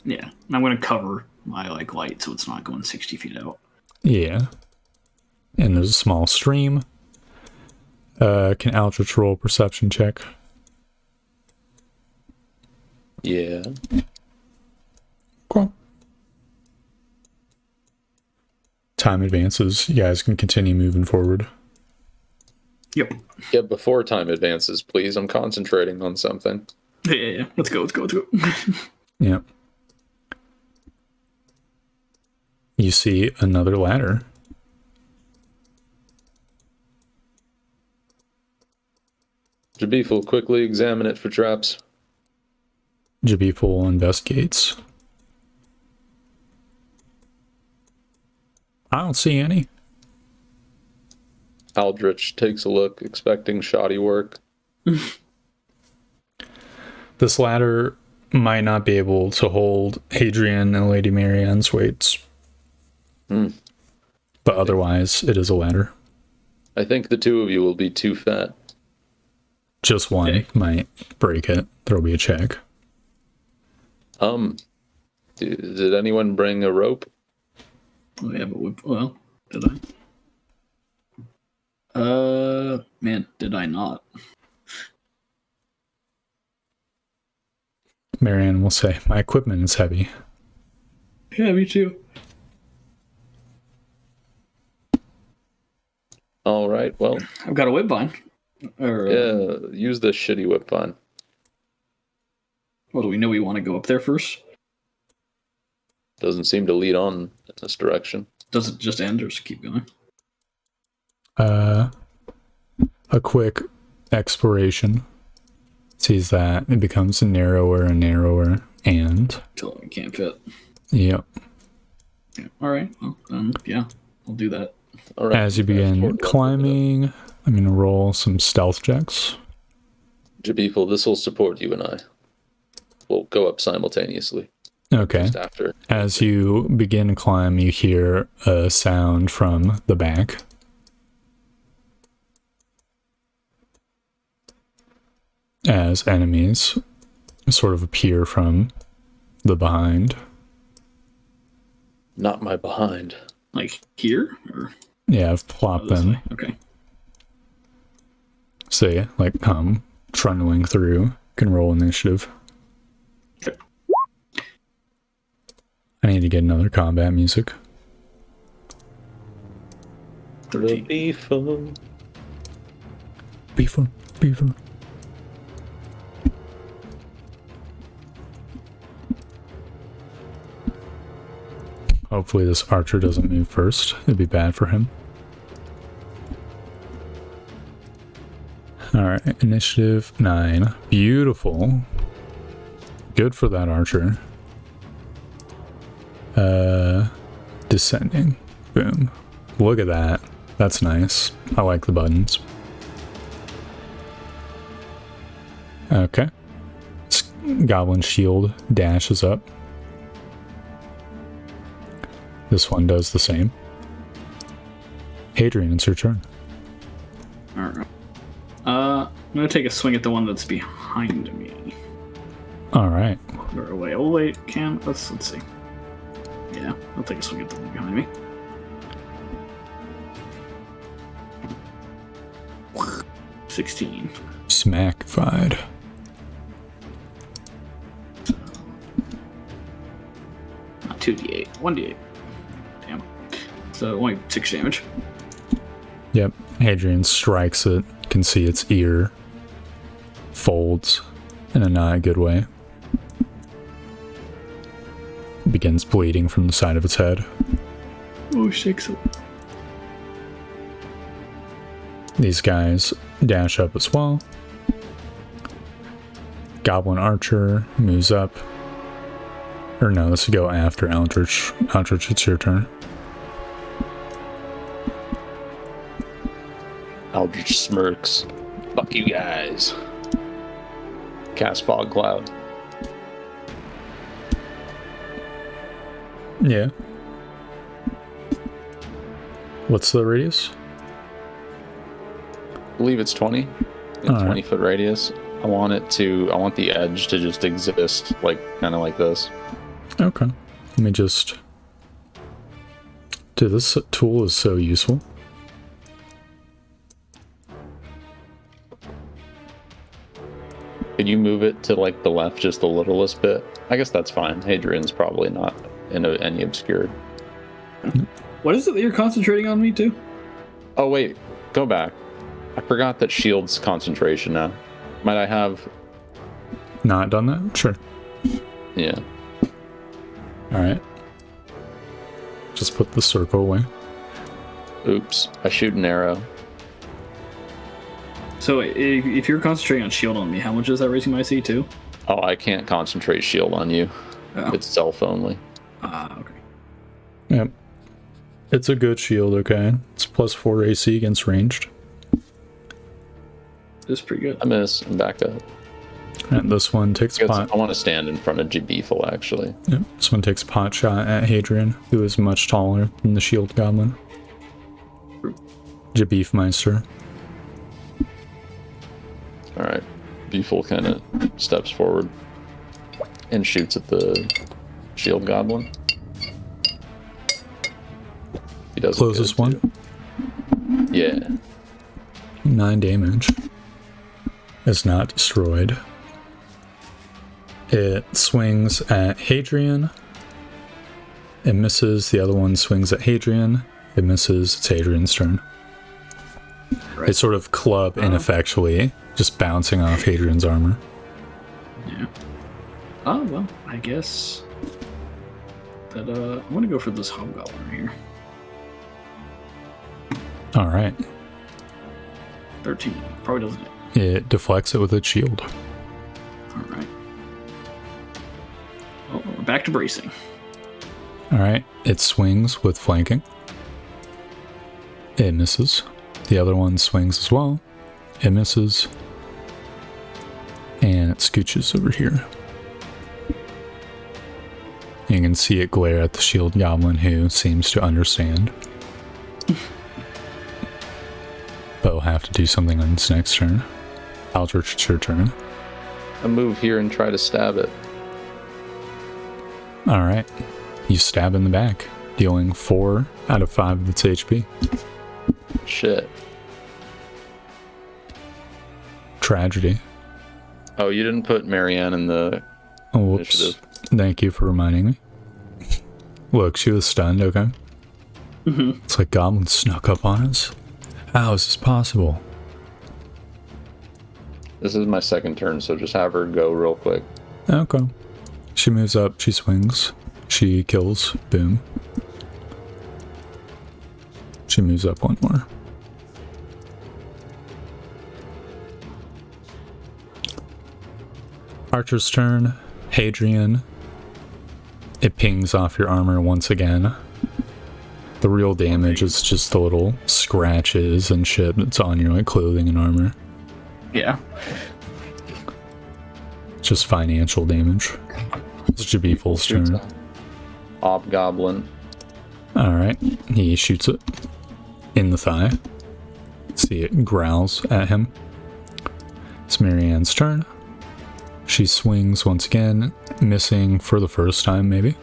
Yeah, and I'm going to cover my like light so it's not going 60 feet out. Yeah. And there's a small stream. Can Aldrich roll perception check? Yeah. Cool. Time advances. You guys can continue moving forward. Yep. Yeah, before time advances, please. I'm concentrating on something. Yeah. Let's go. Yep. You see another ladder. Jabif will quickly examine it for traps. Jabiful investigates. I don't see any. Aldrich takes a look, expecting shoddy work. This ladder might not be able to hold Hadrian and Lady Marianne's weights. But otherwise, it is a ladder. I think the two of you will be too fat. Just one might break it. There'll be a check. Did anyone bring a rope? Oh, yeah, but well, did I? Man, did I not? Marianne will say, my equipment is heavy. Yeah, me too. All right, well. I've got a whip vine. Yeah, use the shitty whip vine. Well, do we know we want to go up there first? Doesn't seem to lead on in this direction. Does it just end or just keep going? A quick exploration sees that it becomes narrower and narrower, and Until we can't fit. yep. Yeah. All right. Well, yeah, I'll do that. All right. As you begin climbing, I'm going to roll some stealth checks. Jabiful, this will support you and I. We'll go up simultaneously. Okay. Just after. As you begin to climb, you hear a sound from the back. As enemies sort of appear from the behind. Not my behind. Like here? Or Yeah, I've plopped them. Okay. Say, like, come trundling through. Can roll initiative. Okay. I need to get another combat music. 13. Jabiful. Beefer. Hopefully this archer doesn't move first. It'd be bad for him. Alright, initiative 9. Beautiful. Good for that archer. Descending. Boom. Look at that. That's nice. I like the buttons. Okay. Goblin shield dashes up. This one does the same. Hadrian, it's your turn. Alright. I'm gonna take a swing at the one that's behind me. Alright. Or away. Oh wait, let's see. Yeah, I'll take a swing at the one behind me. $16. Smackified. Not 2d8, 1d8. Damn. So only 6 damage. Yep. Hadrian strikes it. You can see its ear folds in a not good way. Begins bleeding from the side of its head. Oh, shakes it. These guys dash up as well. Goblin Archer moves up. Or no, let's go after Aldrich. Aldrich, it's your turn. Eldritch smirks. Fuck you guys. Cast Fog Cloud. Yeah. What's the radius? I believe it's 20. A 20-foot radius. I want the edge to just exist, like, kind of like this. Okay. Let me just... Dude, this tool is so useful. Could you move it to, like, the left just the littlest bit? I guess that's fine. Hadrian's probably not in any obscured. What is it that you're concentrating on me too? Oh, wait. Go back. I forgot that shield's concentration now. Might I have... Not done that? Sure. Yeah. Alright. Just put the circle away. Oops. I shoot an arrow. So if you're concentrating on shield on me, how much is that raising my AC too? Oh, I can't concentrate shield on you. Oh. It's self only. Okay. Yep. It's a good shield, okay? It's plus 4 AC against ranged. That's pretty good. I miss. I'm back up. And this one takes pot. I want to stand in front of Jabethel, actually. Yep. This one takes pot shot at Hadrian, who is much taller than the shield goblin. Jabethmeister. Alright. Beefle kind of steps forward and shoots at the shield goblin. He does Closest one. Too. Yeah. 9 damage. Is not destroyed. It swings at Hadrian. It misses. The other one swings at Hadrian. It misses. It's Hadrian's turn. Right. They sort of club ineffectually, just bouncing off Hadrian's armor. Yeah. Oh, well, I guess that I'm gonna go for this hobgoblin right here. Alright. 13. Probably doesn't hit. It deflects it with its shield. Alright. Oh, we're back to bracing. Alright. It swings with flanking. It misses. The other one swings as well. It misses. And it scooches over here. You can see it glare at the shield goblin, who seems to understand. But we'll have to do something on its next turn. Aldrich, it's your turn. I move here and try to stab it. Alright. You stab in the back, dealing 4 out of 5 of its HP. Shit. Tragedy. Oh, you didn't put Marianne in the Whoops. initiative. Thank you for reminding me. Look, she was stunned, okay? Mm-hmm. It's like goblins snuck up on us. How is this possible? This is my second turn, so just have her go real quick. Okay. She moves up, she swings. She kills. Boom. She moves up one more. Archer's turn. Hadrian. It pings off your armor once again. The real damage is just the little scratches and shit that's on your like clothing and armor. Yeah. It's just financial damage. It's Jabethel's turn. Hobgoblin. Alright, he shoots it in the thigh. See, it growls at him. It's Marianne's turn. She swings once again, missing for the first time, maybe.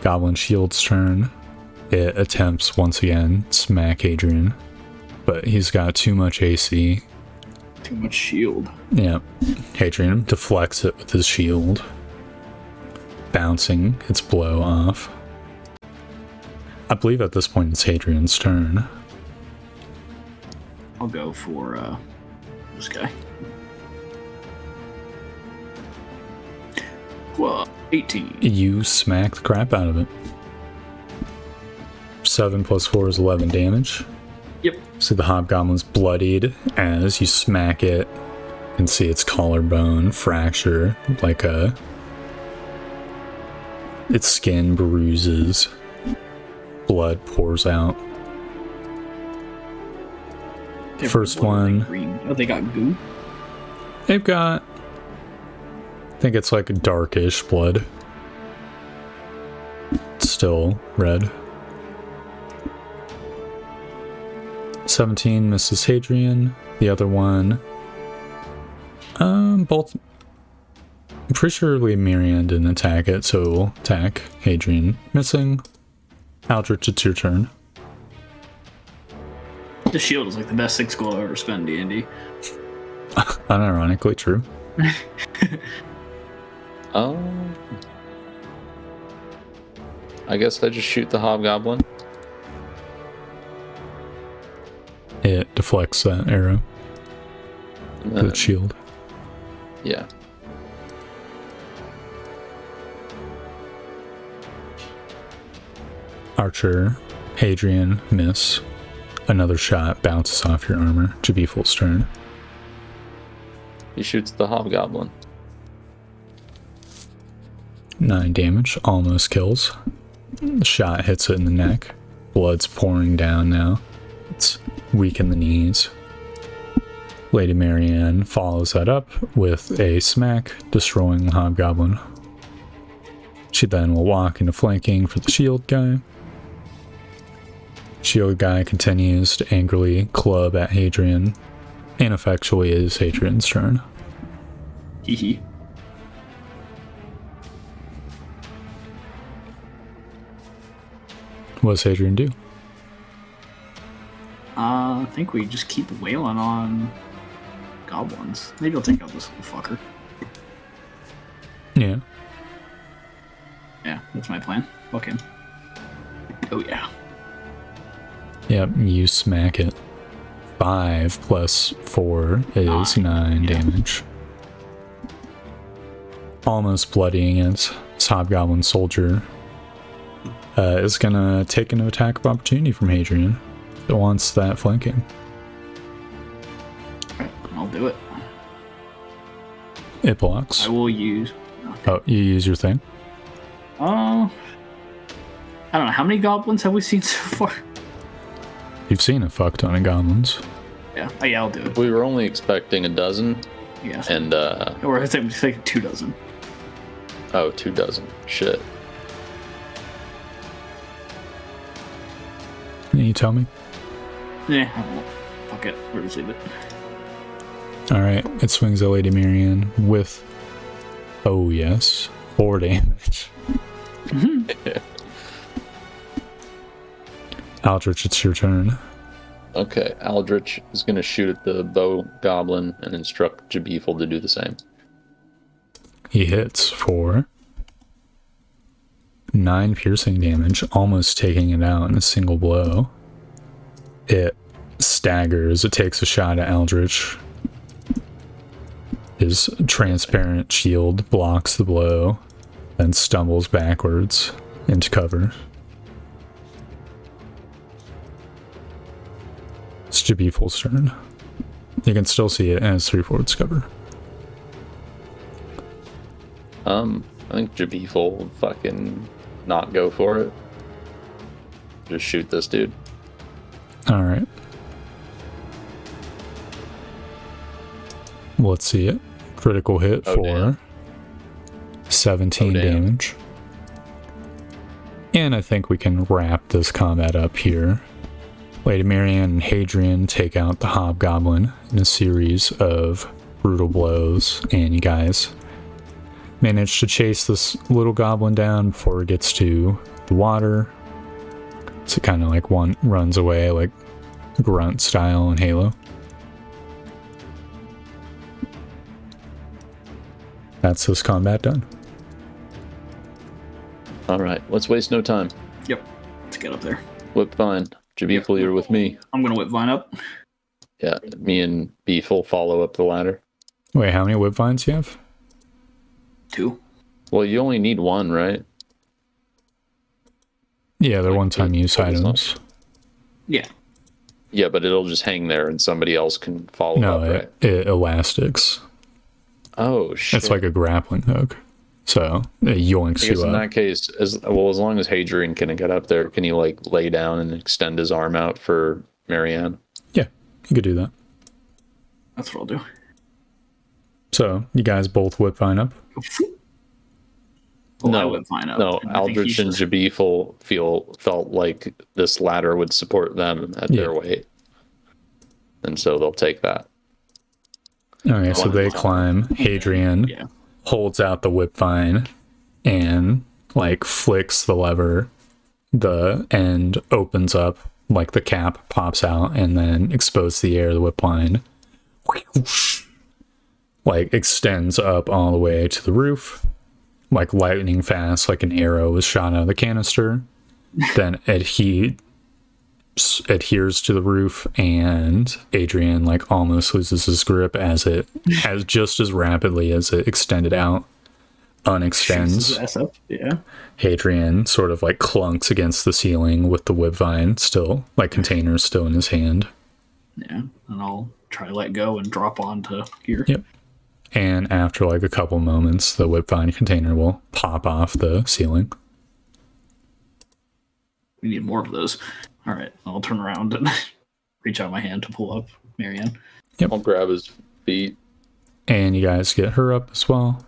Goblin Shield's turn. It attempts once again, smack Adrian, but he's got too much AC. Too much shield. Yeah, Hadrian deflects it with his shield, bouncing its blow off. I believe at this point it's Hadrian's turn. I'll go for this guy. Well, 18. You smack the crap out of it. 7 plus 4 is 11 damage. Yep. See the hobgoblin's bloodied as you smack it. You can see its collarbone fracture, like its skin bruises. Blood pours out. First one. Green. Oh, they got goo? They've got, I think it's like a darkish blood. It's still red. 17 misses Hadrian. The other one, both. I'm pretty sure Miriam didn't attack it, so we'll attack Hadrian. Missing. Aldrich, it's your turn. The shield is like the best 6 gold I've ever spent in D&D. Unironically true. I guess I just shoot the hobgoblin. It deflects that arrow. The shield. Yeah. Archer, Hadrian, miss. Another shot bounces off your armor. Jabiful's turn. He shoots the hobgoblin. 9 damage, almost kills. The shot hits it in the neck. Blood's pouring down now. It's weak in the knees. Lady Marianne follows that up with a smack, destroying the hobgoblin. She then will walk into flanking for the shield guy. Shield guy continues to angrily club at Hadrian. Ineffectually, it is Hadrian's turn. Hee. What does Hadrian do? I think we just keep wailing on goblins. Maybe I'll take out this little fucker. Yeah. Yeah, that's my plan. Fuck him. Oh yeah. Yep, you smack it. 5 plus 4 is 9 damage. Almost bloodying it. This hobgoblin soldier is gonna take an attack of opportunity from Hadrian. It wants that flanking. Alright, I'll do it. It blocks. I will use... Okay. Oh, you use your thing? I don't know. How many goblins have we seen so far? You've seen a fuck ton of goblins. Yeah. Oh, yeah, I'll do it. We were only expecting a dozen. Yeah. And, Or I think it's like 2 dozen. Oh, 2 dozen. Shit. Can you tell me? Yeah, I won't. Fuck it. We'll just leave it. Alright, it swings at Lady Marianne with... Oh, yes. 4 damage. Aldrich, it's your turn. Okay, Aldrich is going to shoot at the bow goblin and instruct Jabiful to do the same. He hits for 9 piercing damage, almost taking it out in a single blow. It staggers. It takes a shot at Aldrich. His transparent shield blocks the blow, then stumbles backwards into cover. It's Jabiful's turn. You can still see it as 3/4 cover. I think Jabiful will fucking not go for it. Just shoot this dude. Alright. Let's see it. Critical hit for damn. 17 damn. damage. And I think we can wrap this combat up here. Lady Marianne and Hadrian take out the hobgoblin in a series of brutal blows, and you guys manage to chase this little goblin down before it gets to the water. So it kind of like one runs away, like grunt style in Halo. That's this combat done. Alright, let's waste no time. Yep. Let's get up there. Whip Vine. Jabiful, you're with me. I'm going to whip Vine up. Yeah, me and Beeful follow up the ladder. Wait, how many whip vines do you have? 2. Well, you only need 1, right? Yeah, they're Like one-time use items. Yeah. Yeah, but it'll just hang there and somebody else can follow No, up, right? it elastics. Oh, shit. It's like a grappling hook. So it yoinks I guess you in up. that case, as long as Hadrian can get up there, can he like lay down and extend his arm out for Marianne? Yeah. you could do that. That's what I'll do. So you guys both whip vine up. Well, I No, whip vine up, no. and I think Aldrich and he's just- Jabi felt like this ladder would support them at their weight, and so they'll take that. Okay, so One they at a time. climb. Hadrian Yeah. holds out the whip vine and like flicks the lever. The end opens up, like the cap pops out, and then exposed to the air. The whip line like extends up all the way to the roof, like lightning fast, like an arrow was shot out of the canister. Then adheres to the roof, and Adrian like almost loses his grip as it has just as rapidly as it extended out. Unextends. Shoots his ass up. Yeah. Hadrian sort of like clunks against the ceiling with the whip vine still, like container still in his hand. Yeah. And I'll try to let go and drop onto here. Yep. And after like a couple moments, the whip vine container will pop off the ceiling. We need more of those. All right. I'll turn around and reach out my hand to pull up Marianne. Yep. I'll grab his feet. And you guys get her up as well.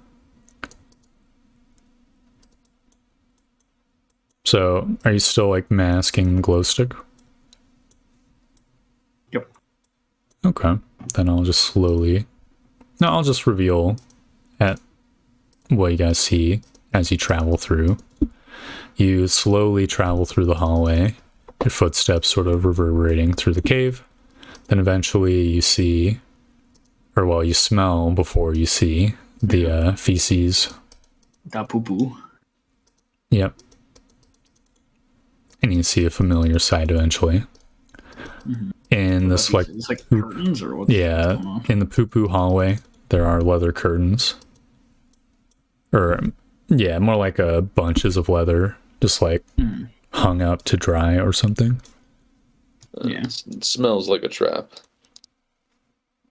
So, are you still like masking the glow stick? Yep. Okay. Then I'll just I'll just reveal at what you guys see as you travel through. You slowly travel through the hallway, your footsteps sort of reverberating through the cave. Then eventually you see, you smell before you see the feces. Da poo poo. Yep. And you see a familiar sight eventually. Mm-hmm. In this like it's like curtains or what's yeah, going on? in the poo-poo hallway, there are leather curtains. Or yeah, more like bunches of leather, just like hung up to dry or something. Yeah. It smells like a trap.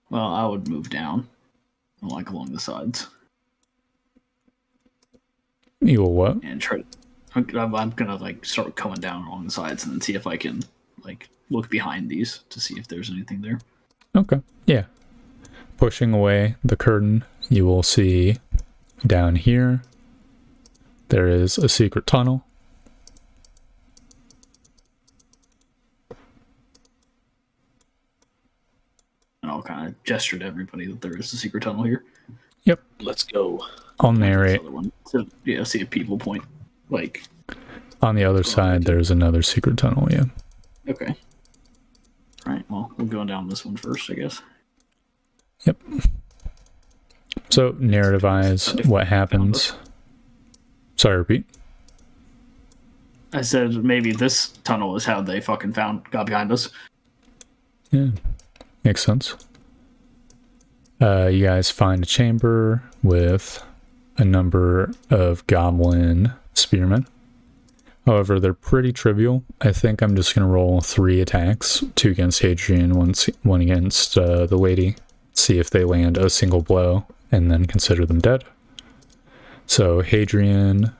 Well, I would move down, like along the sides, You will what? and try to. I'm gonna like start coming down along the sides and then see if I can like look behind these to see if there's anything there. Okay. Yeah. Pushing away the curtain, you will see down here there is a secret tunnel. And I'll kind of gesture to everybody that there is a secret tunnel here. Yep. Let's go. I'll This narrate. other one. So, yeah, see if people point. Like, On the other side, there's another secret tunnel, yeah. okay. Alright, well, we're going down this one first, I guess. Yep. So, narrativize what happens. Sorry, repeat. I said maybe this tunnel is how they fucking got behind us. Yeah, makes sense. You guys find a chamber with a number of goblin spearmen. However, they're pretty trivial. I think I'm just going to roll 3 attacks, 2 against Hadrian, one against the lady. See if they land a single blow, and then consider them dead. So, Hadrian,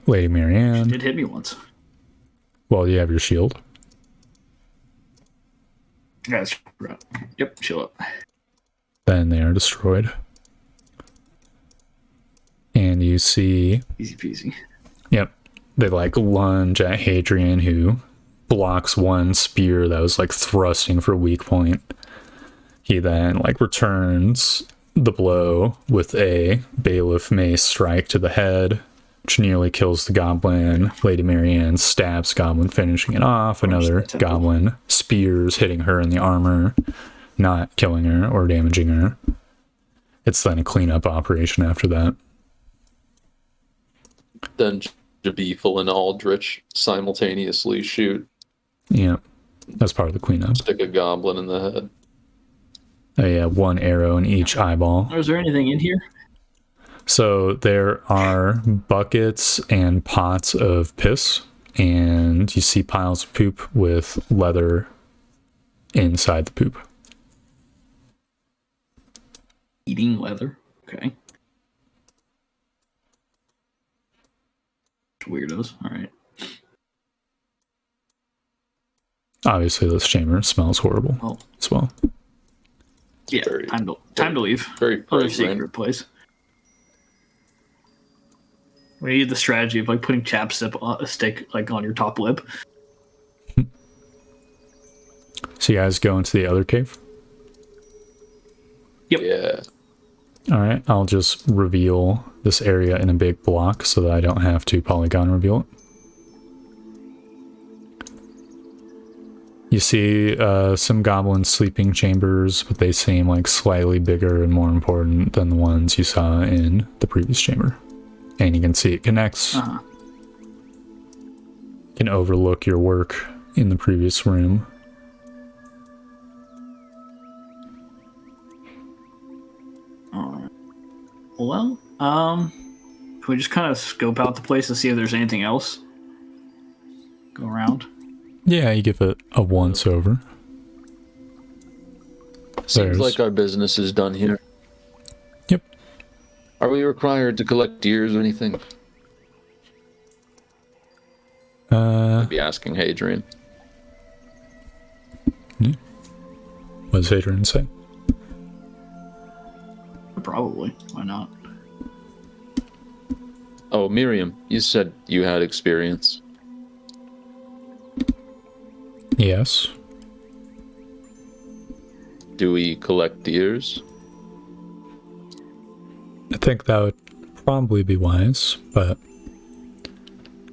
Lady Marianne. She did hit me once. Well, you have your shield. Guys, yep, chill up. Then they are destroyed. And you see, Easy peasy. yep, they like lunge at Hadrian, who blocks one spear that was like thrusting for a weak point. He then like returns the blow with a bailiff mace strike to the head, which nearly kills the goblin. Lady Marianne stabs goblin, finishing it off. Another goblin spears, hitting her in the armor, not killing her or damaging her. It's then a cleanup operation after that. Then Jabethel and Aldrich simultaneously shoot. Yeah, that's part of the cleanup. Stick a goblin in the head. Yeah, 1 arrow in each eyeball. Is there anything in here? So there are buckets and pots of piss, and you see piles of poop with leather inside the poop. Eating leather. Okay. Weirdos. All right. Obviously, this chamber smells horrible Oh. as well. Yeah, Very- time to leave. Very Other fragrant. secret place. We need the strategy of like putting chapstick on a stick like on your top lip. So you guys go into the other cave? Yep. Yeah. Alright, I'll just reveal this area in a big block so that I don't have to polygon reveal it. You see some goblin sleeping chambers, but they seem like slightly bigger and more important than the ones you saw in the previous chamber. And you can see it connects. Uh-huh. You can overlook your work in the previous room. Alright. Well, can we just kind of scope out the place and see if there's anything else? Go around. Yeah, you give it a once over. Seems There's- like our business is done here. Yep. Are we required to collect ears or anything? I'd be asking Hadrian. What does Hadrian say? Probably. Why not? Oh, Miriam, you said you had experience. Yes. Do we collect ears? I think that would probably be wise, but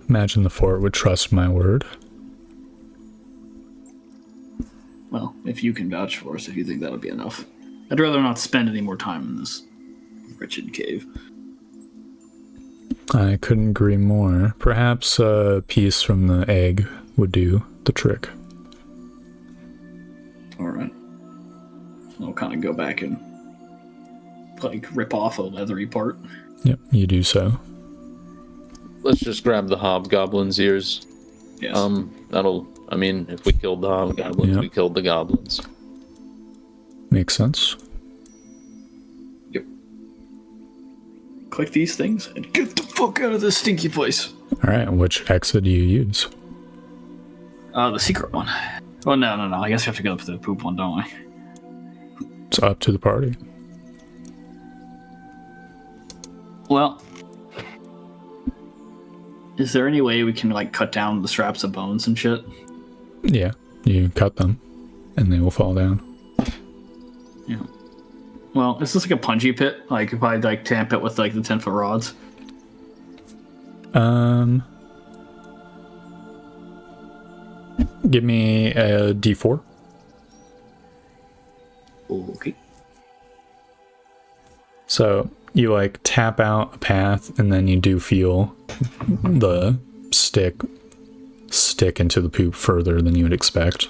imagine the fort would trust my word. Well, if you can vouch for us, if you think that'll be enough. I'd rather not spend any more time in this wretched cave. I couldn't agree more. Perhaps a piece from the egg would do the trick. Alright. I'll kind of go back and, like, rip off a leathery part. Yep, you do so. Let's just grab the hobgoblin's ears. Yes. I mean, if we killed the hobgoblins, Yeah. we killed the goblins. Makes sense. Yep. Click these things and get the fuck out of this stinky place. Alright, which exit do you use? The secret one. Well, no. I guess we have to go up to the poop one, don't we? It's up to the party. Well, is there any way we can, like, cut down the straps of bones and shit? Yeah, you cut them, and they will fall down. Yeah. Well, is this like a punji pit? Like, if I, like, tamp it with, like, the 10-foot rods? Give me a D4. Okay. So you like tap out a path, and then you do feel the stick into the poop further than you would expect.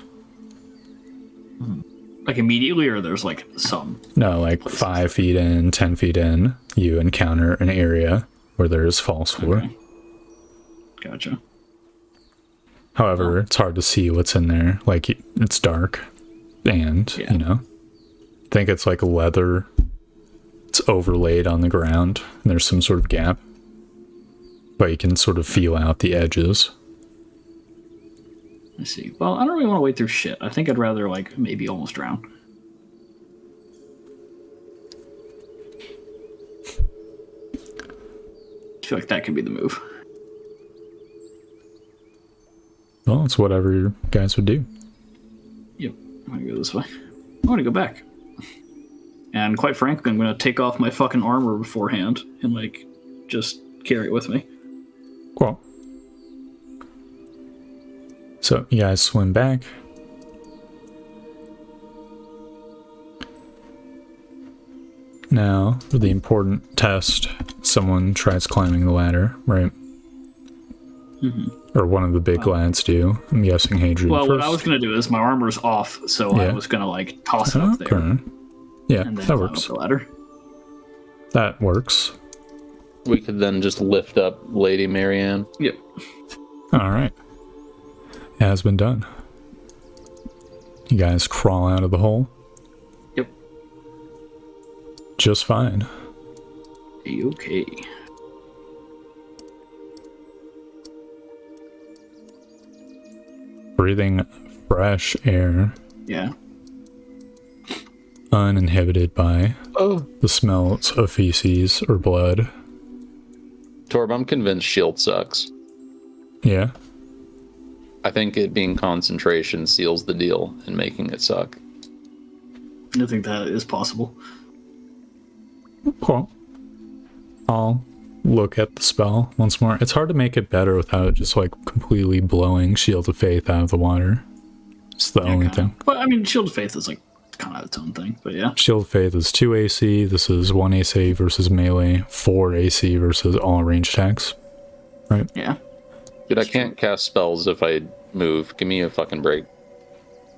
Like, immediately, or there's, like, some? No, like 5 feet in, 10 feet in, you encounter an area where there is false floor. Okay. Gotcha. However, it's hard to see what's in there. Like, it's dark, and, Yeah. you know, I think it's like leather. It's overlaid on the ground, and there's some sort of gap. But you can sort of feel out the edges. I see. Well, I don't really want to wade through shit. I think I'd rather, like, maybe almost drown. I feel like that could be the move. Well, it's whatever you guys would do. Yep. I'm gonna go this way. I want to go back. And quite frankly, I'm gonna take off my fucking armor beforehand and, like, just carry it with me. Cool. So you guys swim back. Now, for the important test, someone tries climbing the ladder, right? Or one of the big lads do. I'm guessing Hadrian Well, first. what I was gonna do is my armor's off, so I Yeah. was gonna, like, toss it up there Okay. Yeah, and then that climb works. up the ladder. That works. We could then just lift up Lady Marianne. Yep. All right. It has been done. You guys crawl out of the hole Yep. just fine. Okay. Breathing fresh air. Yeah. Uninhibited by the smells of feces or blood. Torb, I'm convinced shield sucks. Yeah. I think it being concentration seals the deal in making it suck. I think that is possible. Cool. I'll look at the spell once more. It's hard to make it better without just like completely blowing Shield of Faith out of the water. It's the only thing. But I mean, Shield of Faith is like kind of its own thing, but yeah. Shield of Faith is 2 AC. This is 1 AC versus melee, 4 AC versus all range attacks. Right? Yeah. Dude, I can't cast spells if I move. Give me a fucking break.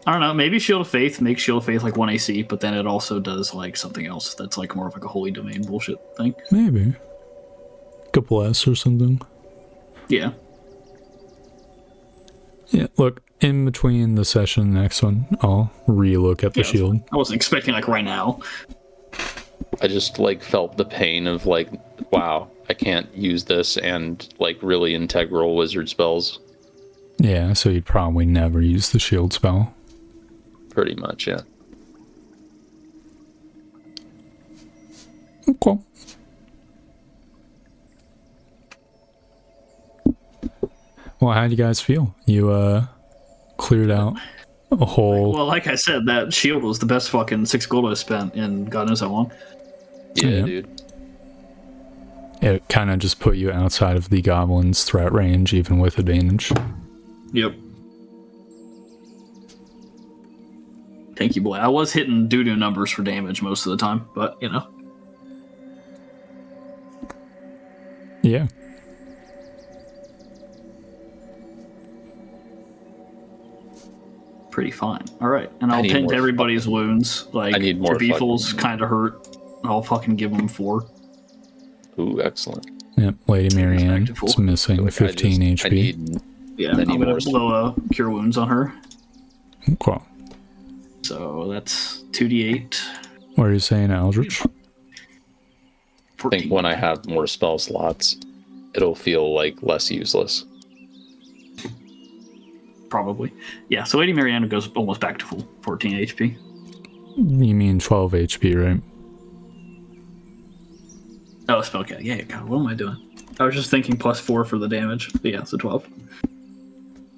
I don't know. Maybe Shield of Faith makes Shield of Faith like 1 AC, but then it also does like something else that's like more of like a Holy Domain bullshit thing. Maybe. Couple S or something. Yeah. Yeah, look, in between the session and the next one, I'll re-look at the shield. I wasn't expecting like right now. I just like felt the pain of like, wow, I can't use this and like really integral wizard spells. Yeah, so you'd probably never use the shield spell. Pretty much, yeah. Cool. Well, how do you guys feel? You cleared out a whole... Well, like I said, that shield was the best fucking 6 gold I spent in God knows how long. Yeah, dude. It kind of just put you outside of the goblin's threat range, even with advantage. Yep. Thank you, boy. I was hitting doo-doo numbers for damage most of the time, but, you know. Yeah. Pretty fine. All right. And I'll tend to everybody's wounds. Like, I need more Beefles kind of hurt. I'll fucking give them 4. Ooh, excellent. Yep, Lady Marianne is missing like 15 HP. I'm going to blow a Cure Wounds on her. Cool. So that's 2d8. What are you saying, Aldrich? 14. I think when I have more spell slots, it'll feel like less useless. Probably. Yeah, so Lady Mariana goes almost back to full 14 HP. You mean 12 HP, right? Oh, spellcast. Yeah, God, what am I doing? I was just thinking +4 for the damage. But yeah, so 12.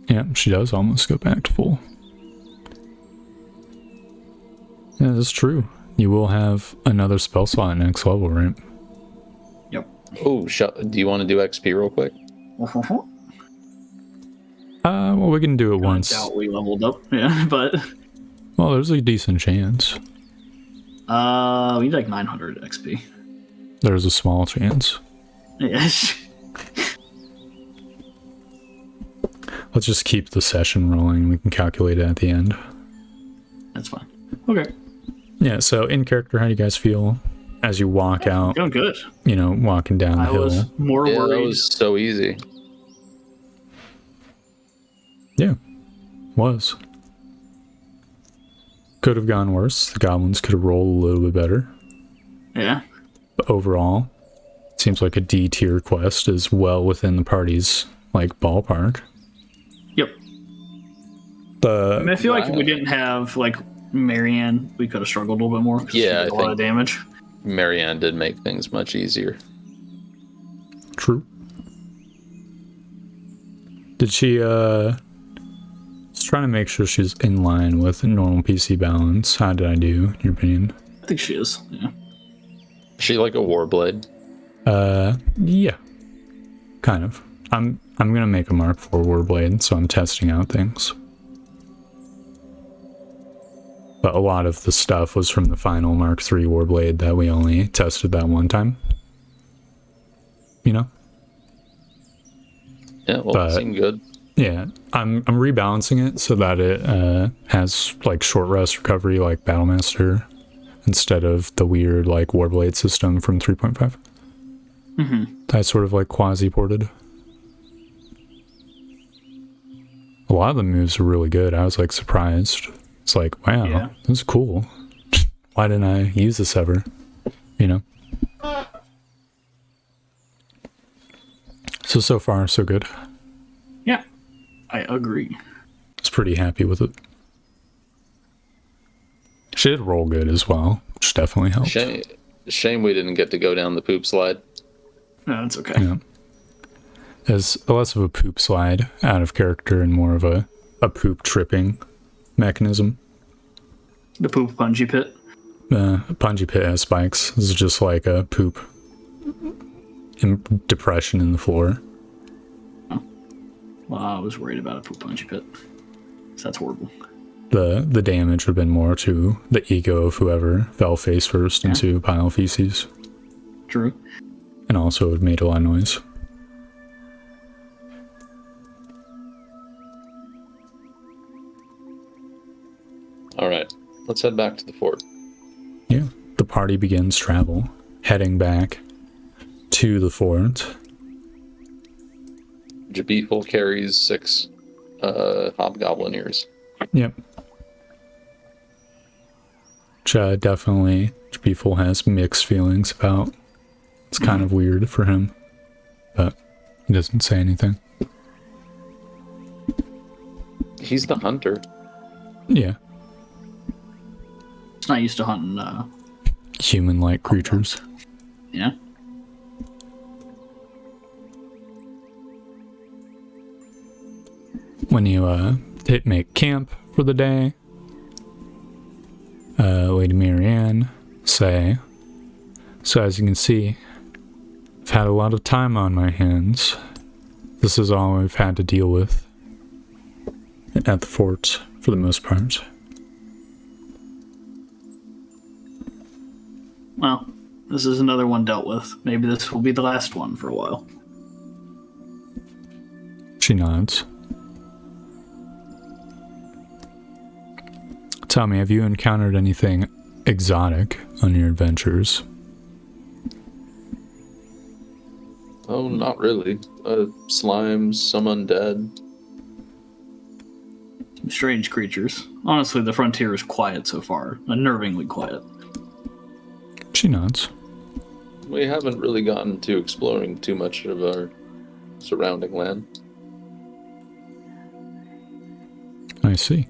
Yeah, she does almost go back to full. Yeah, that's true. You will have another spell slot next level, right? Yep. Oh, do you want to do XP real quick? Well, we can do it once. I doubt we leveled up, yeah, but... Well, there's a decent chance. We need like 900 XP. There's a small chance. Yes. Let's just keep the session rolling. We can calculate it at the end. That's fine. Okay. Yeah, so in character, how do you guys feel as you walk out? Feeling good. You know, walking down the hill. I was more worried. That was so easy. Yeah, was. Could have gone worse. The goblins could have rolled a little bit better. Yeah. But overall, it seems like a D tier quest is well within the party's like ballpark. Yep. I mean, I feel like if we didn't have like Marianne, we could have struggled a little bit more. Yeah, she did a lot of damage. Marianne did make things much easier. True. Did she just trying to make sure she's in line with normal PC balance? How did I do, in your opinion? I think she is, yeah. Is she like a warblade? Yeah. Kind of. I'm gonna make a Mark IV Warblade, so I'm testing out things. But a lot of the stuff was from the final Mark III Warblade that we only tested that one time. You know? Yeah, well, it seemed good. Yeah, I'm rebalancing it so that it has like short rest recovery like Battlemaster instead of the weird like Warblade system from 3.5. Mm-hmm. That's sort of like quasi-ported. A lot of the moves are really good. I was like surprised. It's like, wow, this is cool. Why didn't I use this ever? You know? So far, so good. Yeah, I agree. looks pretty happy with it. She did roll good as well, which definitely helped. Shame we didn't get to go down the poop slide. No, it's okay. Yeah. As less of a poop slide out of character and more of a poop tripping mechanism. The poop punji pit. Punji pit has spikes. This is just like a poop depression in the floor. Oh. Well, I was worried about a poop punji pit. So that's horrible. The damage would have been more to the ego of whoever fell face first into a pile of feces. True. And also it made a lot of noise. Alright, let's head back to the fort. Yeah. The party begins travel, heading back to the fort. Jabethel carries 6 hobgoblin ears. Yep. Which definitely Jabethel has mixed feelings about. It's kind of weird for him, but he doesn't say anything. He's the hunter. Yeah. It's not used to hunting Human-like creatures. Yeah. When you make camp for the day, Lady Marianne say, so as you can see, I've had a lot of time on my hands. This is all we've had to deal with at the fort for the most part. Well, this is another one dealt with. Maybe this will be the last one for a while. She nods. Tell me, have you encountered anything exotic on your adventures? Oh, not really. Slimes, some undead. Some strange creatures. Honestly, the frontier is quiet so far. Unnervingly quiet. She nods. We haven't really gotten to exploring too much of our surrounding land. I see.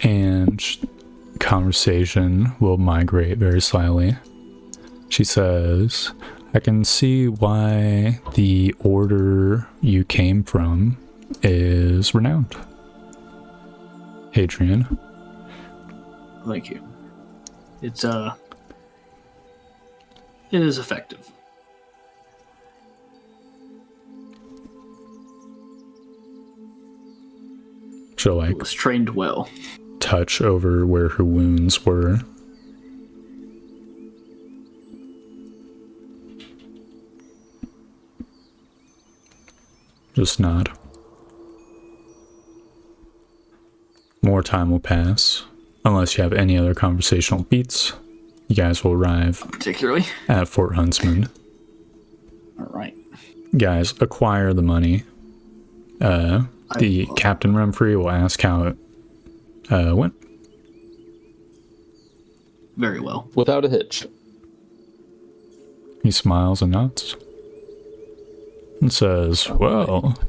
And conversation will migrate very slightly. She says, I can see why the order you came from is renowned. Hadrian. Thank you. It is effective. She'll It was trained well. touch over where her wounds were. Just nod. More time will pass. Unless you have any other conversational beats, you guys will arrive Particularly. at Fort Huntsman. Alright. Guys, acquire the money. The Captain Rumfrey will ask how it went. Very well. Without a hitch. He smiles and nods. And says, well,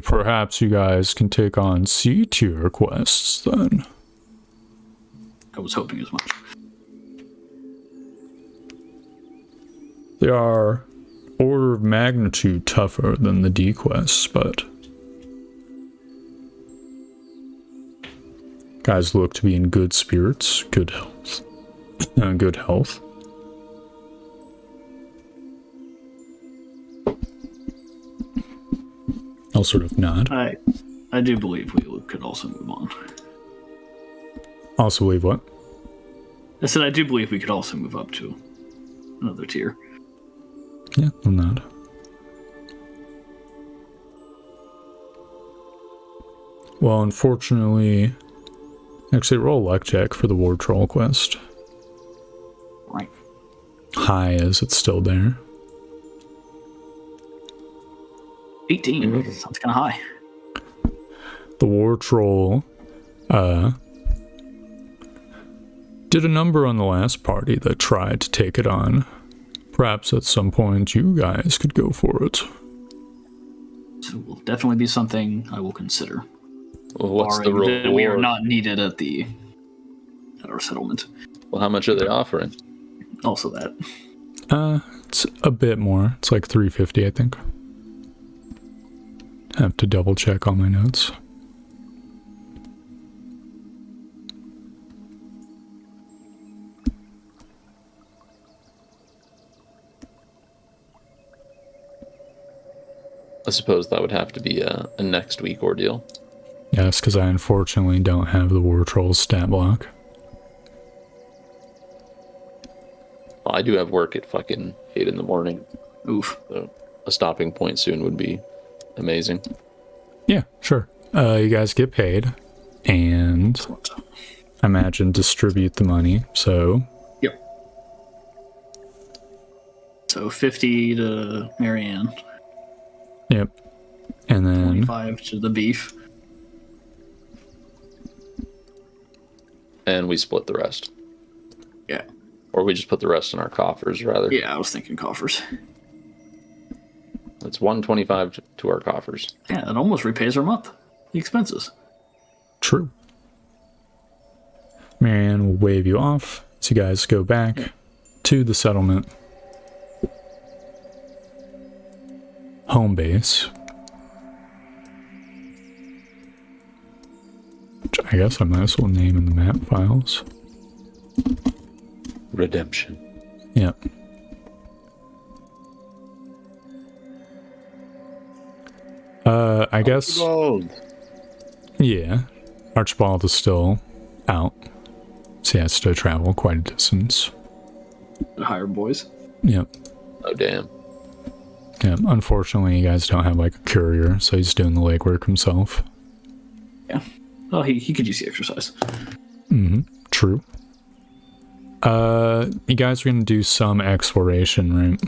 perhaps you guys can take on C-tier quests then. I was hoping as much. They are order of magnitude tougher than the D quests, but guys look to be in good spirits, good health. Good health. I'll sort of nod. I do believe we could also move on. Also leave what? I said I do believe we could also move up to another tier. Yeah, I'll nod. Well, unfortunately, actually roll a luck check for the War Troll quest. Right. High as it's still there. 18. Sounds kind of high. The War Troll did a number on the last party that tried to take it on, Perhaps at some point you guys could go for it. So it will definitely be something I will consider. Well, what's the Barring that we are reward? not needed at our settlement. Well, how much are they offering? Also that. It's a bit more. It's like 350, I think. Have to double check all my notes. I suppose that would have to be a next week ordeal. Yes, because I unfortunately don't have the War Trolls stat block. Well, I do have work at fucking 8 in the morning. Oof. So a stopping point soon would be amazing. Yeah, sure. You guys get paid, and I imagine distribute the money, so... Yep. So 50 to Marianne. Yep. And then... 25 to the beef. And we split the rest. Yeah. Or we just put the rest in our coffers, rather. Yeah, I was thinking coffers. It's 125 to our coffers. Yeah, it almost repays our month. The expenses. True. Marianne will wave you off, so you guys go back to the settlement. Home base. Which I guess I might as well name in the map files. Redemption. Yep. I guess... Yeah. Archibald is still out. So he has to travel quite a distance. Hire boys. Yep. Oh, damn. Yeah, unfortunately, you guys don't have like a courier, so he's doing the legwork himself. Yeah. Well, he could use the exercise. Mm-hmm. True. You guys are gonna do some exploration, right?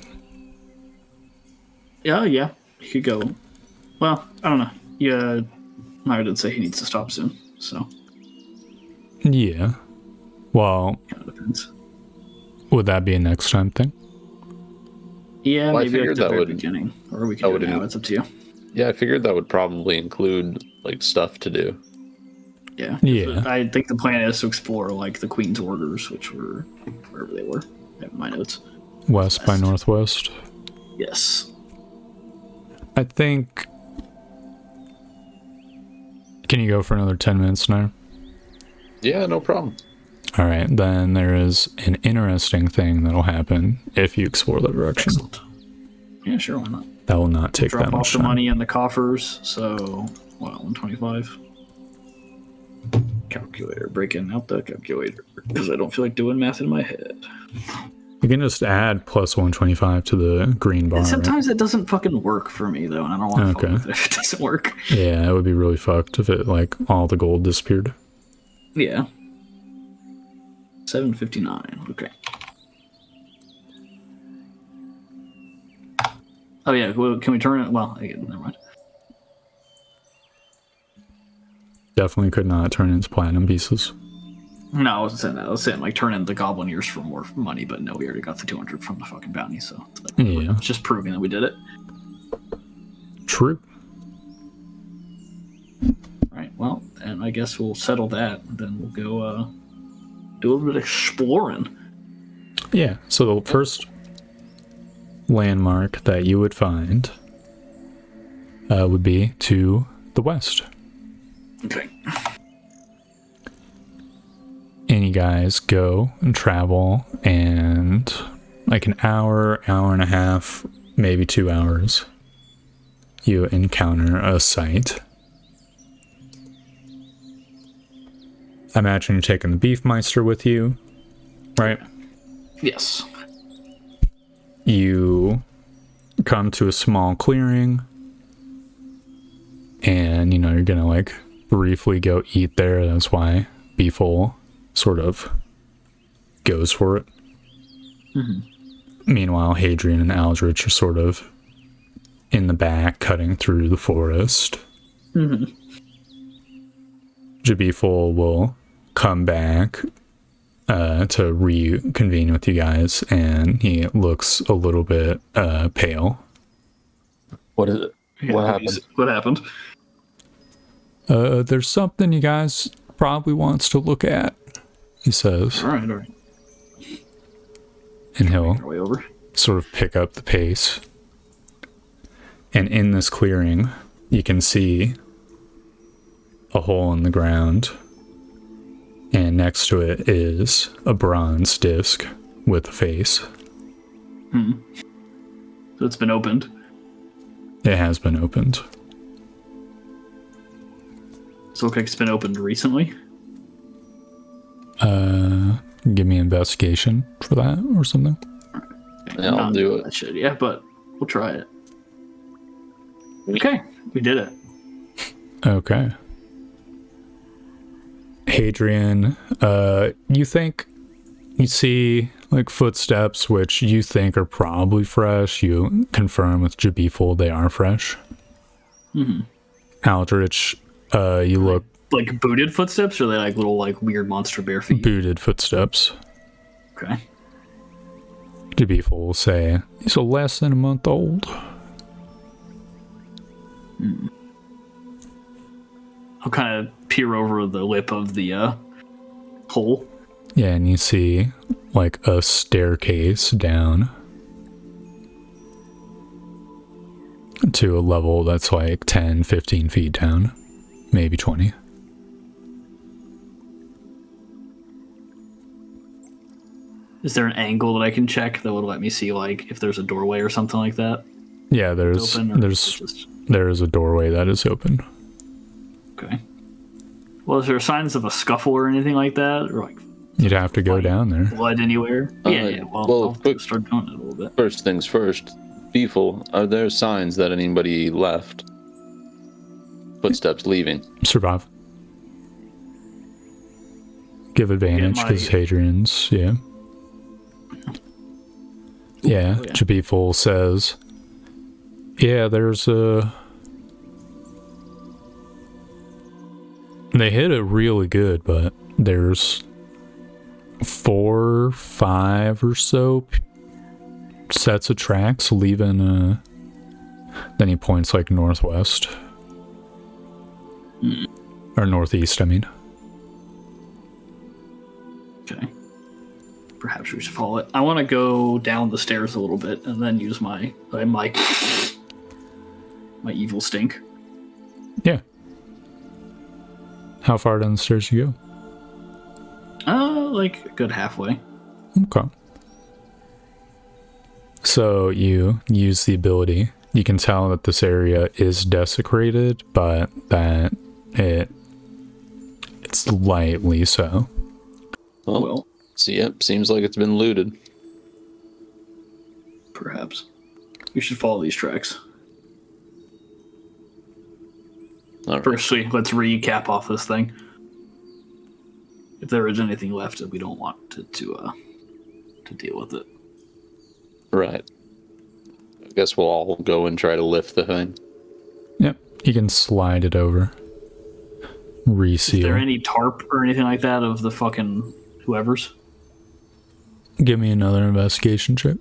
Yeah. You could go. Well, I don't know. Yeah, Myra did say he needs to stop soon, so. Yeah. Well, Kind of depends. would that be a next time thing? Yeah, Well, I maybe figured at the that very would- beginning. Or we can do it now. It's up to you. Yeah, I figured that would probably include, like, stuff to do. Yeah. Yeah. I think the plan is to explore, like, the Queen's orders, which were wherever they were. I have my notes. West by northwest. Yes. I think... Can you go for another 10 minutes now? Yeah, no problem. Alright, then there is an interesting thing that'll happen if you explore that direction. Excellent. Yeah, sure, why not? That will not take Drop that off much the time. money in the coffers, so, what, 125? Calculator, breaking out the calculator, because I don't feel like doing math in my head. You can just add plus 125 to the green bar. And right? sometimes it doesn't fucking work for me, though, and I don't want to fuck with it if it doesn't work. Yeah, it would be really fucked if it, like, all the gold disappeared. Yeah. 759, okay. Oh yeah, well, can we turn it? Well, again, never mind. Definitely could not turn into platinum pieces. No, I wasn't saying that. I was saying, like, turn in the Goblin ears for more money, but no, we already got the 200 from the fucking bounty, so it's like, Yeah. it's just proving that we did it. True. Right, well, and I guess we'll settle that, then we'll go, do a little bit of exploring. Yeah, so the first landmark that you would find would be to the west. Okay. And you guys go and travel, and like an hour, hour and a half, maybe 2 hours, you encounter a site. I imagine you're taking the Beefmeister with you, right? Yes. You come to a small clearing, and you know you're gonna like briefly go eat there. That's why Beefle sort of goes for it. Meanwhile, Hadrian and Aldrich are sort of in the back cutting through the forest. Beefle will come back to reconvene with you guys, and he looks a little bit pale. What is it? Yeah, What happened? What happened? There's something you guys probably wants to look at, he says. All right. And he'll Our way over. sort of pick up the pace. And in this clearing, you can see a hole in the ground. And next to it is a bronze disc with a face. So it's been opened. It has been opened. Does it look like it's been opened recently? Give me investigation for that or something. Yeah, I'll do it. I should, yeah, but we'll try it. Okay, we did it. Okay. Hadrian, you think you see like footsteps which you think are probably fresh. You confirm with Jabiful they are fresh. Aldrich, you look Like booted footsteps, or are they like little like weird monster bear feet? booted footsteps. Okay. Jabiful will say, he's less than a month old. I'll kind of peer over the lip of the hole. Yeah, and you see like a staircase down to a level that's like 10, 15 feet down, maybe 20. Is there an angle that I can check that would let me see like if there's a doorway or something like that? Yeah, there's Open, or is it just... there is a doorway that is open. Okay. Well, is there signs of a scuffle or anything like that, or like You'd have to go down there. blood anywhere? Yeah. Well, I'll quick- start doing it a little bit. First things first, Beefle, are there signs that anybody left? Footsteps leaving. Survive. Give advantage my- because Hadrian's, yeah. Yeah, Oh, yeah. Jabiful says, yeah, there's a... They hit it really good, but there's 4, 5 or so sets of tracks leaving, then he points like northwest. Or northeast, I mean. Okay. Perhaps we should follow it. I want to go down the stairs a little bit and then use my my evil stink. Yeah. How far down the stairs you Like a good halfway. go? Okay. So you use the ability. You can tell that this area is desecrated, but that it's lightly so. Well, Yep, seems like it's been looted. perhaps we should follow these tracks. All right. Firstly, let's recap off this thing. If there is anything left that we don't want to deal with it. Right. I guess we'll all go and try to lift the thing. Yep. You can slide it over. Reseal. Is there any tarp or anything like that of the fucking whoever's? Give me another investigation check.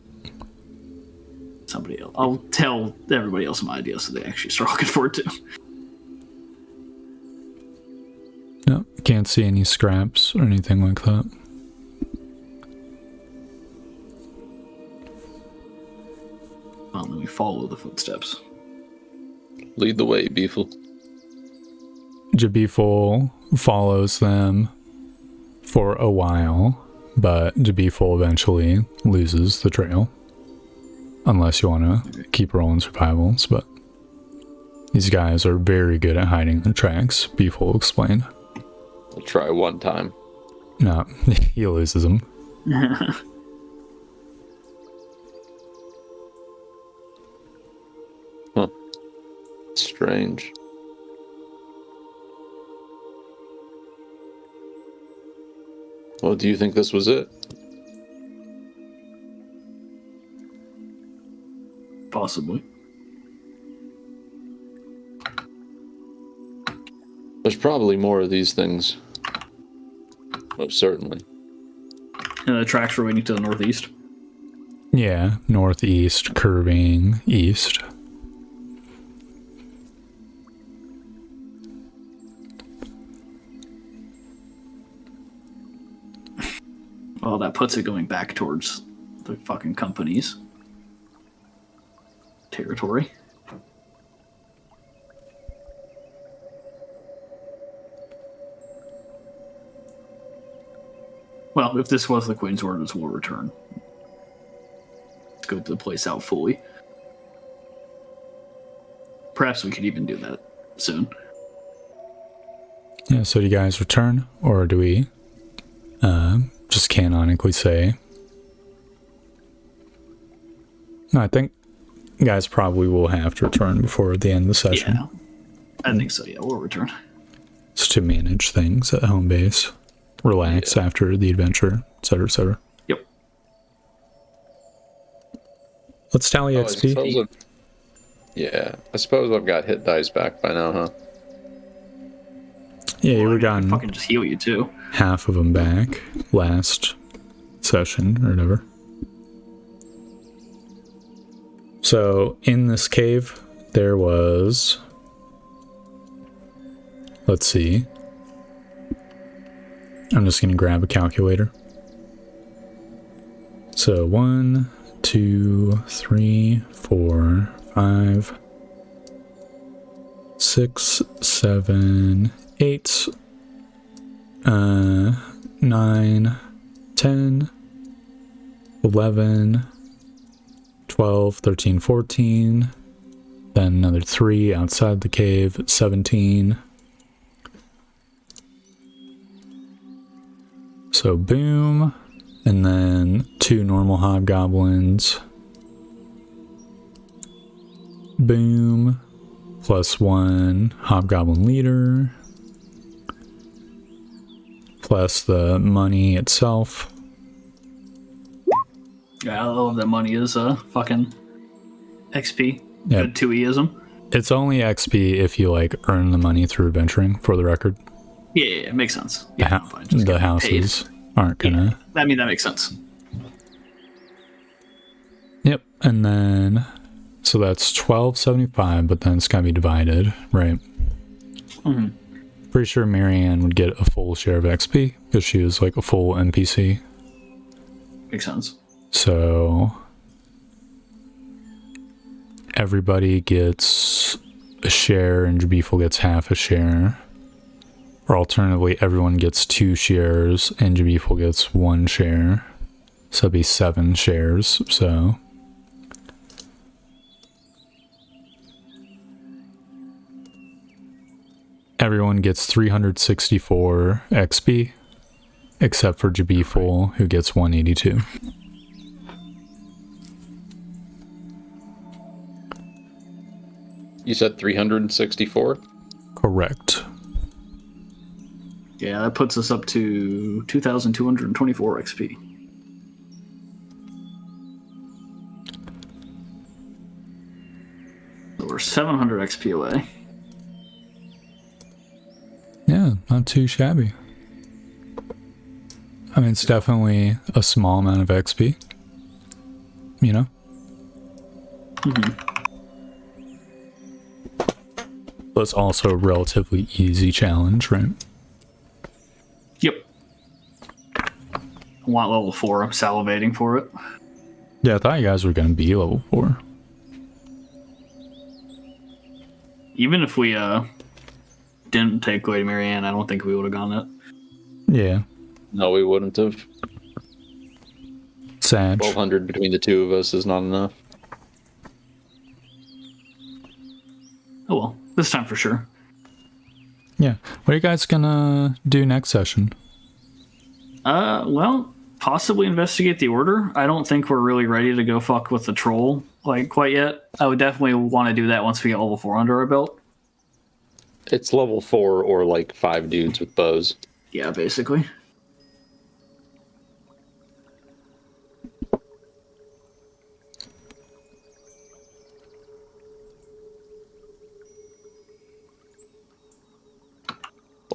Somebody else. I'll tell everybody else my idea so they actually start looking for it too. No, can't see any scraps or anything like that. Well, then we follow the footsteps. Lead the way, Beefle. Jabiful follows them for a while, but Jabiful eventually loses the trail. Unless you want to keep rolling survivals, but these guys are very good at hiding the tracks, Beeful explained. I'll try one time. No, he loses them. Huh. Strange. Well, do you think this was it? Possibly. There's probably more of these things. Most certainly. And the tracks were leading to the northeast. Yeah, northeast, curving east. Well, that puts it going back towards the fucking company's territory. Well, if this was the Queen's orders, we'll return. Scope the place out fully. Perhaps we could even do that soon. Yeah, so do you guys return, or do we just canonically say? No, I think you guys probably will have to return before the end of the session. Yeah, I think so. Yeah, we'll return. It's to manage things at home base, relax after the adventure, etc., etc. Yep. Let's tally XP. I suppose I've got hit dice back by now, huh? Yeah, you were I gotten can fucking just heal you too. half of them back last session or whatever. So in this cave, there was, let's see. I'm just gonna grab a calculator. So 1, 2, 3, 4, 5, 6, 7, 8, 9, 10, 11, 12, 13, 14, then another 3 outside the cave, 17. So boom, and then 2 normal hobgoblins. Boom, plus 1 hobgoblin leader, plus the money itself. Yeah, I love that money is fucking XP. Yeah. Good 2E-ism. It's only XP if you like earn the money through adventuring, for the record. Yeah, it makes sense. Yeah, fine, just The get houses aren't gonna. Yeah, I mean, that makes sense. Yep, and then so that's 1275, but then it's gotta be divided, right? Mm-hmm. Pretty sure Marianne would get a full share of XP because she was like a full NPC. Makes sense. So everybody gets a share and Jabiful gets half a share. Or alternatively, everyone gets 2 shares and Jabiful gets 1 share. So that'd be 7 shares. So everyone gets 364 XP, except for Jabiful, who gets 182. You said 364? Correct. Yeah, that puts us up to 2,224 XP. So we're 700 XP away. Yeah, not too shabby. I mean, it's definitely a small amount of XP. You know? Mm-hmm. But it's also a relatively easy challenge, right? Yep. I want level 4. I'm salivating for it. Yeah, I thought you guys were going to be level 4. Even if we didn't take Lady Marianne, I don't think we would have gone that. Yeah. No, we wouldn't have. Sag. 1,200 between the two of us is not enough. Oh well, this time for sure. Yeah. What are you guys gonna do next session? Well, possibly investigate the order. I don't think we're really ready to go fuck with the troll like quite yet. I would definitely want to do that once we get level 4 under our belt. It's level 4 or like 5 dudes with bows. Yeah, basically.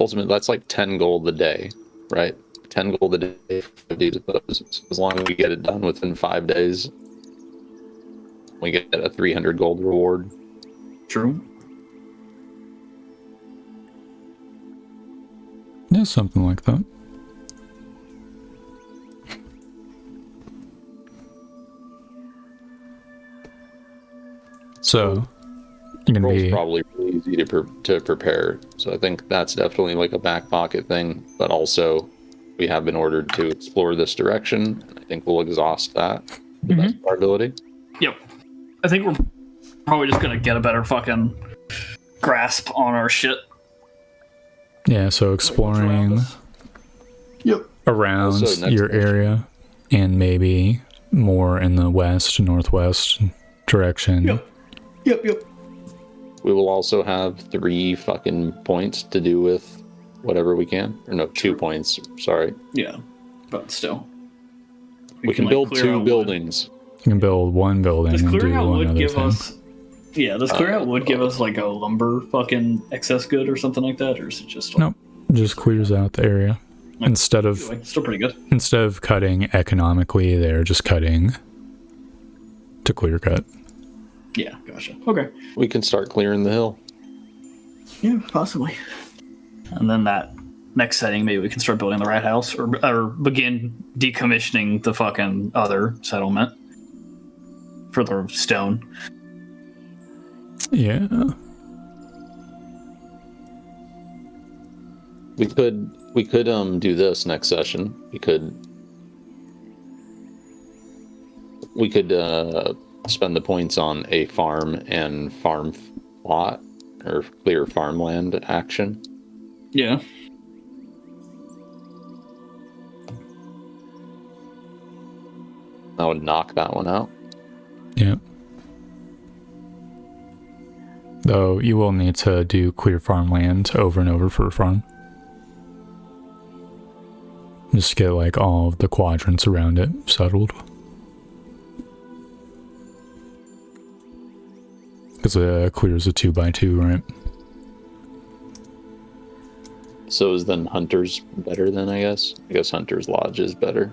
Ultimately, that's like 10 gold a day, right? 10 gold a day for these bows. As long as we get it done within 5 days, we get a 300 gold reward. True. Yeah, something like that. So, you're gonna Roll's be probably really easy to prepare, so I think that's definitely like a back pocket thing. But also, we have been ordered to explore this direction, and I think we'll exhaust that to the best of our ability. Yep. I think we're probably just gonna get a better fucking grasp on our shit. yeah. So exploring Yep. around Also, next your session. area and maybe more in the west, northwest direction. Yep. We will also have 3 fucking points to do with whatever we can. Or no, 2 points. Sorry. Yeah, but still, We can like, build clear 2 out wood. buildings. You can build one building Does and do clearing out one wood other give thing. us? Yeah, does clear out wood give us like a lumber fucking excess good or something like that, or is it just like, Nope, just clears out the area. Instead of like, still pretty good? cutting economically, they're just cutting to clear cut. Yeah, gotcha. Okay. We can start clearing the hill. Yeah, possibly. And then that next setting, maybe we can start building the right house or begin decommissioning the fucking other settlement for the stone. Yeah. We could do this next session. We could spend the points on a farm and farm plot or clear farmland action. Yeah. That would knock that one out. Yeah. Though you will need to do clear farmland over and over for a farm. Just get like all of the quadrants around it settled. Because it clears a 2x2, right? So is then Hunter's better then, I guess? I guess Hunter's Lodge is better.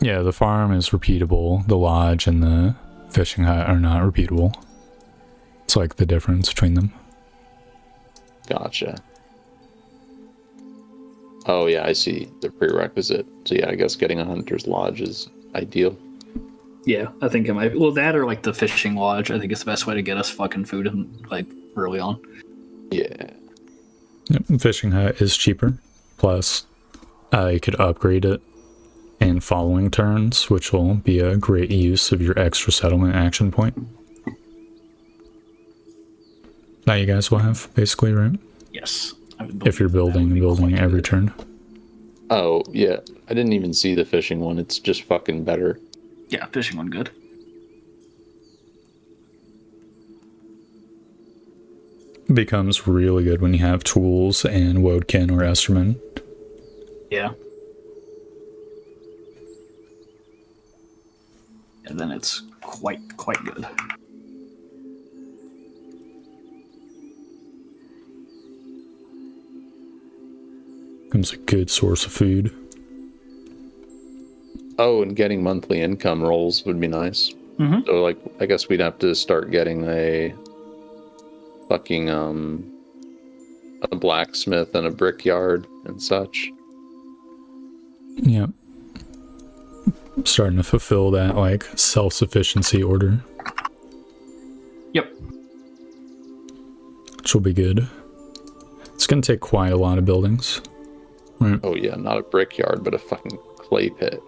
Yeah, the farm is repeatable. The lodge and the fishing hut are not repeatable. It's like the difference between them. Gotcha. Oh yeah, I see the prerequisite. So yeah, I guess getting a Hunter's Lodge is ideal. Yeah, I think it might be. Well, that or like the fishing lodge, I think it's the best way to get us fucking food and like early on. Yeah. Yep, fishing hut is cheaper. Plus, you could upgrade it in following turns, which will be a great use of your extra settlement action point. Now you guys will have, basically, right? Yes. If you're building every turn. Oh yeah, I didn't even see the fishing one. It's just fucking better. Yeah, fishing one good. Becomes really good when you have tools and Woadkin or Esterman. Yeah. And then it's quite good. Becomes a good source of food. Oh, and getting monthly income rolls would be nice. Mm-hmm. So like, I guess we'd have to start getting a fucking a blacksmith and a brickyard and such. Yep. Starting to fulfill that like self-sufficiency order. Yep. Which will be good. It's gonna take quite a lot of buildings. Right. Oh yeah, not a brickyard, but a fucking clay pit.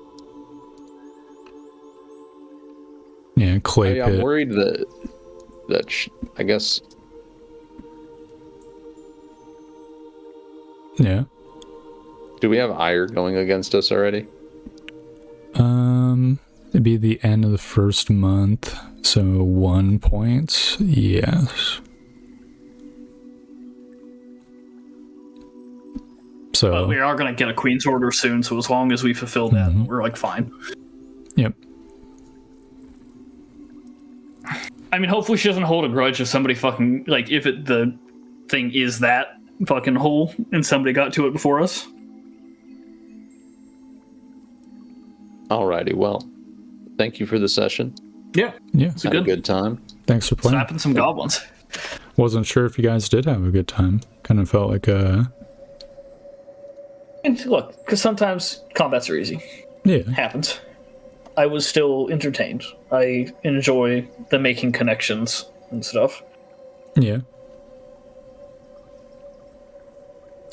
Yeah, clay I'm pit. worried that I guess. Yeah. Do we have ire going against us already? It'd be the end of the first month, so 1 point. Yes. So. But we are going to get a Queen's Order soon, so as long as we fulfill that, we're like fine. Yep. I mean, hopefully she doesn't hold a grudge if somebody fucking, like, if the thing is that fucking hole and somebody got to it before us. Alrighty, well, thank you for the session. Yeah, Yeah. it's Had a good time. Thanks for playing. Slapping some goblins. Wasn't sure if you guys did have a good time. Kind of felt like And look, because sometimes combats are easy. yeah. Happens. I was still entertained. I enjoy the making connections and stuff. Yeah.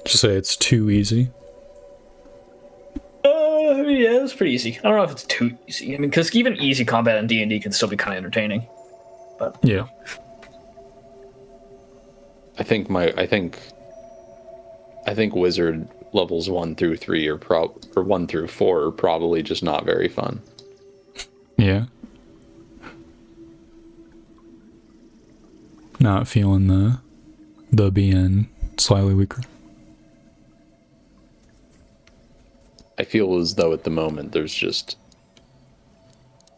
Just say it's too easy. Yeah, it's pretty easy. I don't know if it's too easy. I mean, because even easy combat in D&D can still be kind of entertaining. But Yeah. I think wizard levels 1 through 3 or 1 through 4 are probably just not very fun. Yeah. Not feeling the being slightly weaker. I feel as though at the moment there's just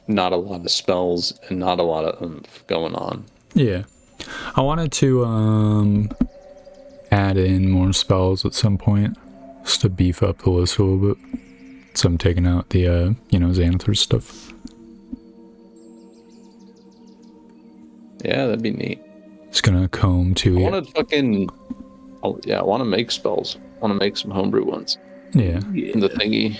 not a lot of spells and not a lot of oomph going on. Yeah. I wanted to add in more spells at some point just to beef up the list a little bit. So I'm taking out the Xanathar stuff. Yeah, that'd be neat. Just gonna comb to I want to make spells. I want to make some homebrew ones. Yeah. The thingy.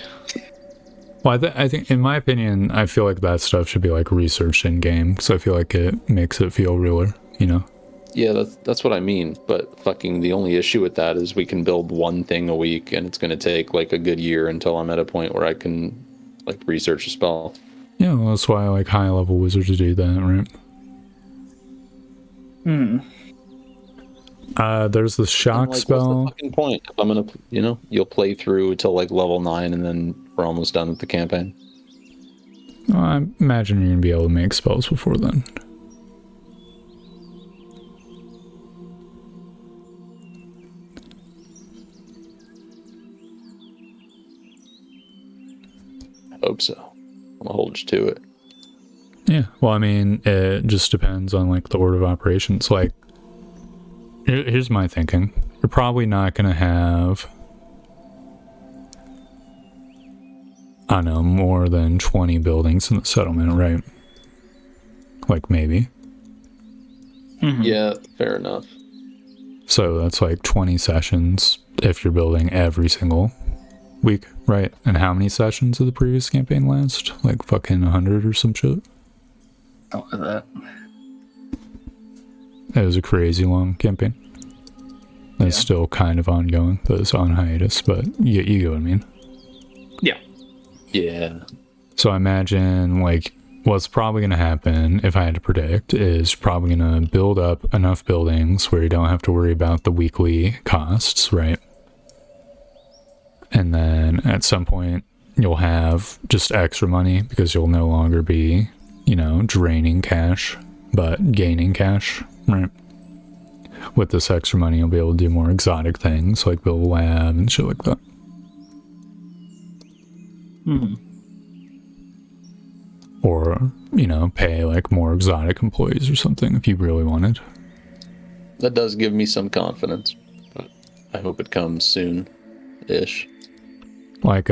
Well, I think, in my opinion, I feel like that stuff should be like researched in game, because I feel like it makes it feel realer, you know? Yeah, that's what I mean. But fucking the only issue with that is we can build one thing a week, and it's going to take like a good year until I'm at a point where I can like research a spell. Yeah, well, that's why I like high level wizards to do that, right? There's the shock spell. What's the fucking point? If I'm gonna, you'll play through till like level 9, and then we're almost done with the campaign. Well, I imagine you're gonna be able to make spells before then. I hope so. I'm gonna hold you to it. Yeah, well, I mean, it just depends on like the order of operations. Like, here's my thinking. You're probably not gonna have, I don't know, more than 20 buildings in the settlement, right? Like, maybe. Yeah, fair enough. So that's like 20 sessions if you're building every single week, right? And how many sessions did the previous campaign last? Like fucking 100 or some shit? Something like that. It was a crazy long campaign. It's still kind of ongoing, but it's on hiatus, but you get what I mean. Yeah. Yeah. So I imagine, like, what's probably going to happen, if I had to predict, is probably going to build up enough buildings where you don't have to worry about the weekly costs, right? And then at some point, you'll have just extra money because you'll no longer be, draining cash, but gaining cash, right? With this extra money, you'll be able to do more exotic things, like build a lab and shit like that. Or, pay like more exotic employees or something if you really wanted. That does give me some confidence, but I hope it comes soon-ish. Like,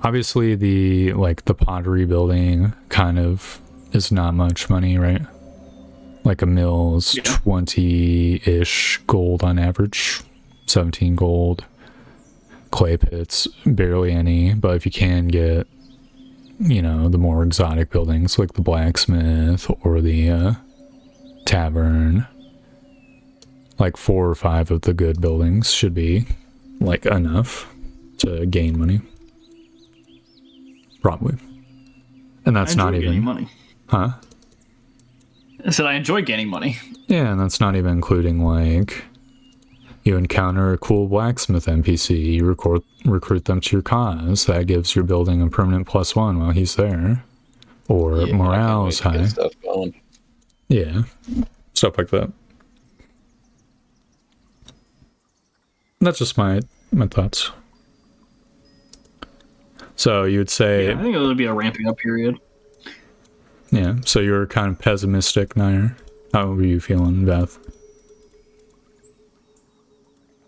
obviously the pottery building kind of is not much money, right? Like a mill's 20-ish gold on average, 17 gold. Clay pits, barely any, but if you can get, the more exotic buildings like the blacksmith or the tavern, like 4 or 5 of the good buildings should be like enough to gain money. Probably. And that's not even money. Huh? I said I enjoy gaining money. Yeah, and that's not even including like you encounter a cool blacksmith NPC, you recruit them to your cause. That gives your building a permanent +1 while he's there. Or morale is high. Stuff going. Yeah, stuff like that. That's just my thoughts. So you would say... I think it would be a ramping up period. Yeah, so you're kind of pessimistic, Nair. How were you feeling, Beth?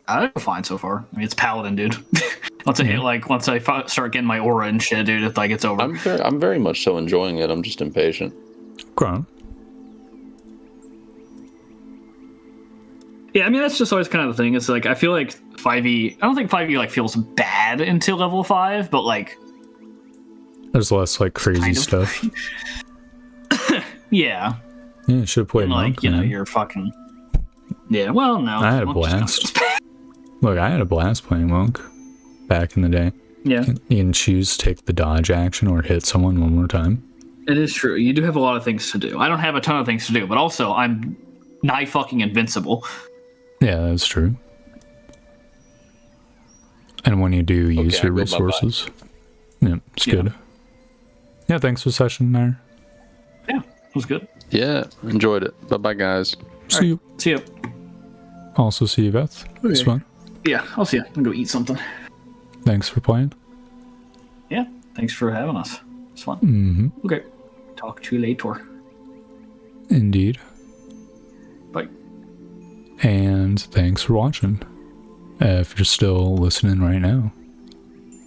I'm fine so far. I mean, it's Paladin, dude. Once I hit once I start getting my aura and shit, dude, it's like it's over. I'm very much so enjoying it. I'm just impatient. Grown. Yeah, I mean that's just always kind of the thing. It's like I feel like 5e. I don't think 5e like feels bad until level 5, but like there's less like crazy kind of stuff. Yeah. Yeah, you should have played And, like Monk, you know, man. you're fucking. Yeah, well, no. I had a Monk's blast. not- Look, I had a blast playing Monk back in the day. Yeah, You can choose to take the dodge action or hit someone one more time. it is true. You do have a lot of things to do. I don't have a ton of things to do, but also I'm nigh fucking invincible. Yeah, that's true. And when you do use Okay, your I go bye-bye. resources, yeah, it's Yeah. good. Yeah, thanks for the session there. Yeah, it was good. Yeah, enjoyed it. Bye bye, guys. See you. See you. Also, see you, Beth. It's Okay. fun. Yeah, I'll see you. I'm gonna go eat something. Thanks for playing. Yeah, thanks for having us. It's fun. Mm-hmm. Okay, talk to you later. Indeed. Bye. And thanks for watching. If you're still listening right now.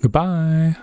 Goodbye.